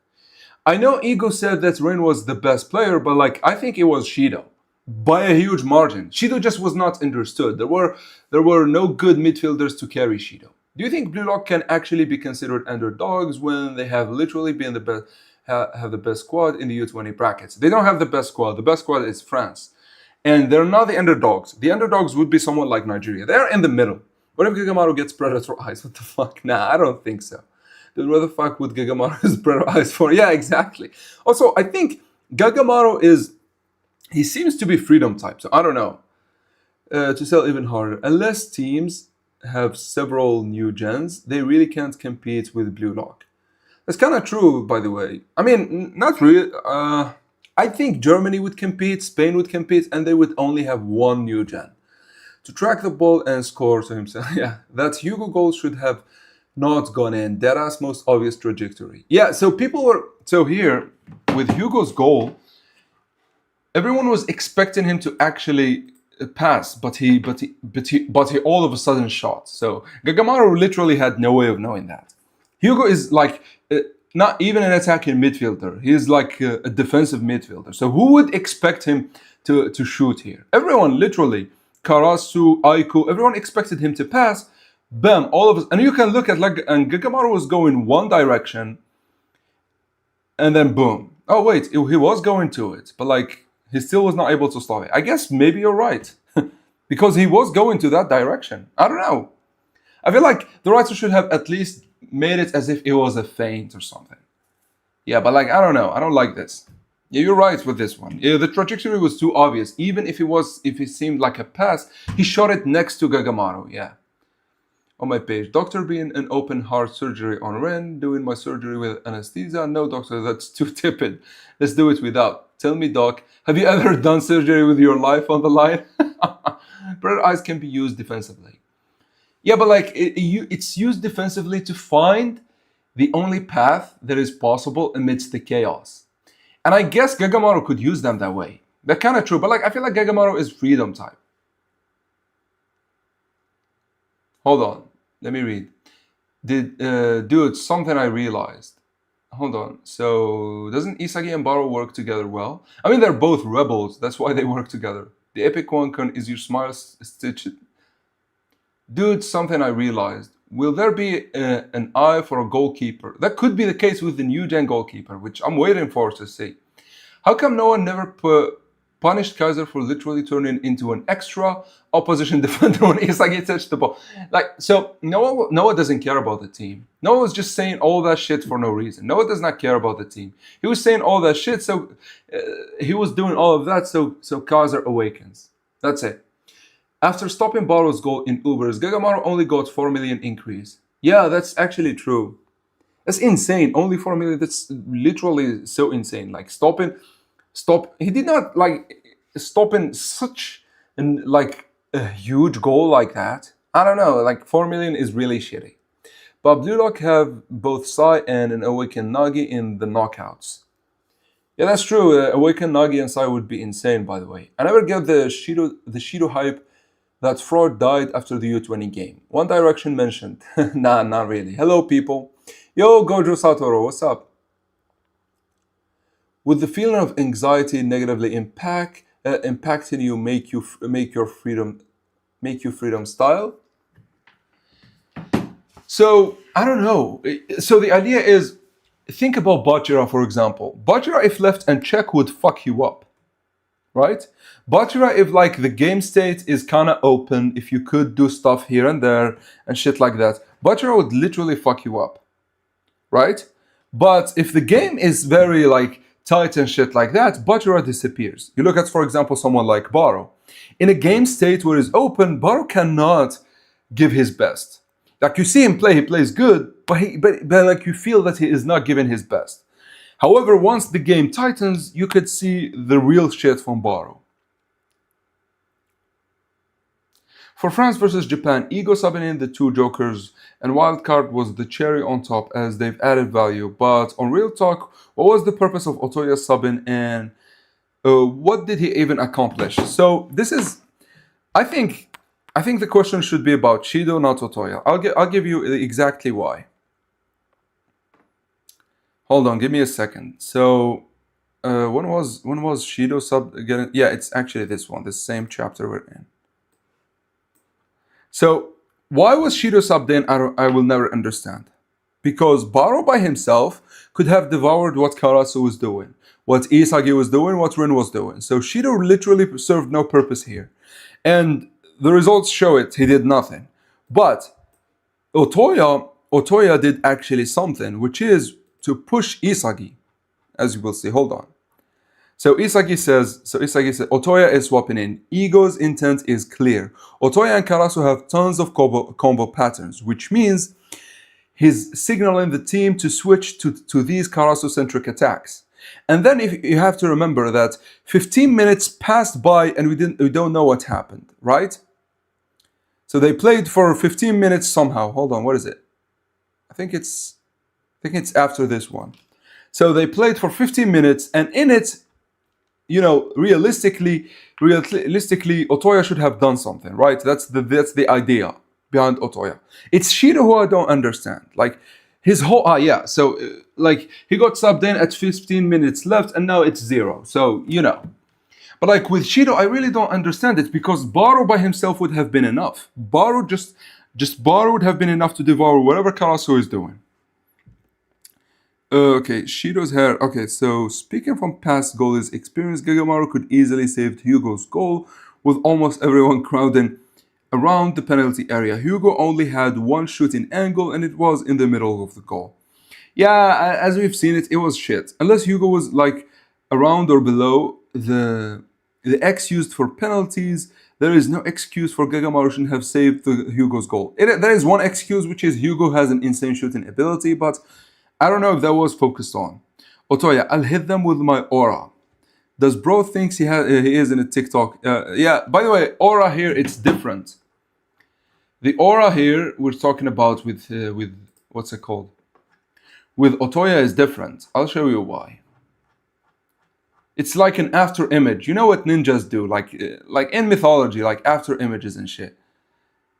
I know Ego said that Ren was the best player, but like I think it was Shido by a huge margin. Shido just was not understood. There were no good midfielders to carry Shido. Do you think Blue Lock can actually be considered underdogs when they have literally been the best, have the best squad in the U20 brackets? They don't have the best squad. The best squad is France. And they're not the underdogs. The underdogs would be someone like Nigeria. They're in the middle. What if Gagamaru gets Predator Eyes? What the fuck? Nah, I don't think so. Dude, what the fuck would Gagamaru's Predator Eyes for? Yeah, exactly. Also, I think Gagamaru he seems to be freedom type. So I don't know. To sell even harder. Unless teams have several new gens, they really can't compete with Blue Lock. That's kind of true, by the way. I mean, not really. I think Germany would compete, Spain would compete, and they would only have one new gen. To track the ball and score to himself. Yeah, that Hugo goal should have not gone in. Deadass most obvious trajectory. Yeah, so here, with Hugo's goal, everyone was expecting him to actually pass, but he all of a sudden shot. So Gagamaru literally had no way of knowing that. Hugo is like, not even an attacking midfielder. He is like a defensive midfielder. So who would expect him to shoot here? Everyone, literally. Karasu, Aiku, everyone expected him to pass. Bam, all of us. And you can look at like, and Gagamaru was going one direction. And then boom. Oh, wait, he was going to it. But like, he still was not able to stop it. I guess maybe you're right. Because he was going to that direction. I don't know. I feel like the writer should have at least made it as if it was a feint or something. Yeah, but like, I don't know. I don't like this. Yeah, you're right with this one. Yeah, the trajectory was too obvious. Even if it seemed like a pass, he shot it next to Gagamaru. Yeah. On my page, doctor being an open heart surgery on Ren, doing my surgery with anesthesia. No, doctor, that's too tepid. Let's do it without. Tell me, doc, have you ever done surgery with your life on the line? Prayer eyes can be used defensively. Yeah, but like it's used defensively to find the only path that is possible amidst the chaos. And I guess Gagamaru could use them that way. That's kind of true, but like I feel like Gagamaru is freedom type. Hold on, let me read. Dude, something I realized. Hold on. So doesn't Isagi and Baro work together well? I mean, they're both rebels. That's why they work together. The epic one is your smile stitch. Dude, something I realized. Will there be an eye for a goalkeeper? That could be the case with the new gen goalkeeper, which I'm waiting for to see. How come no one never punished Kaiser for literally turning into an extra opposition defender when Isagi touched the ball? Like, so Noah doesn't care about the team. Noah was just saying all that shit for no reason. Noah does not care about the team. He was saying all that shit, so he was doing all of that so Kaiser awakens. That's it. After stopping Baro's goal in Ubers, Gagamaru only got 4 million increase. Yeah, that's actually true. That's insane. Only 4 million. That's literally so insane. Like he did not like stopping such a huge goal like that. I don't know. Like 4 million is really shitty. But Blue Lock have both Sai and an Awakened Nagi in the knockouts. Yeah, that's true. Awakened Nagi and Sai would be insane, by the way. I never get the Shido hype. That fraud died after the U20 game. One Direction mentioned. Nah, not really. Hello, people. Yo, Gojo Satoru, what's up? Would the feeling of anxiety negatively impacting you make you freedom style? So I don't know. So the idea is, think about Bachira, for example. Bachira, if left unchecked, would fuck you up. Right? Bachira, if like the game state is kind of open, if you could do stuff here and there and shit like that, Bachira would literally fuck you up. Right? But if the game is very like tight and shit like that, Bachira disappears. You look at, for example, someone like Baro. In a game state where it's open, Baro cannot give his best. Like you see him play, he plays good, but like you feel that he is not giving his best. However, once the game tightens, you could see the real shit from Baro. For France versus Japan, Ego subbing in the two jokers and Wildcard was the cherry on top as they've added value. But on Real Talk, what was the purpose of Otoya subbing and what did he even accomplish? So this is, I think the question should be about Shido, not Otoya. I'll give you exactly why. Hold on, give me a second. So, when was Shido sub getting? Yeah, it's actually this one, the same chapter we're in. So, why was Shido subbed in? I will never understand. Because Baro by himself could have devoured what Karasu was doing, what Isagi was doing, what Rin was doing. So Shido literally served no purpose here, and the results show it. He did nothing. But Otoya did actually something, which is to push Isagi, as you will see. Hold on. So Isagi says, Otoya is swapping in. Ego's intent is clear. Otoya and Karasu have tons of combo patterns, which means he's signaling the team to switch to these Karasu-centric attacks. And then if you have to remember that 15 minutes passed by and we don't know what happened, right? So they played for 15 minutes somehow. Hold on, what is it? I think it's after this one. So they played for 15 minutes, and in it, you know, realistically, Otoya should have done something, right? That's the idea behind Otoya. It's Shido who I don't understand. Like, His whole yeah. So like he got subbed in at 15 minutes left, and now it's 0. So you know. But like with Shido, I really don't understand it because Baro by himself would have been enough. Baro just Baro would have been enough to devour whatever Karasu is doing. Okay, Shido's hair. Okay, so speaking from past goalies' experience, Gagamaru could easily save Hugo's goal with almost everyone crowding around the penalty area. Hugo only had one shooting angle and it was in the middle of the goal. Yeah, as we've seen it, it was shit. Unless Hugo was like around or below the X used for penalties, there is no excuse for Gagamaru shouldn't have saved Hugo's goal. There is one excuse, which is Hugo has an insane shooting ability, but I don't know if that was focused on. Otoya, I'll hit them with my aura. Does bro thinks he is in a TikTok? Yeah, by the way, aura here, it's different. The aura here we're talking about with what's it called? With Otoya is different. I'll show you why. It's like an after image. You know what ninjas do, like in mythology, like after images and shit.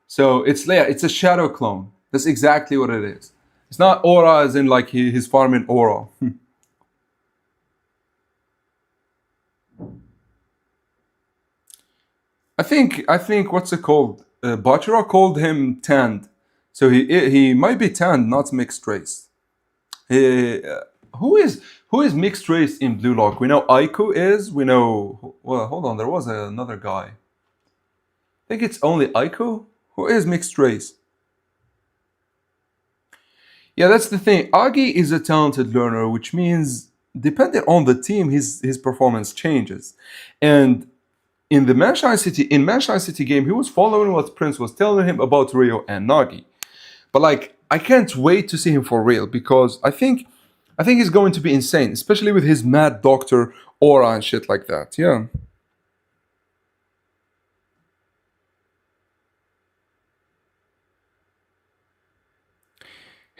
So it's a shadow clone. That's exactly what it is. It's not aura as in like he's farming aura. I think what's it called? Bachira called him tanned, so he might be tanned, not mixed race. Who is mixed race in Blue Lock? We know Aiku is. We know. Well, hold on. There was another guy. I think it's only Aiku who is mixed race. Yeah, that's the thing. Agi is a talented learner, which means depending on the team, his performance changes. And in the Manshine City game, he was following what Prince was telling him about Rio and Nagi. But like, I can't wait to see him for real because I think he's going to be insane, especially with his mad doctor aura and shit like that. Yeah.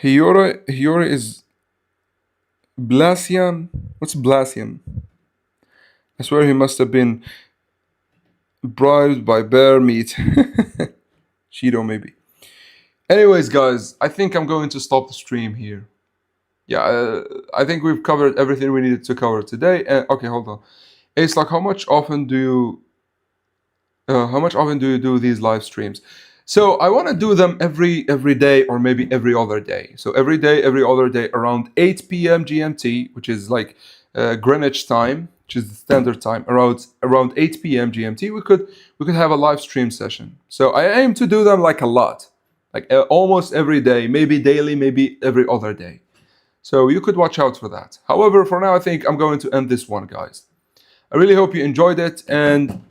Hiyori is Blasian. What's Blasian? I swear he must have been bribed by bear meat. Shido maybe. Anyways, guys, I think I'm going to stop the stream here. Yeah, I think we've covered everything we needed to cover today. Okay, hold on. It's like how much often do you do these live streams? So I want to do them every day or maybe every other day. So every day, every other day around 8 p.m. GMT, which is like Greenwich time, which is the standard time. Around 8 p.m. GMT, we could have a live stream session. So I aim to do them like a lot, like almost every day, maybe daily, maybe every other day. So you could watch out for that. However, for now, I think I'm going to end this one, guys. I really hope you enjoyed it, and